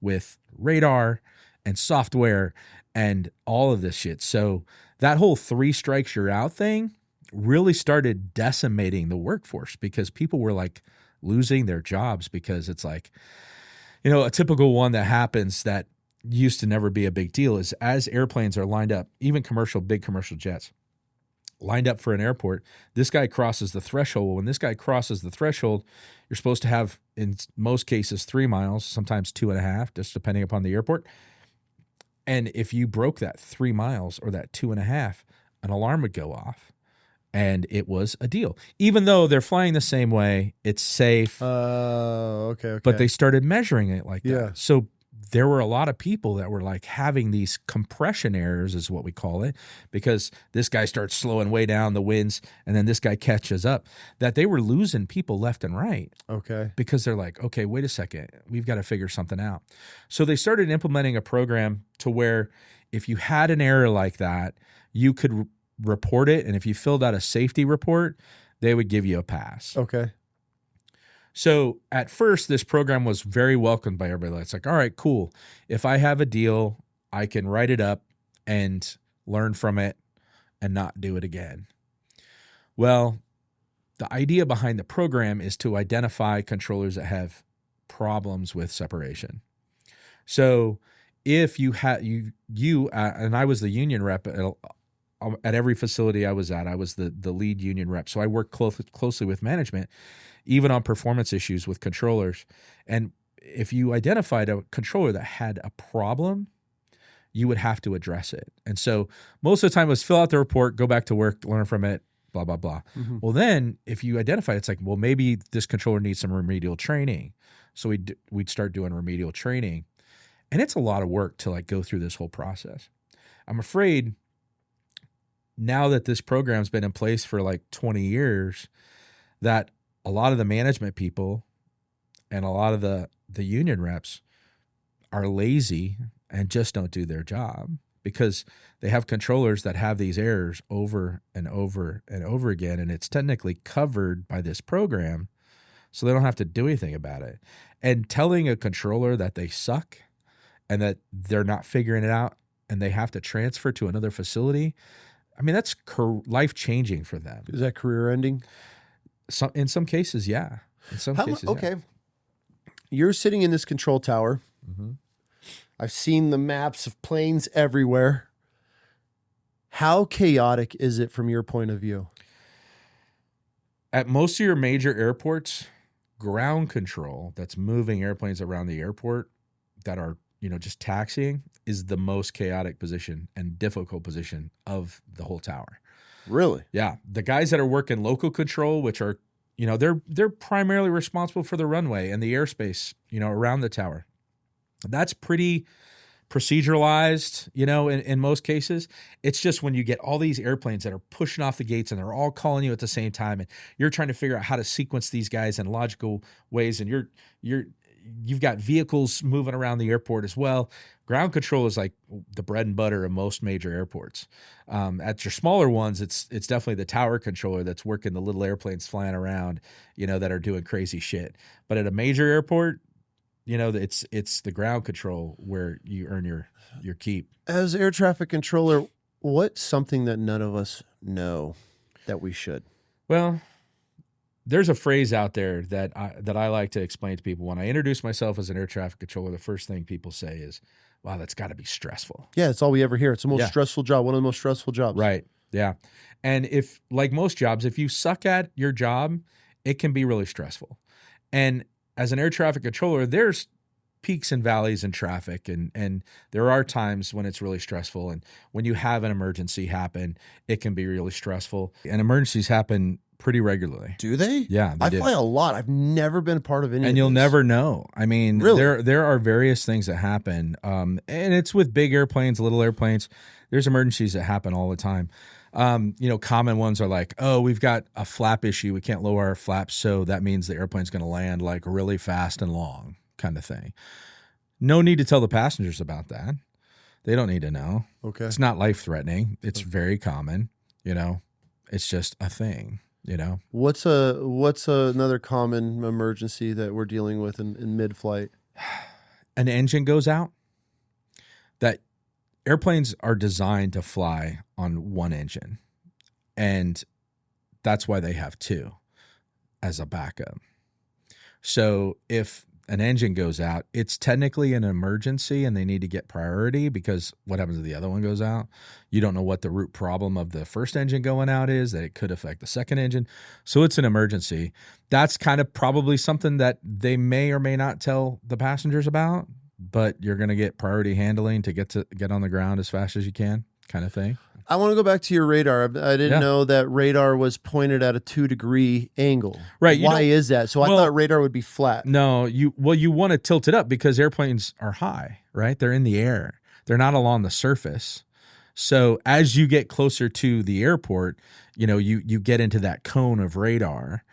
with radar and software and all of this shit. So that whole 3 strikes you're out thing really started decimating the workforce because people were like losing their jobs because it's like, a typical one that happens that used to never be a big deal is as airplanes are lined up, even big commercial jets, lined up for an airport, this guy crosses the threshold. When this guy crosses the threshold, you're supposed to have, in most cases, 3 miles, sometimes 2.5, just depending upon the airport. And if you broke that 3 miles or that 2.5, an alarm would go off. And it was a deal. Even though they're flying the same way, it's safe. Okay. But they started measuring it like that. Yeah. So there were a lot of people that were like having these compression errors is what we call it, because this guy starts slowing way down the winds and then this guy catches up, that they were losing people left and right. Okay. Because they're like, okay, wait a second, we've got to figure something out. So they started implementing a program to where if you had an error like that, you could report it. And if you filled out a safety report, they would give you a pass. Okay. So at first, this program was very welcomed by everybody. It's like, all right, cool. If I have a deal, I can write it up and learn from it and not do it again. Well, the idea behind the program is to identify controllers that have problems with separation. So if you had, and I was the union rep at every facility I was at, I was the lead union rep. So I worked closely with management, even on performance issues with controllers. And if you identified a controller that had a problem, you would have to address it. And so most of the time it was fill out the report, go back to work, learn from it, blah, blah, blah. Mm-hmm. Well, then if you identify, it's like, well, maybe this controller needs some remedial training. So we'd start doing remedial training. And it's a lot of work to like go through this whole process. I'm afraid now that this program's been in place for like 20 years, that a lot of the management people and a lot of the union reps are lazy and just don't do their job because they have controllers that have these errors over and over and over again, and it's technically covered by this program, so they don't have to do anything about it. And telling a controller that they suck and that they're not figuring it out and they have to transfer to another facility, I mean, that's life-changing for them. Is that career ending? In some cases, yeah. In some cases, okay. Yeah. You're sitting in this control tower. Mm-hmm. I've seen the maps of planes everywhere. How chaotic is it from your point of view? At most of your major airports, ground control that's moving airplanes around the airport that are, just taxiing is the most chaotic position and difficult position of the whole tower. Really? Yeah. The guys that are working local control, which are, they're primarily responsible for the runway and the airspace, around the tower. That's pretty proceduralized, in most cases. It's just when you get all these airplanes that are pushing off the gates and they're all calling you at the same time, and you're trying to figure out how to sequence these guys in logical ways, and you've got vehicles moving around the airport as well. Ground control is like the bread and butter of most major airports. At your smaller ones, it's definitely the tower controller that's working the little airplanes flying around, that are doing crazy shit. But at a major airport, it's the ground control where you earn your keep. As air traffic controller, what's something that none of us know that we should? Well, there's a phrase out there that I like to explain to people. When I introduce myself as an air traffic controller, the first thing people say is, wow, that's got to be stressful. Yeah, it's all we ever hear. It's the most stressful job, one of the most stressful jobs. Right, yeah. And if, like most jobs, if you suck at your job, it can be really stressful. And as an air traffic controller, there's peaks and valleys in traffic, and there are times when it's really stressful. And when you have an emergency happen, it can be really stressful. And emergencies happen pretty regularly. Do they? Yeah, they do. Fly a lot. I've never been a part of any. And you'll never know. I mean, really? there are various things that happen, and it's with big airplanes, little airplanes. There's emergencies that happen all the time. Common ones are like, oh, we've got a flap issue. We can't lower our flaps, so that means the airplane's going to land like really fast and long, kind of thing. No need to tell the passengers about that. They don't need to know. Okay. It's not life-threatening. It's very common, It's just a thing, What's another common emergency that we're dealing with in mid-flight? An engine goes out. That airplanes are designed to fly on one engine, and that's why they have two as a backup. So if an engine goes out, it's technically an emergency and they need to get priority, because what happens if the other one goes out? You don't know what the root problem of the first engine going out is, that it could affect the second engine. So it's an emergency. That's kind of probably something that they may or may not tell the passengers about, but you're going to get priority handling to get on the ground as fast as you can, kind of thing. I want to go back to your radar. I didn't know that radar was pointed at a 2-degree angle. Right. Why is that? So I thought radar would be flat. No, you want to tilt it up because airplanes are high, right? They're in the air. They're not along the surface. So as you get closer to the airport, you get into that cone of radar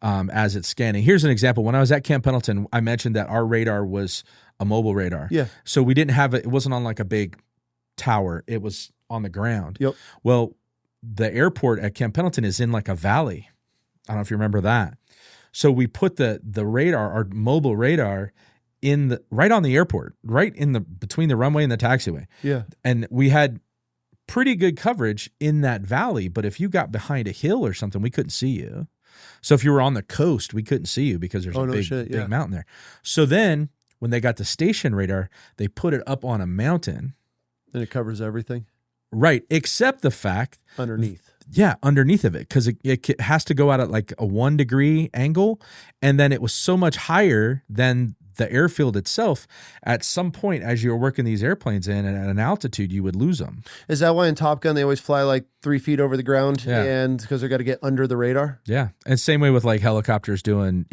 as it's scanning. Here's an example. When I was at Camp Pendleton, I mentioned that our radar was a mobile radar. Yeah. So we didn't have it. It wasn't on like a big tower. It was on the ground. Yep. Well, the airport at Camp Pendleton is in like a valley. I don't know if you remember that. So we put the radar, our mobile radar, right on the airport, right in between the runway and the taxiway. Yeah. And we had pretty good coverage in that valley, but if you got behind a hill or something, we couldn't see you. So if you were on the coast, we couldn't see you because there's big mountain there. So then when they got the station radar, they put it up on a mountain. And it covers everything? Right, except the fact underneath. Yeah, underneath of it, because it has to go out at like a 1-degree angle, and then it was so much higher than the airfield itself. At some point, as you were working these airplanes in and at an altitude, you would lose them. Is that why in Top Gun they always fly like 3 feet over the ground? Yeah. And because they got to get under the radar? Yeah, and same way with like helicopters doing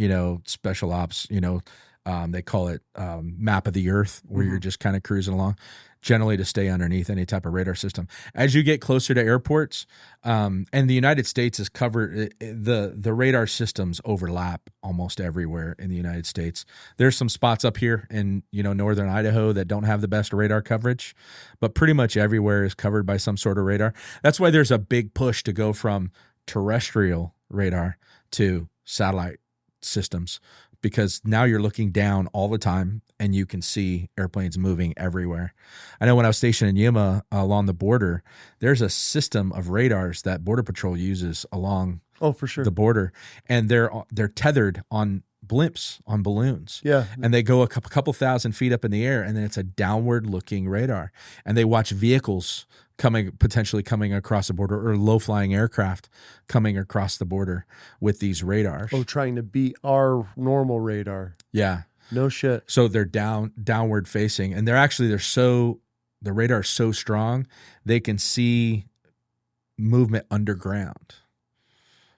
special ops. They call it map of the earth, where you're just kind of cruising along. generally to stay underneath any type of radar system. As you get closer to airports, and the United States is covered, the radar systems overlap almost everywhere in the United States. There's some spots up here in northern Idaho that don't have the best radar coverage, but pretty much everywhere is covered by some sort of radar. That's why there's a big push to go from terrestrial radar to satellite systems, because now you're looking down all the time and you can see airplanes moving everywhere. I know when I was stationed in Yuma along the border, there's a system of radars that Border Patrol uses along for sure. the border, and they're tethered on blimps, on balloons. Yeah. And they go a couple thousand feet up in the air, and then it's a downward looking radar. And they watch vehicles potentially coming across the border, or low flying aircraft coming across the border with these radars. Oh, trying to beat our normal radar. Yeah. No shit. So they're downward facing, and the radar is so strong they can see movement underground.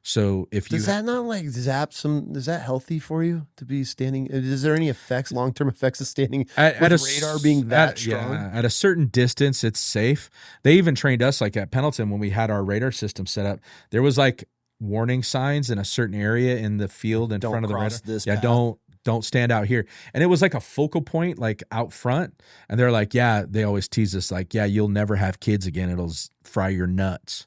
So if you does that not like zap some? Is that healthy for you to be standing? Is there any effects, long-term effects of standing with radar being that strong? Yeah, at a certain distance, it's safe. They even trained us, like at Pendleton, when we had our radar system set up. There was like warning signs in a certain area in the field in front of the radar. Don't stand out here. And it was like a focal point, like out front. And they're like, they always tease us, like, you'll never have kids again. It'll fry your nuts.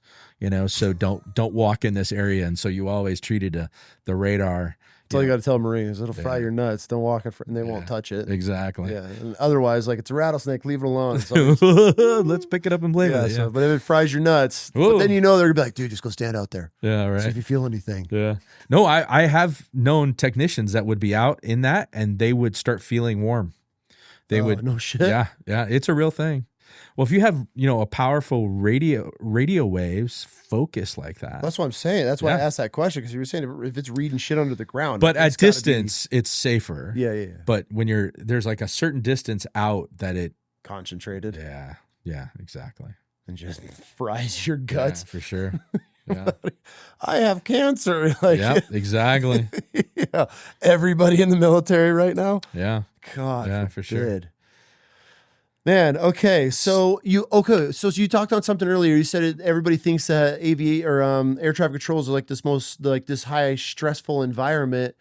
So don't walk in this area. And so you always treated the radar. That's all you got to tell Marines. It'll fry your nuts. Don't walk in front, and they won't touch it. Exactly. Yeah. And otherwise, like, it's a rattlesnake. Leave it alone. Let's pick it up and play with it. So, but if it fries your nuts, but then they're gonna be like, dude, just go stand out there. Yeah, right. See if you feel anything. Yeah. No, I have known technicians that would be out in that, and they would start feeling warm. They would. No shit. Yeah. It's a real thing. Well, if you have, a powerful radio waves focus like that. That's what I'm saying. That's why I asked that question, because you were saying if it's reading shit under the ground. But at distance, it's safer. Yeah. But when there's like a certain distance out that it concentrated. Yeah, exactly. And just fries your guts. Yeah, for sure. Yeah. I have cancer. Exactly. Yeah. Everybody in the military right now. Yeah. God. Yeah, for sure. Man, okay. So you talked on something earlier. You said everybody thinks that air traffic controls are like this high stressful environment.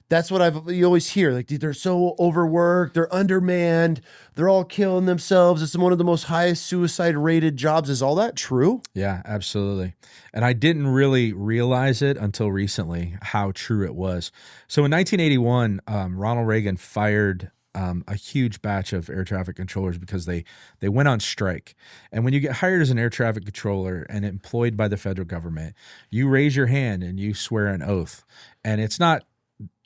That's what you always hear. Like, they're so overworked, they're undermanned, they're all killing themselves. It's one of the most highest suicide rated jobs. Is all that true? Yeah, absolutely. And I didn't really realize it until recently how true it was. So in 1981, Ronald Reagan fired a huge batch of air traffic controllers because they went on strike. And when you get hired as an air traffic controller and employed by the federal government, you raise your hand and you swear an oath. And it's not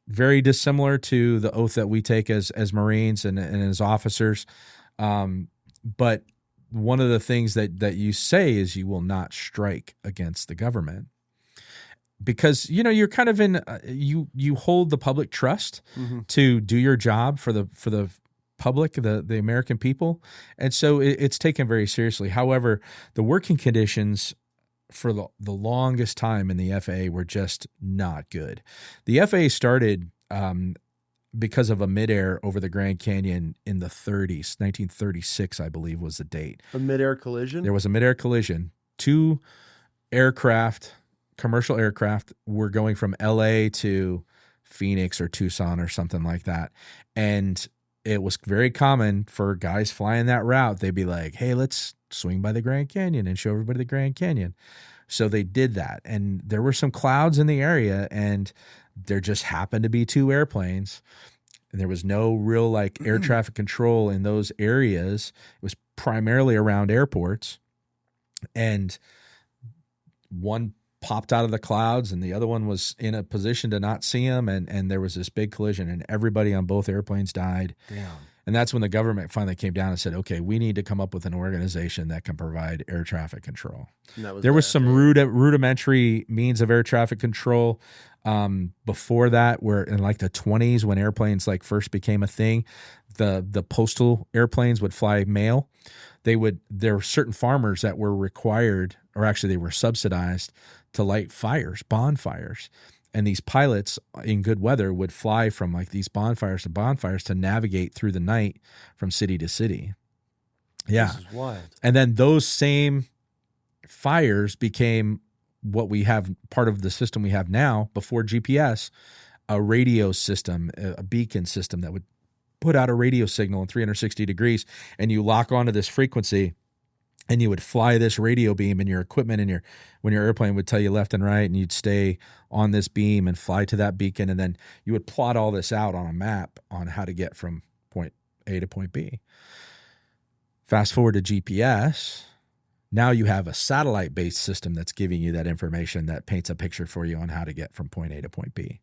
very dissimilar to the oath that we take as Marines and as officers. But one of the things that you say is you will not strike against the government. Because you're kind of in you hold the public trust to do your job for the public, the American people, and so it's taken very seriously. However, the working conditions for the longest time in the FAA were just not good. The FAA started because of a midair over the Grand Canyon in the 30s, 1936, I believe was the date. A midair collision. There was a midair collision. 2 commercial aircraft were going from LA to Phoenix or Tucson or something like that. And it was very common for guys flying that route. They'd be like, hey, let's swing by the Grand Canyon and show everybody the Grand Canyon. So they did that. And there were some clouds in the area, and there just happened to be 2 airplanes. And there was no real air traffic control in those areas. It was primarily around airports. And one popped out of the clouds and the other one was in a position to not see him, and there was this big collision, and everybody on both airplanes died. Damn. And that's when the government finally came down and said, okay, we need to come up with an organization that can provide air traffic control. There was some rudimentary means of air traffic control before that, where in the 20s, when airplanes first became a thing, the postal airplanes would fly mail. There were certain farmers that were required, or actually they were subsidized, to light bonfires. And these pilots in good weather would fly from these bonfires to bonfires to navigate through the night from city to city. Yeah. This is wild. And then those same fires became what we have, part of the system we have now before GPS, a radio system, a beacon system that would put out a radio signal in 360 degrees, and you lock onto this frequency and you would fly this radio beam, and your equipment and when your airplane would tell you left and right, and you'd stay on this beam and fly to that beacon. And then you would plot all this out on a map on how to get from point A to point B. Fast forward to GPS. Now you have a satellite-based system that's giving you that information that paints a picture for you on how to get from point A to point B.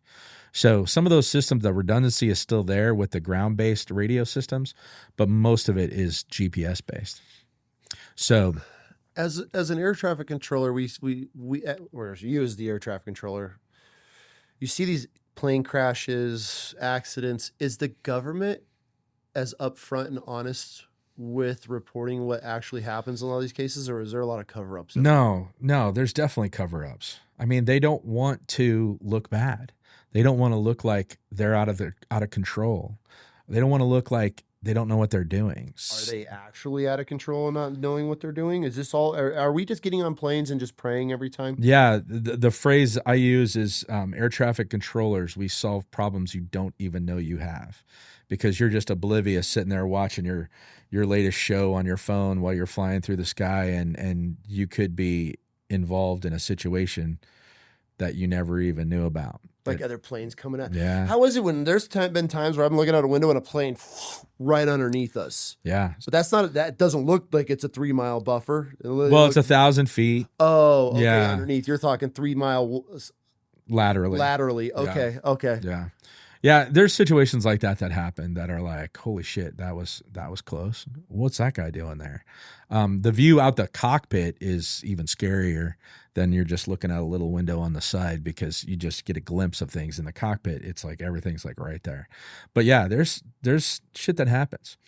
So some of those systems, the redundancy is still there with the ground-based radio systems, but most of it is GPS-based. So as an air traffic controller, or you as the air traffic controller, you see these plane crashes, accidents. Is the government as upfront and honest with reporting what actually happens in a lot of these cases, or is there a lot of cover-ups? No, there's definitely cover-ups. I mean, they don't want to look bad. They don't want to look like they're out of control. They don't want to look like they don't know what they're doing. Are they actually out of control and not knowing what they're doing? Is this all? Are we just getting on planes and just praying every time? Yeah, the phrase I use is air traffic controllers. We solve problems you don't even know you have, because you're just oblivious, sitting there watching your latest show on your phone while you're flying through the sky, and you could be involved in a situation that you never even knew about. Like other planes coming at. Yeah. How is it when there's been times where I'm looking out a window and a plane right underneath us? Yeah. But that doesn't look like it's a 3 mile buffer. Well, it's 1,000 feet. Oh, okay. Yeah. Underneath, you're talking 3 mile laterally. Okay. Yeah. Okay. Yeah. Yeah, there's situations like that happen that are like, holy shit, that was close. What's that guy doing there? The view out the cockpit is even scarier than you're just looking at a little window on the side, because you just get a glimpse of things. In the cockpit, it's like everything's like right there. But yeah, there's shit that happens.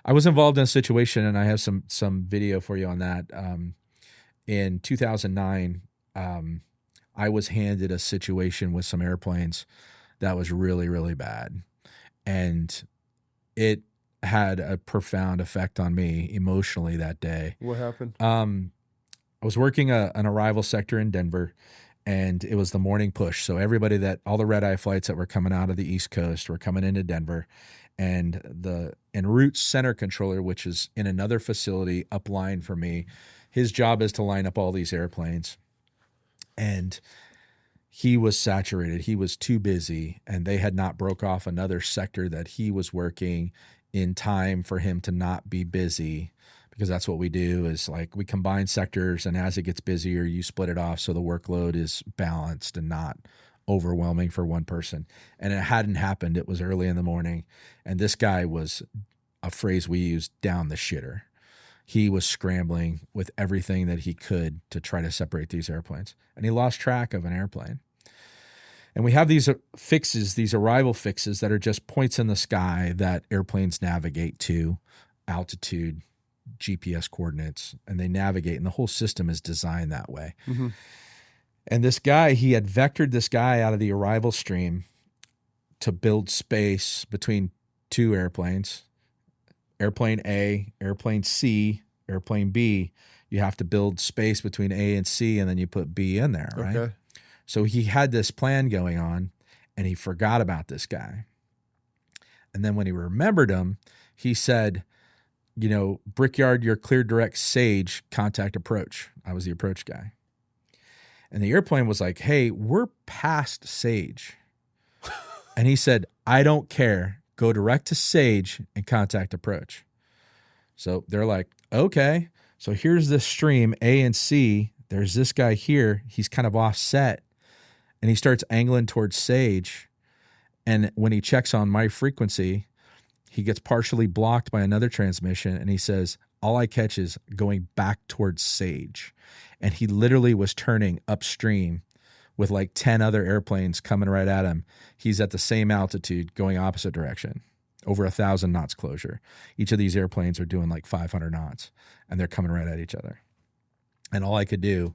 I was involved in a situation, and I have some video for you on that. In 2009, I was handed a situation with some airplanes that was really, really bad. And it had a profound effect on me emotionally that day. What happened? I was working an arrival sector in Denver, and it was the morning push. So all the red-eye flights that were coming out of the East Coast were coming into Denver, and the en route center controller, which is in another facility upline for me, his job is to line up all these airplanes. And he was saturated. He was too busy, and they had not broke off another sector that he was working in time for him to not be busy, because that's what we do, is like we combine sectors, and as it gets busier, you split it off so the workload is balanced and not overwhelming for one person. And it hadn't happened. It was early in the morning, and this guy was, a phrase we use, down the shitter. He was scrambling with everything that he could to try to separate these airplanes, and he lost track of an airplane. And we have these fixes, these arrival fixes that are just points in the sky that airplanes navigate to, altitude, GPS coordinates, and they navigate, and the whole system is designed that way. Mm-hmm. And this guy, he had vectored this guy out of the arrival stream to build space between two airplanes. Airplane A, airplane C, airplane B. You have to build space between A and C, and then you put B in there, right? Okay. So he had this plan going on, and he forgot about this guy. And then when he remembered him, he said, Brickyard, you're clear direct Sage, contact approach. I was the approach guy. And the airplane was like, hey, we're past Sage. And he said, I don't care. Go direct to Sage and contact approach. So they're like, okay. So here's this stream, A and C. There's this guy here. He's kind of offset. And he starts angling towards Sage. And when he checks on my frequency, he gets partially blocked by another transmission. And he says, all I catch is going back towards Sage. And he literally was turning upstream with like 10 other airplanes coming right at him. He's at the same altitude going opposite direction, over 1,000 knots closure. Each of these airplanes are doing like 500 knots, and they're coming right at each other. And all I could do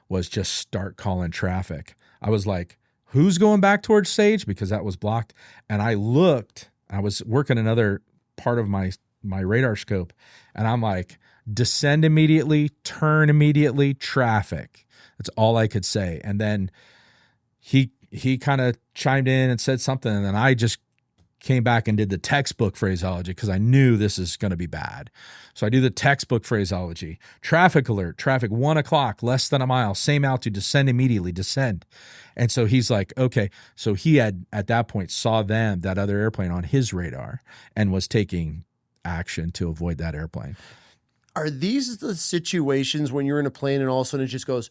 was just start calling traffic. I was like, who's going back towards Sage? Because that was blocked. And I looked, I was working another part of my radar scope, and I'm like, descend immediately, turn immediately, traffic. That's all I could say. And then he kind of chimed in and said something, and then I just came back and did the textbook phraseology because I knew this is going to be bad. So I do the textbook phraseology. Traffic alert, traffic 1 o'clock, less than a mile, same altitude, descend immediately, descend. And so he's like, okay. So he had, at that point, saw that other airplane on his radar and was taking action to avoid that airplane. Are these the situations when you're in a plane and all of a sudden it just goes,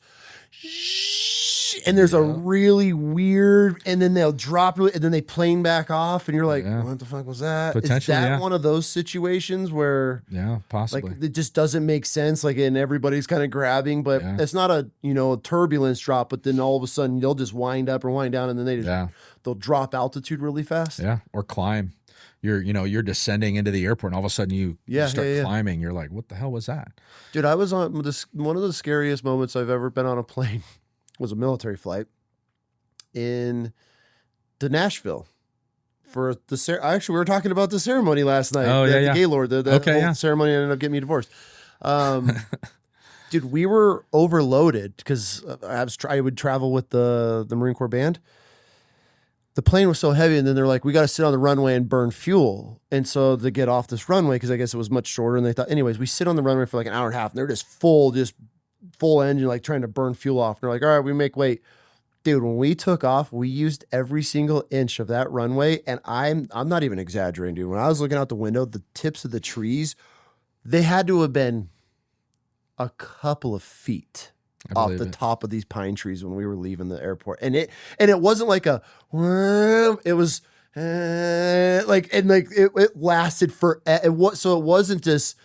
and there's a really weird, and then they'll drop, and then they plane back off, and you're like, what the fuck was that? Potentially, is that one of those situations where, possibly, like, it just doesn't make sense, like, and everybody's kind of grabbing, but it's not a, a turbulence drop, but then all of a sudden they'll just wind up or wind down, and then they'll drop altitude really fast. Yeah, or climb. You're descending into the airport, and all of a sudden you start climbing. You're like, what the hell was that? Dude, I was on one of the scariest moments I've ever been on a plane. Was a military flight to Nashville for the actually we were talking about the ceremony last night. The Gaylord, the ceremony ended up getting me divorced. Dude, we were overloaded because I would travel with the Marine Corps band. The plane was so heavy, and then they're like, we got to sit on the runway and burn fuel. And so to get off this runway, because I guess it was much shorter, and they thought, anyways, we sit on the runway for like an hour and a half, and they're just full engine, like trying to burn fuel off. And they're like, all right, we make weight. Dude, when we took off, we used every single inch of that runway. And I'm not even exaggerating, dude. When I was looking out the window, the tips of the trees, they had to have been a couple of feet off the top of these pine trees when we were leaving the airport. And it wasn't like it was it lasted for so it wasn't just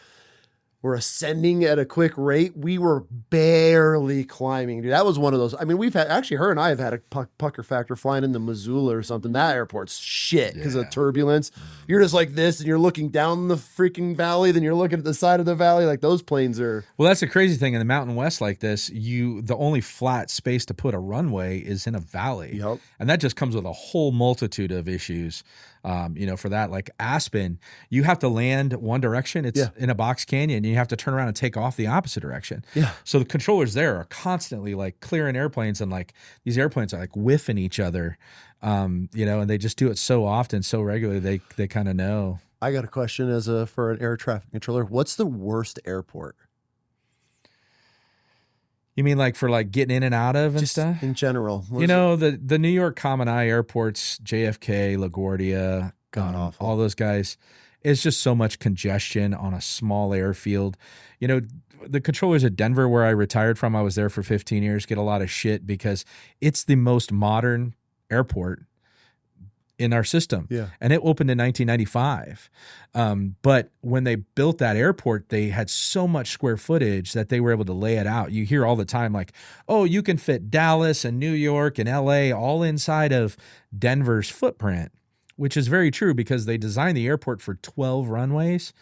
we're ascending at a quick rate. We were barely climbing, dude. That was one of those. I mean, we've had, actually, her and I have had a pucker factor flying into Missoula or something. That airport's shit because of turbulence. You're just like this, and you're looking down the freaking valley, then you're looking at the side of the valley. Like, those planes are. Well, that's the crazy thing. In the Mountain West like this, the only flat space to put a runway is in a valley. Yep. And that just comes with a whole multitude of issues. For that, like Aspen, you have to land one direction. It's in a box canyon. And you have to turn around and take off the opposite direction. Yeah. So the controllers there are constantly like clearing airplanes, and like these airplanes are like whiffing each other, and they just do it so often, so regularly. They kind of know. I got a question for an air traffic controller. What's the worst airport? You mean like for like getting in and out of and just stuff? In general. The New York Common Eye airports, JFK, LaGuardia, all those guys, it's just so much congestion on a small airfield. The controllers at Denver, where I retired from, I was there for 15 years, get a lot of shit because it's the most modern airport in our system. Yeah. And it opened in 1995. But when they built that airport, they had so much square footage that they were able to lay it out. You hear all the time like, oh, you can fit Dallas and New York and LA all inside of Denver's footprint, which is very true because they designed the airport for 12 runways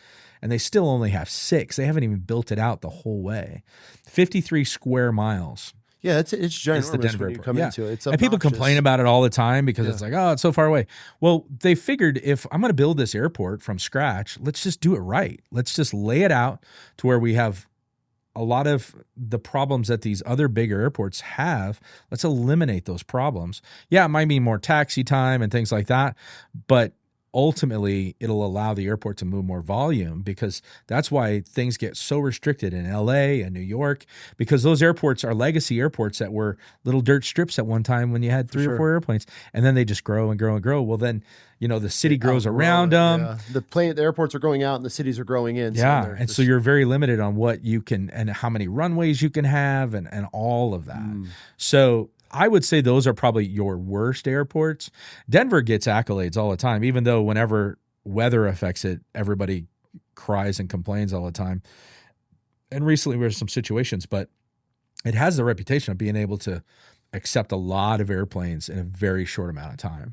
and they still only have 6. They haven't even built it out the whole way. 53 square miles. Yeah, it's ginormous. It's the Denver when you come into it. It's obnoxious. And people complain about it all the time because it's like, oh, it's so far away. Well, they figured if I'm going to build this airport from scratch, let's just do it right. Let's just lay it out to where we have a lot of the problems that these other bigger airports have. Let's eliminate those problems. Yeah, it might mean more taxi time and things like that, but ultimately it'll allow the airport to move more volume because that's why things get so restricted in LA and New York, because those airports are legacy airports that were little dirt strips at one time when you had 3 or 4 airplanes, and then they just grow and grow and grow. Well, then, the city grows around them. Yeah. The airports are growing out and the cities are growing in. So you're very limited on what you can and how many runways you can have and all of that. So I would say those are probably your worst airports. Denver gets accolades all the time, even though whenever weather affects it, everybody cries and complains all the time. And recently there were some situations, but it has the reputation of being able to accept a lot of airplanes in a very short amount of time.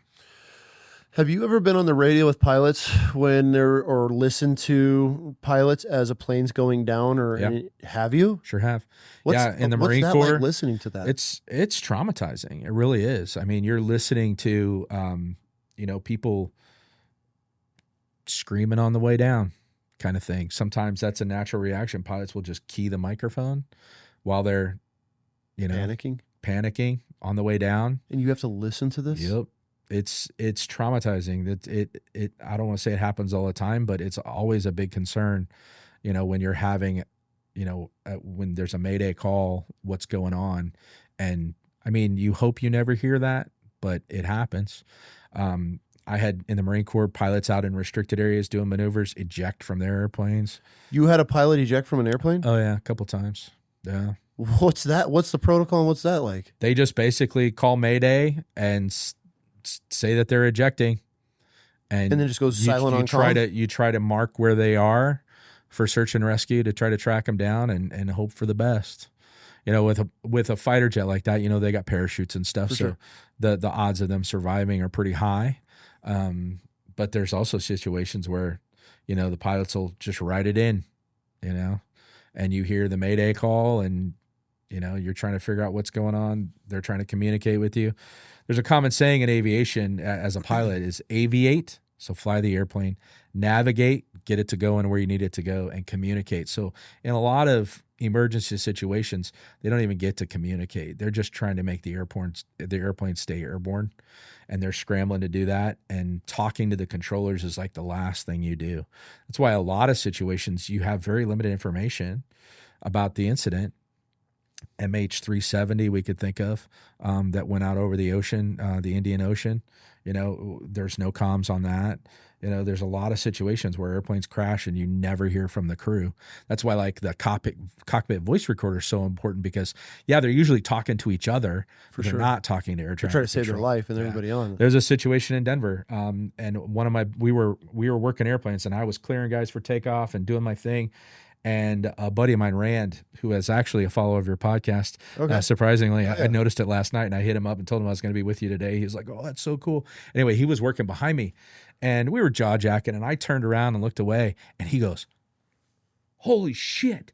Have you ever been on the radio with pilots or listened to pilots as a plane's going down? Have you? Sure have. In the Marine Corps, like listening to that? It's traumatizing. It really is. I mean, you're listening to, people screaming on the way down kind of thing. Sometimes that's a natural reaction. Pilots will just key the microphone while they're, panicking on the way down. And you have to listen to this? Yep. It's traumatizing. It I don't want to say it happens all the time, but it's always a big concern, when you're having, when there's a Mayday call, what's going on. And I mean, you hope you never hear that, but it happens. I had in the Marine Corps pilots out in restricted areas doing maneuvers, eject from their airplanes. You had a pilot eject from an airplane? Oh yeah, a couple times. Yeah. What's that? What's the protocol and what's that like? They just basically call Mayday and say that they're ejecting. And then just goes silent on call. You try to mark where they are for search and rescue to try to track them down and hope for the best. With a fighter jet like that, they got parachutes and stuff. So the odds of them surviving are pretty high. But there's also situations where, the pilots will just write it in, and you hear the Mayday call and, you're trying to figure out what's going on. They're trying to communicate with you. There's a common saying in aviation as a pilot is aviate, so fly the airplane, navigate, get it to go in where you need it to go, and communicate. So in a lot of emergency situations, they don't even get to communicate. They're just trying to make the airplane stay airborne, and they're scrambling to do that. And talking to the controllers is like the last thing you do. That's why a lot of situations you have very limited information about the incident. MH370 we could think of that went out over the ocean, the Indian Ocean. There's no comms on that. There's a lot of situations where airplanes crash and you never hear from the crew. That's why like the cockpit voice recorder is so important because, they're usually talking to each other. They're not talking to air traffic. They're trying to save their life and everybody on. There's a situation in Denver, and we were working airplanes, and I was clearing guys for takeoff and doing my thing. And a buddy of mine, Rand, who is actually a follower of your podcast, surprisingly, I noticed it last night, and I hit him up and told him I was going to be with you today. He was like, "Oh, that's so cool." Anyway, he was working behind me, and we were jaw jacking, and I turned around and looked away, and he goes, "Holy shit!"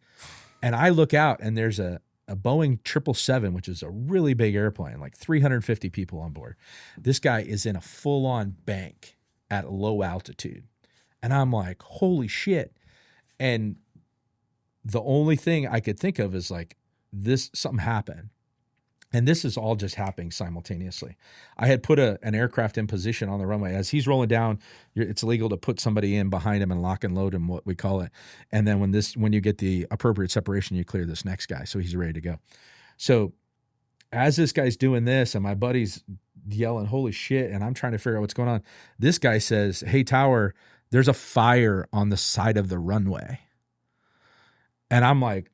And I look out, and there's a Boeing 777, which is a really big airplane, like 350 people on board. This guy is in a full-on bank at low altitude, and I'm like, "Holy shit!" And the only thing I could think of is like something happened. And this is all just happening simultaneously. I had put an aircraft in position on the runway. As he's rolling down, it's illegal to put somebody in behind him and lock and load him, what we call it. And then when you get the appropriate separation, you clear this next guy. So he's ready to go. So as this guy's doing this and my buddy's yelling, "Holy shit," and I'm trying to figure out what's going on, this guy says, "Hey, tower, there's a fire on the side of the runway." And I'm like,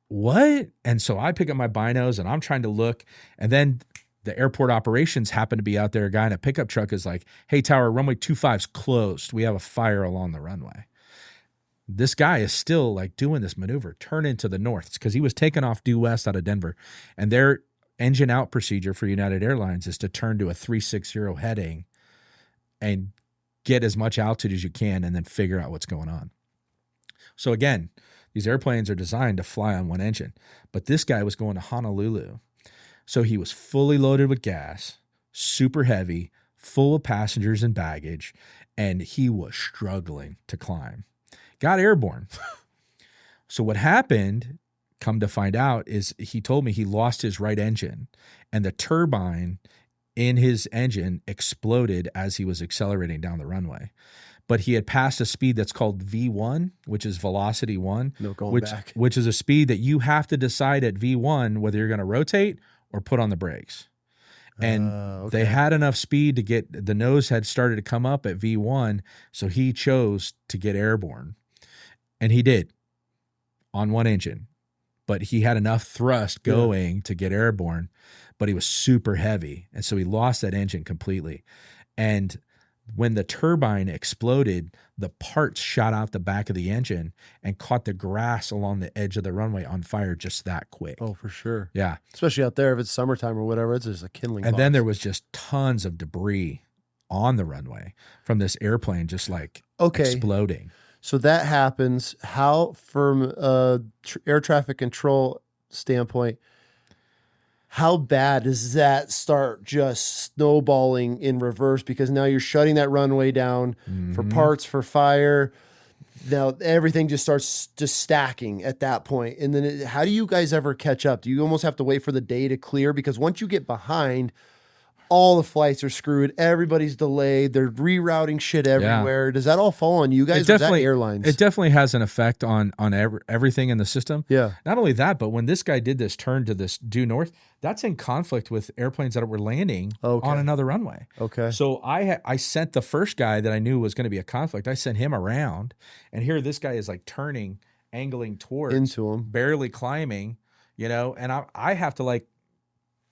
"What?" And so I pick up my binos and I'm trying to look. And then the airport operations happen to be out there. A guy in a pickup truck is like, "Hey, tower, runway 25's closed. We have a fire along the runway." This guy is still like doing this maneuver, turn into the north, because he was taking off due west out of Denver. And their engine out procedure for United Airlines is to turn to a 360 heading and get as much altitude as you can and then figure out what's going on. So again, these airplanes are designed to fly on one engine, but this guy was going to Honolulu. So he was fully loaded with gas, super heavy, full of passengers and baggage, and he was struggling to climb. Got airborne. So what happened, come to find out, is he told me he lost his right engine, and the turbine in his engine exploded as he was accelerating down the runway. But he had passed a speed that's called V1, which is velocity 1, which is a speed that you have to decide at V1 whether you're going to rotate or put on the brakes. And they had enough speed to get, the nose had started to come up at V1, so he chose to get airborne. And he did on one engine. But he had enough thrust going to get airborne, but he was super heavy. And so he lost that engine completely. And when the turbine exploded, the parts shot out the back of the engine and caught the grass along the edge of the runway on fire just that quick. Oh, for sure. Yeah. Especially out there, if it's summertime or whatever, it's just a kindling box. Then there was just tons of debris on the runway from this airplane just like exploding. So that happens. How, from air traffic control standpoint, how bad does that start just snowballing in reverse? Because now you're shutting that runway down for parts, for fire. Now everything just starts just stacking at that point. And then how do you guys ever catch up? Do you almost have to wait for the day to clear? Because once you get behind, all the flights are screwed. Everybody's delayed. They're rerouting shit everywhere. Does that all fall on you guys? Or is that airlines? It definitely has an effect on everything in the system. Yeah. Not only that, but when this guy did this turn to this due north, that's in conflict with airplanes that were landing on another runway. Okay. So I sent the first guy that I knew was going to be a conflict. I sent him around, and here this guy is like turning, angling towards into him, barely climbing, and I have to like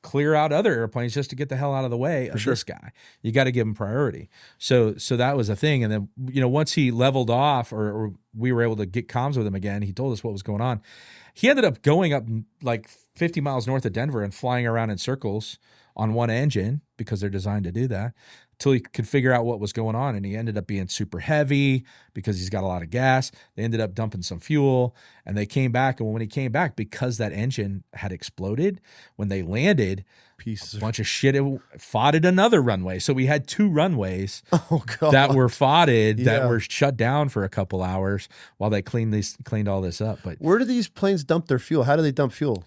clear out other airplanes just to get the hell out of the way of this guy. You got to give him priority. So that was a thing. And then, once he leveled off or we were able to get comms with him again, he told us what was going on. He ended up going up like 50 miles north of Denver and flying around in circles on one engine because they're designed to do that until he could figure out what was going on. And he ended up being super heavy because he's got a lot of gas. They ended up dumping some fuel and they came back. And when he came back, because that engine had exploded, when they landed, a bunch of shit foughted another runway. So we had 2 runways that were foughted that were shut down for a couple hours while they cleaned all this up. But where do these planes dump their fuel? How do they dump fuel?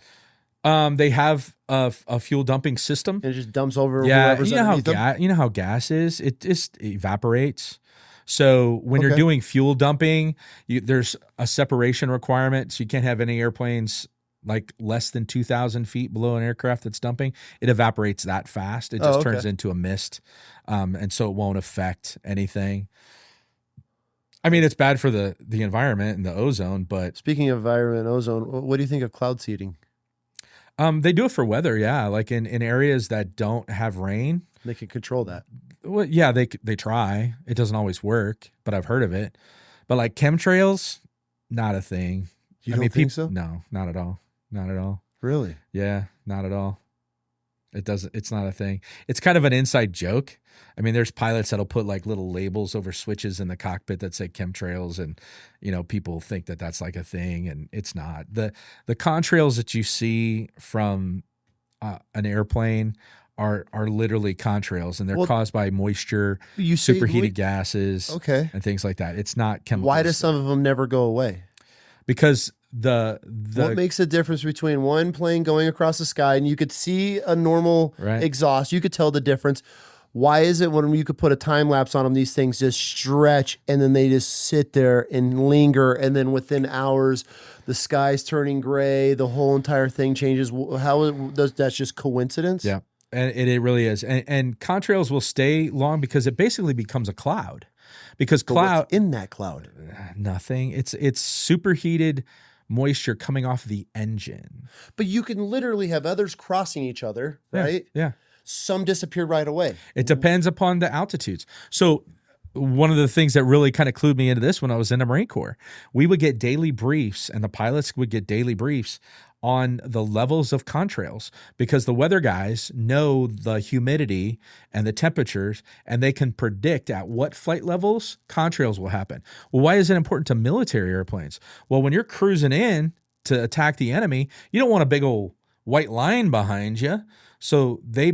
They have a fuel dumping system. And it just dumps over. Yeah, you know how gas is. It just evaporates. So when you're doing fuel dumping, there's a separation requirement. So you can't have any airplanes like less than 2,000 feet below an aircraft that's dumping. It evaporates that fast. It just turns into a mist, and so it won't affect anything. I mean, it's bad for the environment and the ozone. But speaking of environment and ozone, what do you think of cloud seeding? They do it for weather, yeah. Like in areas that don't have rain, they can control that. Well, yeah, they try. It doesn't always work, but I've heard of it. But like chemtrails, not a thing. You don't think so? No, not at all. Not at all. Really? Yeah, not at all. It's not a thing. It's kind of an inside joke. I mean, there's pilots that'll put like little labels over switches in the cockpit that say chemtrails, and people think that that's like a thing, and it's not. The contrails that you see from an airplane are literally contrails, and they're caused by moisture, superheated gases, and things like that. It's not chemicals. Why do some of them never go away? Because what makes a difference between one plane going across the sky and you could see a normal exhaust, you could tell the difference. Why is it when you could put a time lapse on them, these things just stretch and then they just sit there and linger, and then within hours the sky's turning gray, the whole entire thing changes? How does that's just coincidence? Yeah, and it really is. And contrails will stay long because it basically becomes a cloud. Because what's in that cloud? Nothing. It's superheated moisture coming off the engine. But you can literally have others crossing each other, right? Yeah. Some disappear right away. It depends upon the altitudes. So one of the things that really kind of clued me into this when I was in the Marine Corps, we would get daily briefs, and the pilots would get daily briefs on the levels of contrails, because the weather guys know the humidity and the temperatures, and they can predict at what flight levels contrails will happen. Well, why is it important to military airplanes? Well, when you're cruising in to attack the enemy, you don't want a big old white line behind you. So they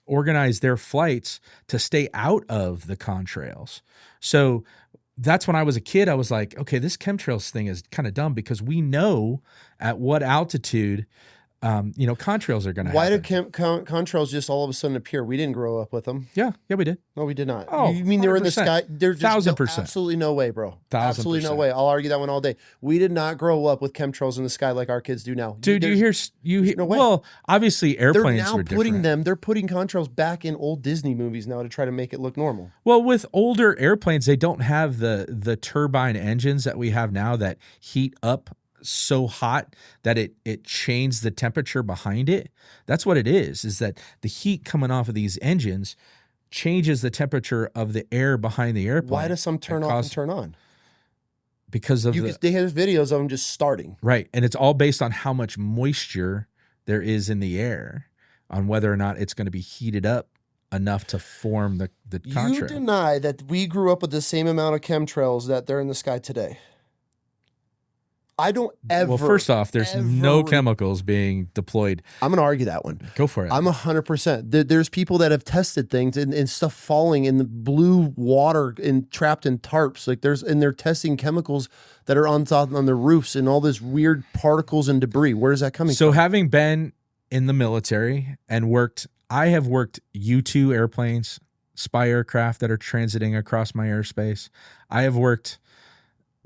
organize their flights to stay out of the contrails. So that's when I was a kid, I was like, okay, this chemtrails thing is kind of dumb, because we know at what altitude, contrails are going to happen. Why did contrails just all of a sudden appear? We didn't grow up with them. Yeah, we did. No, we did not. Oh, you mean they were in the sky? There's 1,000%. Absolutely no way, bro. 1,000%. Absolutely no way. I'll argue that one all day. We did not grow up with chemtrails in the sky like our kids do now. Dude, you hear no way. Well, obviously airplanes were different. They're putting contrails back in old Disney movies now to try to make it look normal. Well, with older airplanes, they don't have the turbine engines that we have now that heat up so hot that it changes the temperature behind it. That's what it is that the heat coming off of these engines changes the temperature of the air behind the airplane. Why does some turn off and turn on? Because of they have videos of them just starting. Right. And it's all based on how much moisture there is in the air, on whether or not it's going to be heated up enough to form the contrail. You deny that we grew up with the same amount of chemtrails that they're in the sky today. I don't ever. Well, first off, there's no chemicals being deployed. I'm going to argue that one. Go for it. I'm 100%. There's people that have tested things and stuff falling in the blue water and trapped in tarps. Like and they're testing chemicals that are on the roofs and all this weird particles and debris. Where is that coming from? So having been in the military and I have worked U-2 airplanes, spy aircraft that are transiting across my airspace. I have worked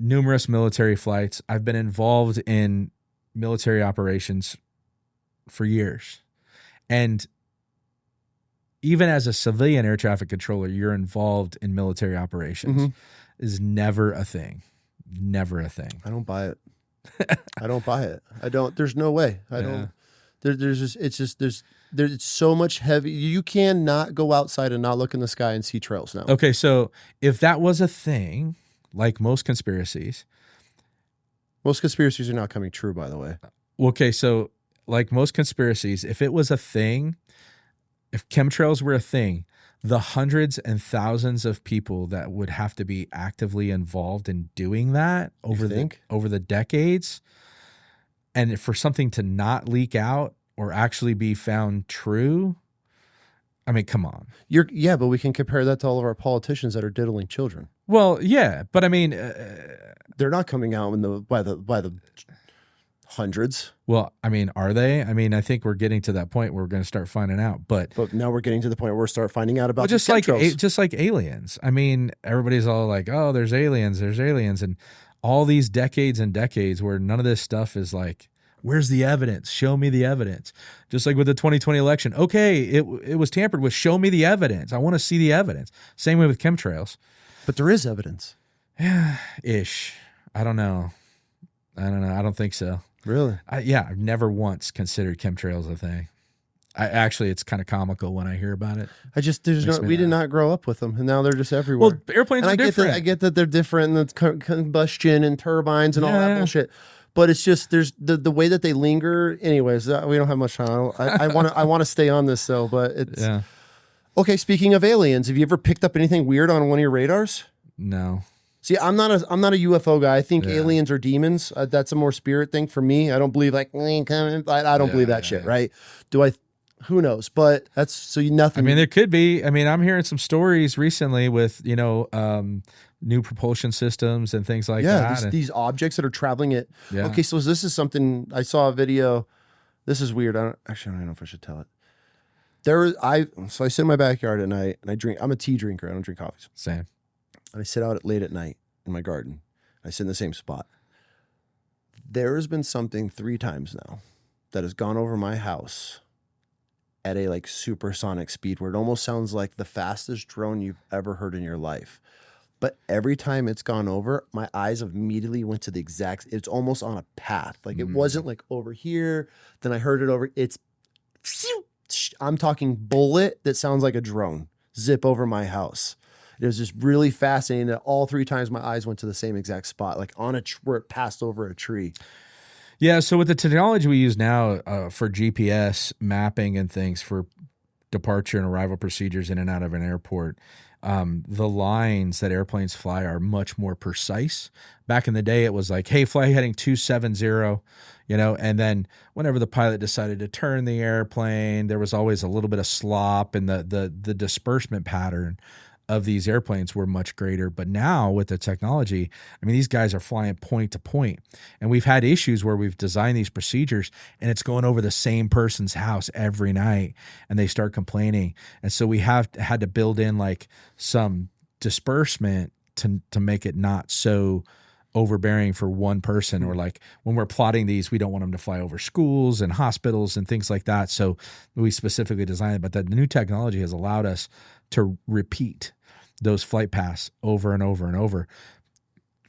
numerous military flights. I've been involved in military operations for years. And even as a civilian air traffic controller, you're involved in military operations. Is never a thing. Never a thing. I don't buy it. I don't buy it. I don't. There's no way. I don't. There's so much heavy. You cannot go outside and not look in the sky and see trails now. Okay, so if that was a thing, like most conspiracies are not coming true, by the way. Okay, so like most conspiracies, if it was a thing, if chemtrails were a thing, the hundreds and thousands of people that would have to be actively involved in doing that over the decades, and for something to not leak out or actually be found true, I mean, come on. But we can compare that to all of our politicians that are diddling children. Well, yeah, but I mean, they're not coming out by the hundreds. Well, I mean, are they? I mean, I think we're getting to that point where we're going to start finding out. But now we're getting to the point where we're start finding out about just like aliens. I mean, everybody's all like, "Oh, there's aliens," and all these decades and decades where none of this stuff is like, where's the evidence? Show me the evidence. Just like with the 2020 election. Okay, it was tampered with. Show me the evidence. I want to see the evidence. Same way with chemtrails. But there is evidence. Yeah, ish. I don't know. I don't think so. Really? I've never once considered chemtrails a thing. It's kind of comical when I hear about it. We did not grow up with them, and now they're just everywhere. Well, airplanes are different. I get that they're different, and the combustion and turbines and all that bullshit. But it's just there's the way that they linger. Anyways, we don't have much time. I want to stay on this though, but it's okay. Speaking of aliens, have you ever picked up anything weird on one of your radars? No. See, I'm not a UFO guy. I think aliens are demons. That's a more spirit thing for me. I don't believe I don't believe that shit. Right? Who knows? But that's nothing. I mean, there could be. I mean, I'm hearing some stories recently with new propulsion systems and things like that. These objects that are traveling at. Yeah. Okay, so this is something I saw a video. This is weird. I don't know if I should tell it. I sit in my backyard at night and I drink. I'm a tea drinker. I don't drink coffee. Same. And I sit out late at night in my garden. I sit in the same spot. There has been something 3 times now that has gone over my house at a supersonic speed where it almost sounds like the fastest drone you've ever heard in your life. But every time it's gone over, my eyes immediately went to the exact, it's almost on a path. It wasn't like over here. Then I heard it over, I'm talking bullet that sounds like a drone zip over my house. It was just really fascinating that all 3 times my eyes went to the same exact spot, like where it passed over a tree. Yeah, so with the technology we use now for GPS mapping and things for departure and arrival procedures in and out of an airport, the lines that airplanes fly are much more precise. Back in the day, it was like, hey, fly heading 270, and then whenever the pilot decided to turn the airplane, there was always a little bit of slop, and the disbursement pattern of these airplanes were much greater. But now with the technology, I mean, these guys are flying point to point. And we've had issues where we've designed these procedures and it's going over the same person's house every night and they start complaining. And so we have had to build in some disbursement to make it not so overbearing for one person, or when we're plotting these, we don't want them to fly over schools and hospitals and things like that. So we specifically designed it, but the new technology has allowed us to repeat those flight paths over and over and over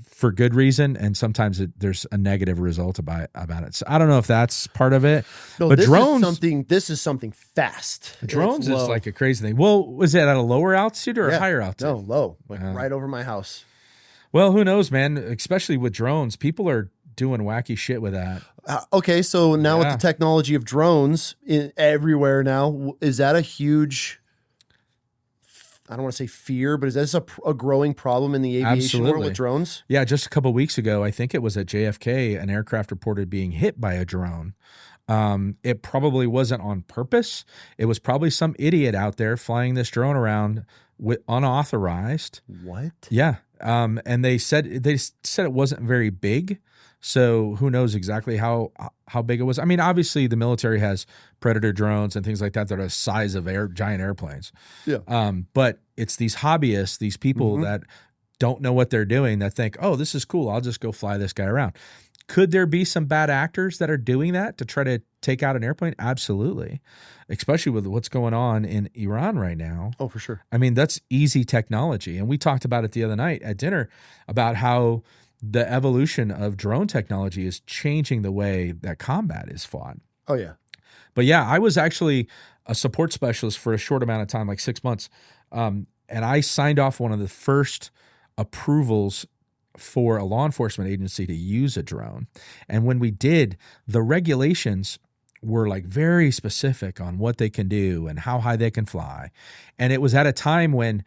for good reason. And sometimes there's a negative result about it. So I don't know if that's part of it, but drones, this is something fast. Drones is like a crazy thing. Well, was it at a lower altitude or a higher altitude? No, low, right over my house. Well, who knows, man? Especially with drones, people are doing wacky shit with that. Okay, so now with the technology of drones everywhere now, is that a huge I don't want to say fear, but is this a growing problem in the aviation world with drones? Yeah, just a couple of weeks ago, I think it was at JFK, an aircraft reported being hit by a drone. It probably wasn't on purpose. It was probably some idiot out there flying this drone around with unauthorized. What? Yeah. And they said it wasn't very big. So who knows exactly how big it was? I mean, obviously the military has Predator drones and things like that that are the size of giant airplanes. Yeah. But it's these hobbyists, these people that don't know what they're doing, that think, oh, this is cool, I'll just go fly this guy around. Could there be some bad actors that are doing that to try to take out an airplane? Absolutely. Especially with what's going on in Iran right now. Oh, for sure. I mean, that's easy technology. And we talked about it the other night at dinner about how the evolution of drone technology is changing the way that combat is fought. Oh, yeah. But yeah, I was actually a support specialist for a short amount of time, like 6 months. And I signed off one of the first approvals for a law enforcement agency to use a drone. And when we did, the regulations were like very specific on what they can do and how high they can fly. And it was at a time when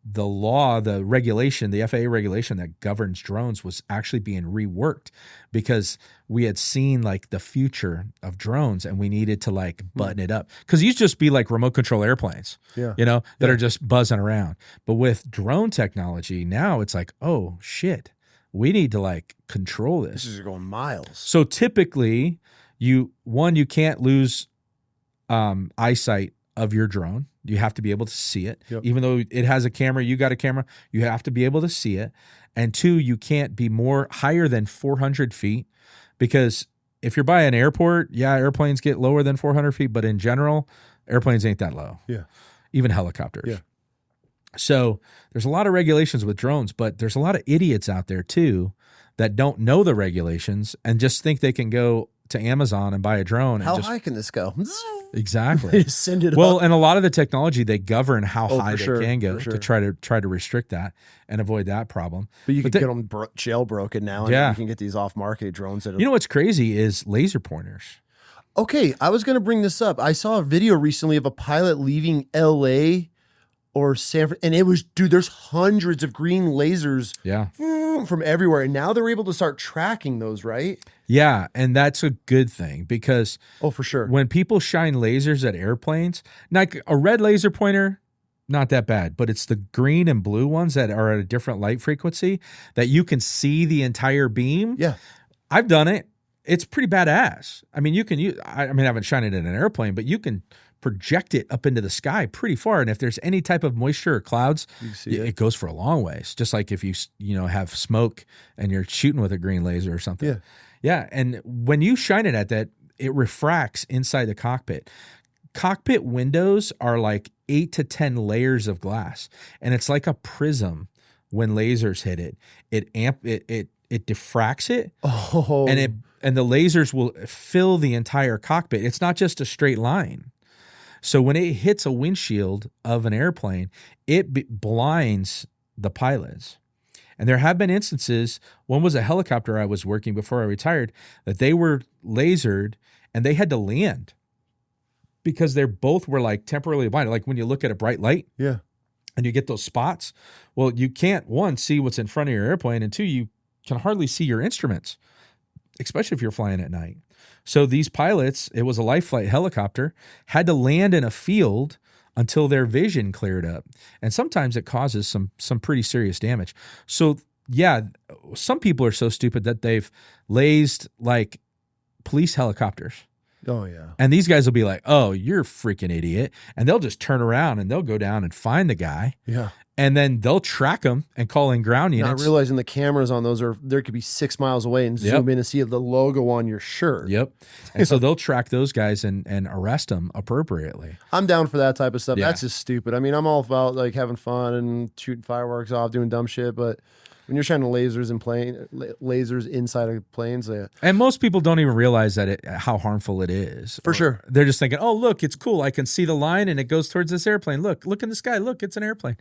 the law, the regulation, the FAA regulation that governs drones was actually being reworked because we had seen like the future of drones and we needed to like button it up. Because these just be like remote control airplanes, that are just buzzing around. But with drone technology, now it's like, oh shit, we need to like control this. This is going miles. So typically you can't lose eyesight of your drone. You have to be able to see it. Yep. Even though it has a camera, you got a camera, you have to be able to see it. And two, you can't be higher than 400 feet because if you're by an airport, airplanes get lower than 400 feet, but in general, airplanes ain't that low. Yeah. Even helicopters. Yeah. So there's a lot of regulations with drones, but there's a lot of idiots out there too that don't know the regulations and just think they can go to Amazon and buy a drone. How high can this go? Exactly. Send it well, up. and a lot of the technology, they govern how high they can go sure. to try to restrict that and avoid that problem. But you can get them jailbroken now, and you can get these off-market drones. You know what's crazy is laser pointers. Okay, I was going to bring this up. I saw a video recently of a pilot leaving L.A. or San Francisco, and it was, dude, there's hundreds of green lasers from everywhere, and now they're able to start tracking those, right? Yeah, and that's a good thing because for sure, when people shine lasers at airplanes, like a red laser pointer, not that bad, but it's the green and blue ones that are at a different light frequency that you can see the entire beam. Yeah, I've done it. It's pretty badass. I mean, I haven't shined it in an airplane, but you can project it up into the sky pretty far. And if there's any type of moisture or clouds, it goes for a long ways. Just like if you have smoke and you're shooting with a green laser or something. Yeah. Yeah. And when you shine it at that, it refracts inside the cockpit. Cockpit windows are like 8 to 10 layers of glass. And it's like a prism when lasers hit it. It diffracts it. Oh. And the lasers will fill the entire cockpit. It's not just a straight line. So when it hits a windshield of an airplane, it blinds the pilots. And there have been instances, one was a helicopter I was working before I retired, that they were lasered and they had to land because they both were like temporarily blinded. Like when you look at a bright light and you get those spots, well, you can't, one, see what's in front of your airplane, and two, you can hardly see your instruments, especially if you're flying at night. So these pilots, it was a light flight helicopter, had to land in a field until their vision cleared up. And sometimes it causes some pretty serious damage. So yeah, some people are so stupid that they've lased like police helicopters. Oh, yeah. And these guys will be like, oh, you're a freaking idiot. And they'll just turn around and they'll go down and find the guy. Yeah. And then they'll track them and call in ground units. Not realizing the cameras on those there could be 6 miles away and zoom in and see the logo on your shirt. Yep. And so they'll track those guys and arrest them appropriately. I'm down for that type of stuff. Yeah. That's just stupid. I mean, I'm all about like having fun and shooting fireworks off, doing dumb shit, but when you're shining lasers inside of planes, and most people don't even realize that how harmful it is. For sure. They're just thinking, oh, look, it's cool. I can see the line and it goes towards this airplane. Look in the sky. Look, it's an airplane.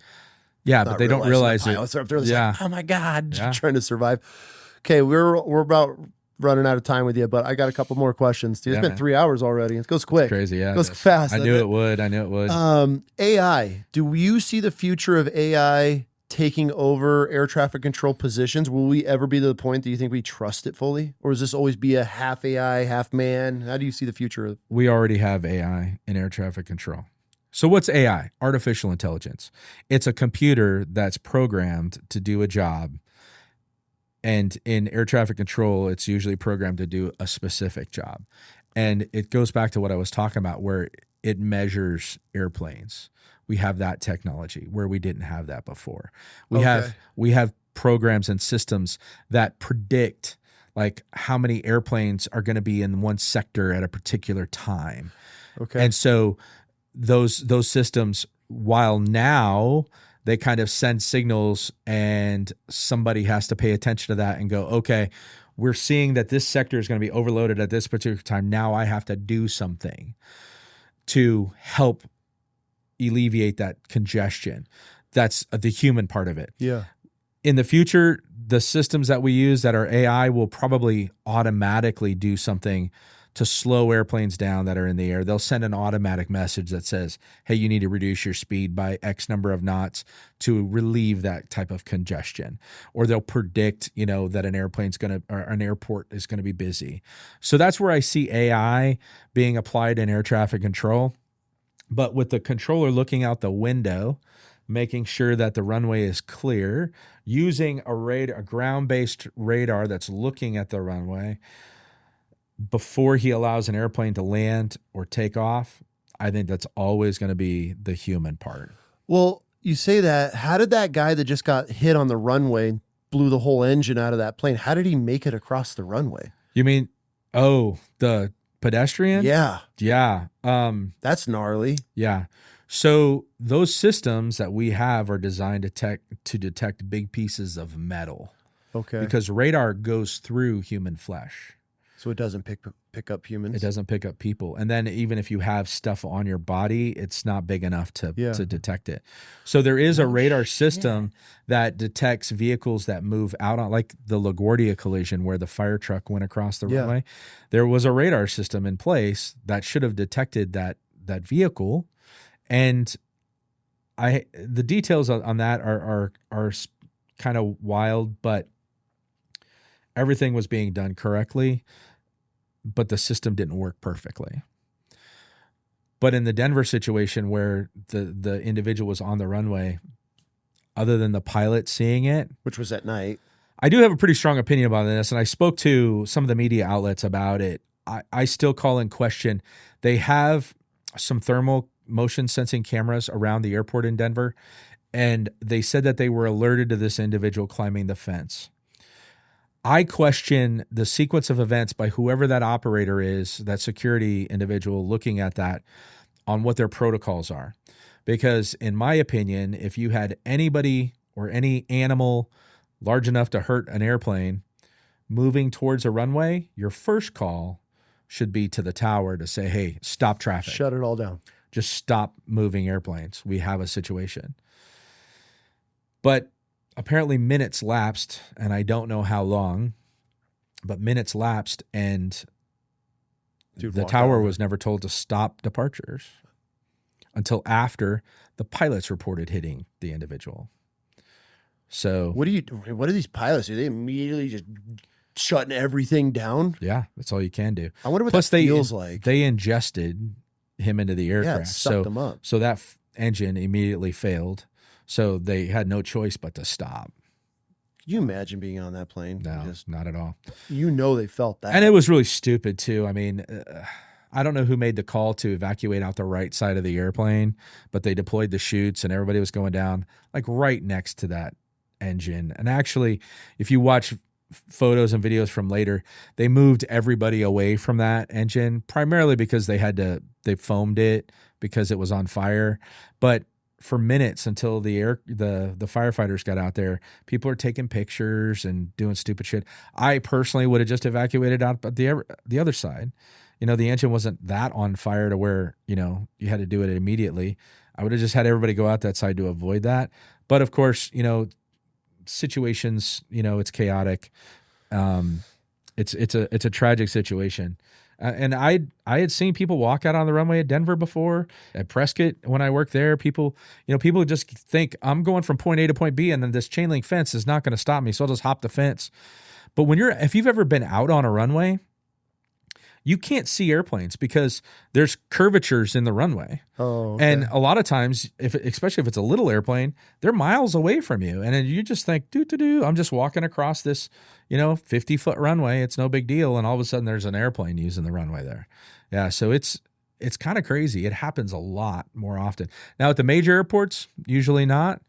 Yeah, but they don't realize it. Pilots are up there like, oh my God, trying to survive. Okay, we're about running out of time with you, but I got a couple more questions. Dude, it's been 3 hours already. It goes quick. It's crazy, yeah. It goes fast. I knew it would. AI. Do you see the future of AI taking over air traffic control positions? Will we ever be to the point that you think we trust it fully? Or does this always be a half AI, half man? How do you see the future of it? We already have AI in air traffic control. So what's AI? Artificial intelligence. It's a computer that's programmed to do a job. And in air traffic control, it's usually programmed to do a specific job. And it goes back to what I was talking about, where it measures airplanes. We have that technology where we didn't have that before. We have programs and systems that predict like how many airplanes are going to be in one sector at a particular time. Okay. And so those systems, while now they kind of send signals and somebody has to pay attention to that and go, okay, we're seeing that this sector is going to be overloaded at this particular time. Now I have to do something to help alleviate that congestion. That's the human part of it. Yeah. In the future, the systems that we use that are AI will probably automatically do something to slow airplanes down that are in the air. They'll send an automatic message that says, hey, you need to reduce your speed by X number of knots to relieve that type of congestion. Or they'll predict, that an airport is going to be busy. So that's where I see AI being applied in air traffic control. But with the controller looking out the window, making sure that the runway is clear, using a ground-based radar that's looking at the runway before he allows an airplane to land or take off, I think that's always going to be the human part. Well, you say that. How did that guy that just got hit on the runway, blew the whole engine out of that plane, how did he make it across the runway? You mean, the pedestrian? Yeah. Yeah. That's gnarly. Yeah. So those systems that we have are designed to detect big pieces of metal. Okay. Because radar goes through human flesh. So it doesn't pick up humans? It doesn't pick up people. And then even if you have stuff on your body, it's not big enough to detect it. So there is a radar system that detects vehicles that move out on, like the LaGuardia collision where the fire truck went across the runway. There was a radar system in place that should have detected that vehicle. And the details on that are kind of wild, but everything was being done correctly. But the system didn't work perfectly. But in the Denver situation where the individual was on the runway, other than the pilot seeing it, which was at night, I do have a pretty strong opinion about this, and I spoke to some of the media outlets about it. I still call in question. They have some thermal motion sensing cameras around the airport in Denver, and they said that they were alerted to this individual climbing the fence. I question the sequence of events by whoever that operator is, that security individual looking at that, on what their protocols are. Because in my opinion, if you had anybody or any animal large enough to hurt an airplane moving towards a runway, your first call should be to the tower to say, hey, stop traffic. Shut it all down. Just stop moving airplanes. We have a situation. But apparently minutes lapsed, and I don't know how long, but minutes lapsed, and the tower was never told to stop departures until after the pilots reported hitting the individual. So what do these pilots do? They immediately just shutting everything down? Yeah, that's all you can do. I wonder what that feels like. They ingested him into the aircraft. Yeah, it sucked him up. So that engine immediately failed. So they had no choice but to stop. Can you imagine being on that plane? No, not at all. They felt that. And it was really stupid too. I mean, I don't know who made the call to evacuate out the right side of the airplane, but they deployed the chutes and everybody was going down like right next to that engine. And actually, if you watch photos and videos from later, they moved everybody away from that engine, primarily because they foamed it because it was on fire. But for minutes until the firefighters got out there, people are taking pictures and doing stupid shit. I personally would have just evacuated out, but the other side, the engine wasn't that on fire to where, you had to do it immediately. I would have just had everybody go out that side to avoid that. But of course, situations, it's chaotic. It's a tragic situation. And I had seen people walk out on the runway at Denver before, at Prescott when I worked there. People just think I'm going from point A to point B, and then this chain link fence is not going to stop me, so I'll just hop the fence. But if you've ever been out on a runway, you can't see airplanes because there's curvatures in the runway. Oh, okay. And a lot of times, especially if it's a little airplane, they're miles away from you. And then you just think, I'm just walking across this, 50-foot runway. It's no big deal. And all of a sudden there's an airplane using the runway there. Yeah. So it's kind of crazy. It happens a lot more often. Now at the major airports, usually not.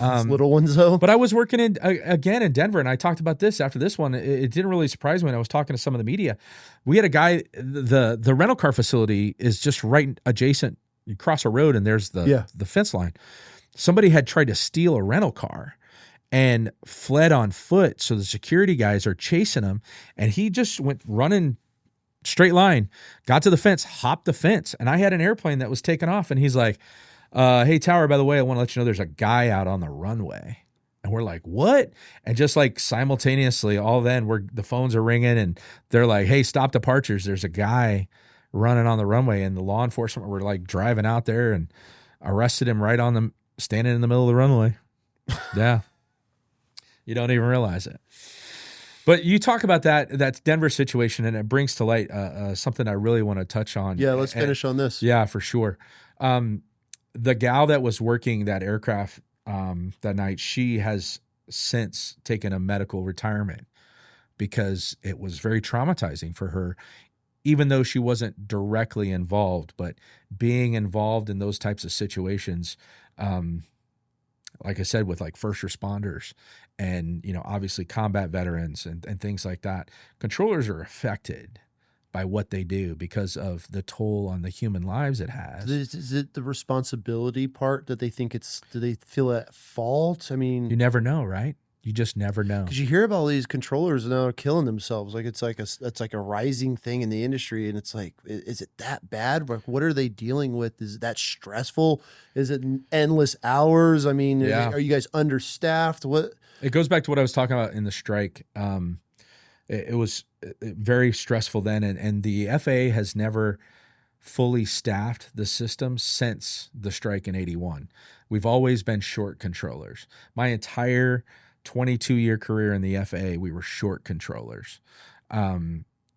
Little ones though. But I was working in Denver, and I talked about this after this one. It didn't really surprise me when I was talking to some of the media. We had a guy, the rental car facility is just right adjacent. You cross a road and there's the fence line. Somebody had tried to steal a rental car and fled on foot. So the security guys are chasing him, and he just went running straight line, got to the fence, hopped the fence. And I had an airplane that was taking off, and he's like, hey, Tower, by the way, I want to let you know there's a guy out on the runway. And we're like, what? And just like simultaneously, the phones are ringing, and they're like, hey, stop departures. There's a guy running on the runway. And the law enforcement were like driving out there and arrested him standing in the middle of the runway. Yeah. You don't even realize it. But you talk about that Denver situation, and it brings to light something I really want to touch on. Yeah, let's finish on this. Yeah, for sure. The gal that was working that aircraft that night, she has since taken a medical retirement because it was very traumatizing for her, even though she wasn't directly involved. But being involved in those types of situations, like I said, with like first responders and, obviously combat veterans and things like that, controllers are affected by what they do because of the toll on the human lives it has. Is it the responsibility part that they think do they feel at fault? I mean, you never know, right? You just never know. Because you hear about all these controllers now killing themselves. Like it's like a rising thing in the industry, and it's like, is it that bad? Like, what are they dealing with? Is that stressful? Is it endless hours? I mean, are you guys understaffed? What? It goes back to what I was talking about in the strike. It was very stressful then, and the FAA has never fully staffed the system since the strike in 81. We've always been short controllers. My entire 22-year career in the FAA, we were short controllers.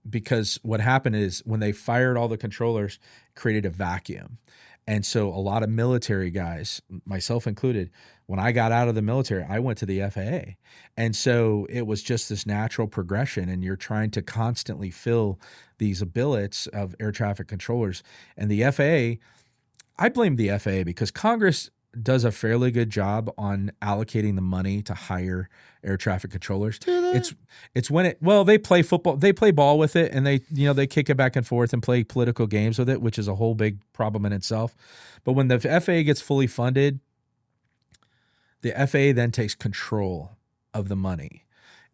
Because what happened is when they fired all the controllers, it created a vacuum. And so a lot of military guys, myself included, when I got out of the military, I went to the FAA. And so it was just this natural progression, and you're trying to constantly fill these billets of air traffic controllers. And the FAA, I blame the FAA because Congress does a fairly good job on allocating the money to hire air traffic controllers. It's when they play football, they play ball with it, and they kick it back and forth and play political games with it, which is a whole big problem in itself. But when the FAA gets fully funded, the FAA then takes control of the money.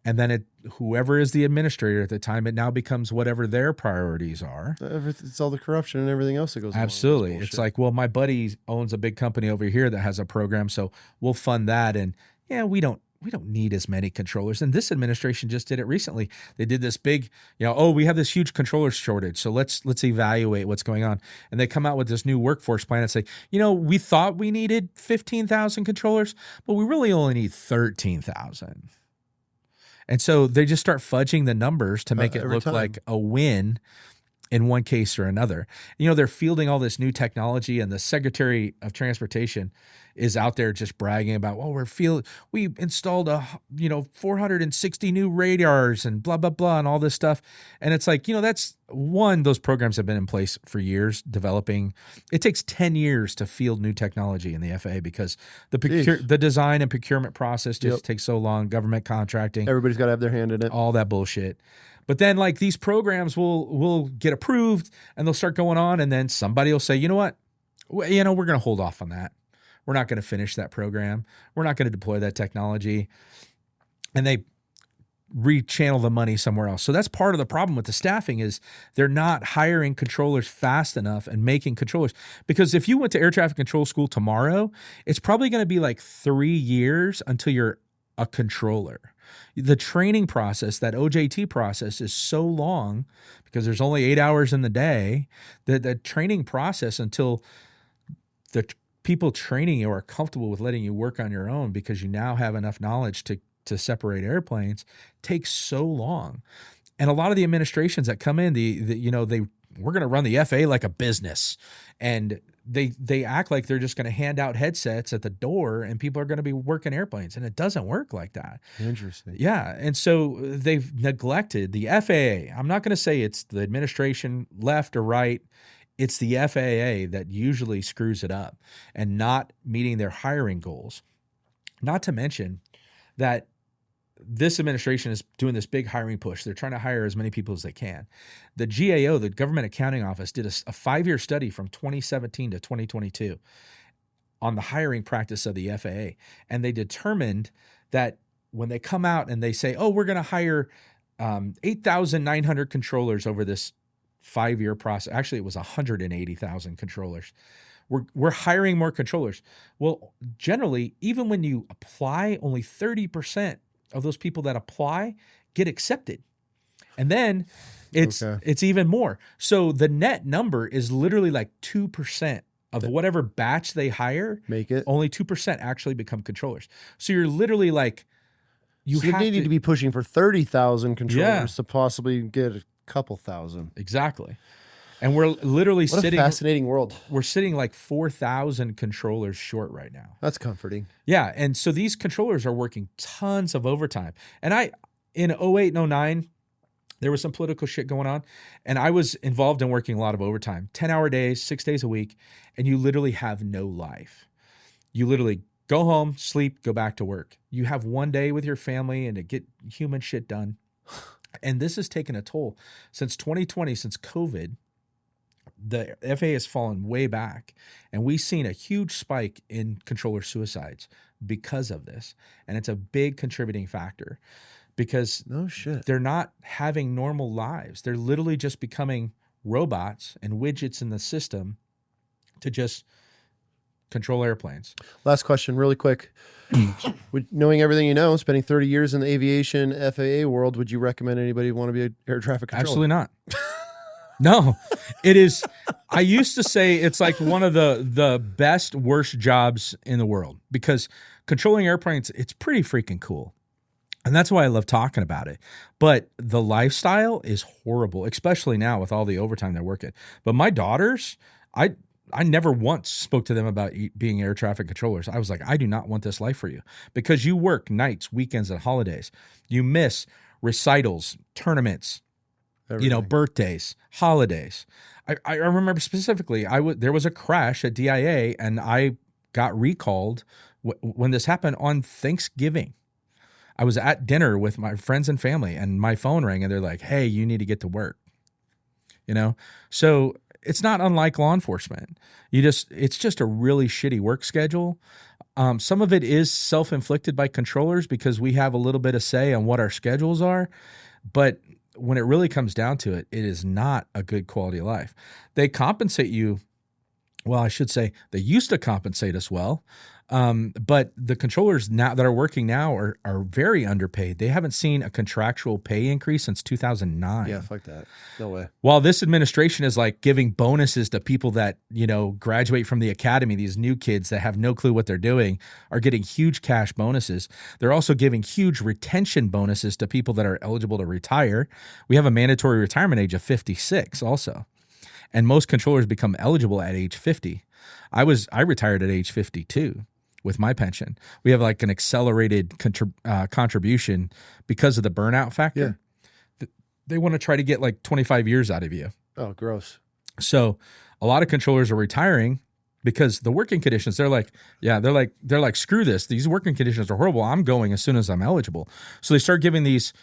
And then whoever is the administrator at the time, it now becomes whatever their priorities are. It's all the corruption and everything else that goes on. Absolutely. It's like, well, my buddy owns a big company over here that has a program, so we'll fund that. And yeah, we don't need as many controllers. And this administration just did it recently. They did this big, we have this huge controller shortage, so let's evaluate what's going on. And they come out with this new workforce plan and say, we thought we needed 15,000 controllers, but we really only need 13,000. And so they just start fudging the numbers to make it look like a win in one case or another. They're fielding all this new technology, and the Secretary of Transportation is out there just bragging about, we installed 460 new radars and blah, blah, blah, and all this stuff. And it's like, that's those programs have been in place for years developing. It takes 10 years to field new technology in the FAA because the design and procurement process just takes so long, government contracting. Everybody's got to have their hand in it. All that bullshit. But then like these programs will get approved and they'll start going on, and then somebody will say, you know what? We're going to hold off on that. We're not going to finish that program. We're not going to deploy that technology. And they rechannel the money somewhere else. So that's part of the problem with the staffing is they're not hiring controllers fast enough and making controllers. Because if you went to air traffic control school tomorrow, it's probably going to be like 3 years until you're a controller. The training process, that OJT process, is so long because there's only 8 hours in the day that the training process until the people training you are comfortable with letting you work on your own because you now have enough knowledge to separate airplanes takes so long. And a lot of the administrations that come in, we're going to run the FAA like a business, and they act like they're just going to hand out headsets at the door and people are going to be working airplanes, and it doesn't work like that. Interesting. Yeah, and so they've neglected the FAA. I'm not going to say it's the administration, left or right. It's the FAA that usually screws it up and not meeting their hiring goals. Not to mention that this administration is doing this big hiring push. They're trying to hire as many people as they can. The GAO, the Government Accounting Office, did a 5-year study from 2017 to 2022 on the hiring practice of the FAA. And they determined that when they come out and they say, oh, we're going to hire 8,900 controllers over this 5-year process. Actually, it was 180,000 controllers. We're hiring more controllers. Well, generally, even when you apply, only 30% of those people that apply get accepted. And then it's even more. So the net number is literally like 2% of whatever batch they hire. Make it. Only 2% actually become controllers. So you're literally like, they need to be pushing for 30,000 controllers to possibly get a couple thousand. Exactly. And we're literally what a fascinating world. We're sitting like 4,000 controllers short right now. That's comforting. Yeah. And so these controllers are working tons of overtime. And in 08 and 09, there was some political shit going on. And I was involved in working a lot of overtime, 10-hour days, 6 days a week. And you literally have no life. You literally go home, sleep, go back to work. You have one day with your family and to get human shit done. And this has taken a toll. Since 2020, since COVID, the FAA has fallen way back, and we've seen a huge spike in controller suicides because of this. And it's a big contributing factor because they're not having normal lives. They're literally just becoming robots and widgets in the system to just control airplanes. Last question, really quick. Knowing everything you know, spending 30 years in the aviation FAA world, would you recommend anybody want to be an air traffic controller? Absolutely not. No, it is. I used to say it's like one of the best, worst jobs in the world because controlling airplanes, it's pretty freaking cool. And that's why I love talking about it. But the lifestyle is horrible, especially now with all the overtime they're working. But my daughters, I never once spoke to them about being air traffic controllers. I was like, I do not want this life for you because you work nights, weekends, and holidays. You miss recitals, tournaments, everything. Birthdays, holidays. I remember specifically, there was a crash at DIA and I got recalled when this happened on Thanksgiving. I was at dinner with my friends and family and my phone rang and they're like, hey, you need to get to work. So it's not unlike law enforcement. It's just a really shitty work schedule. Some of it is self-inflicted by controllers because we have a little bit of say on what our schedules are, but when it really comes down to it, it is not a good quality of life. They compensate you. Well, I should say they used to compensate us well. But the controllers now that are working now are very underpaid. They haven't seen a contractual pay increase since 2009. Yeah, fuck that. No way. While this administration is like giving bonuses to people that, graduate from the academy, these new kids that have no clue what they're doing are getting huge cash bonuses. They're also giving huge retention bonuses to people that are eligible to retire. We have a mandatory retirement age of 56 also. And most controllers become eligible at age 50. I retired at age 52. With my pension, we have like an accelerated contribution because of the burnout factor. Yeah. They want to try to get like 25 years out of you. Oh, gross. So a lot of controllers are retiring because the working conditions, they're like, screw this. These working conditions are horrible. I'm going as soon as I'm eligible. So they start giving these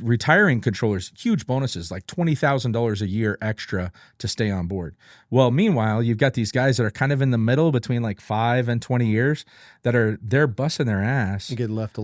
retiring controllers huge bonuses, like $20,000 a year extra to stay on board. Well, meanwhile, you've got these guys that are kind of in the middle between like 5 and 20 years they're busting their ass. Getting left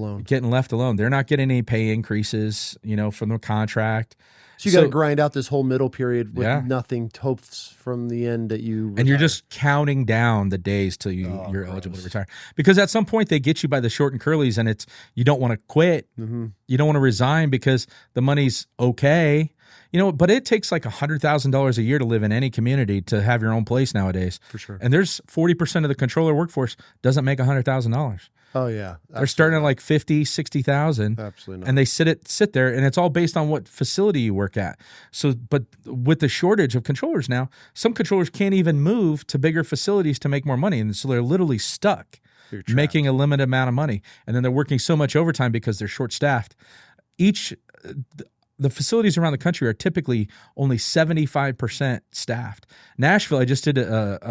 alone. They're not getting any pay increases, from the contract. So you got to grind out this whole middle period with Yeah. nothing hopes from the end that you retire. And you're just counting down the days till you're eligible to retire. Because at some point they get you by the short and curlies, and it's you don't want to quit. Mm-hmm. You don't want to resign because the money's okay. You know, but it takes like $100,000 a year to live in any community to have your own place nowadays. For sure. And there's 40% of the controller workforce doesn't make $100,000. Oh yeah. They're starting at like 50, 60,000. Absolutely not. And they sit there, and it's all based on what facility you work at. So, but with the shortage of controllers now, some controllers can't even move to bigger facilities to make more money. And so they're literally stuck making a limited amount of money. And then they're working so much overtime because they're short staffed. The facilities around the country are typically only 75% staffed. Nashville, I just did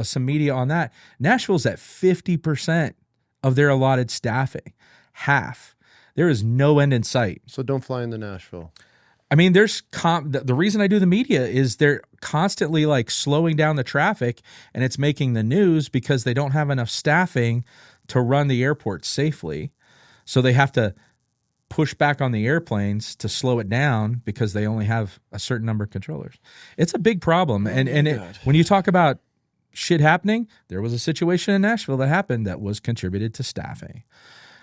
some media on that. Nashville's at 50% of their allotted staffing, half. There is no end in sight. So don't fly into Nashville. I mean, the reason I do the media is they're constantly like slowing down the traffic, and it's making the news because they don't have enough staffing to run the airport safely. So they have to push back on the airplanes to slow it down because they only have a certain number of controllers. It's a big problem. When you talk about shit happening, there was a situation in Nashville that happened that was contributed to staffing.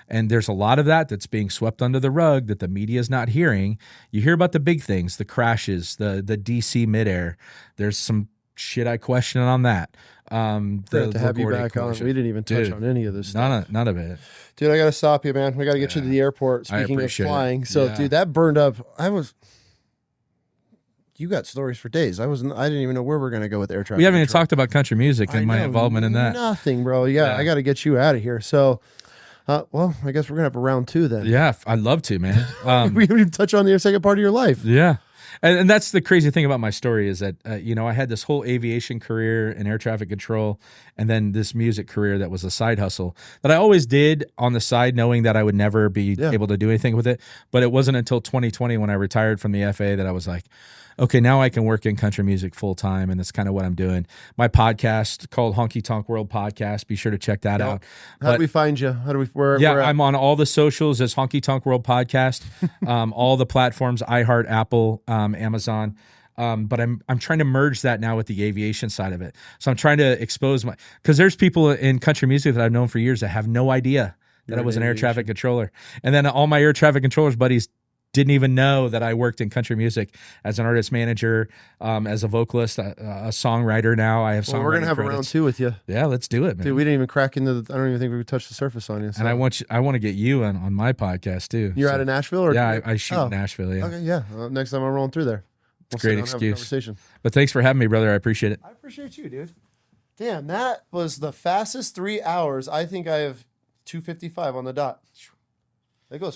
And there's a lot of that's being swept under the rug that the media is not hearing. You hear about the big things, the crashes, the DC midair. There's some shit I question on that. Great to have you back on. We didn't even touch on any of this stuff. None of it. Dude, I got to stop you, man. We got to get you to the airport. Speaking of flying. So, dude, that burned up. You got stories for days. I didn't even know where we're going to go with air traffic. We haven't even talked about country music and my involvement in that. Nothing, bro. Yeah, I got to get you out of here. So, well, I guess we're going to have a round 2 then. Yeah, I'd love to, man. We didn't even touch on the second part of your life. Yeah. And that's the crazy thing about my story is that, I had this whole aviation career in air traffic control and then this music career that was a side hustle that I always did on the side, knowing that I would never be able to do anything with it. But it wasn't until 2020 when I retired from the FAA that I was like, okay, now I can work in country music full time, and that's kind of what I'm doing. My podcast called Honky Tonk World Podcast. Be sure to check that out. How do we find you? Where I'm on all the socials as Honky Tonk World Podcast, all the platforms, iHeart, Apple, Amazon. But I'm trying to merge that now with the aviation side of it. So I'm trying to expose because there's people in country music that I've known for years that have no idea that I was an air traffic controller, and then all my air traffic controllers buddies didn't even know that I worked in country music as an artist manager, as a vocalist, a songwriter. Now I have songwriting. We're gonna have credits. a round 2 with you. Yeah, let's do it, man. Dude, we didn't even crack into I don't even think we touched the surface on you. So. And I want to get you on my podcast too. You're out of Nashville, or I shoot in Nashville. Yeah. Okay, yeah. Next time I'm rolling through there. It's a great excuse. Conversation. But thanks for having me, brother. I appreciate it. I appreciate you, dude. Damn, that was the fastest 3 hours. I think I have 2:55 on the dot. That goes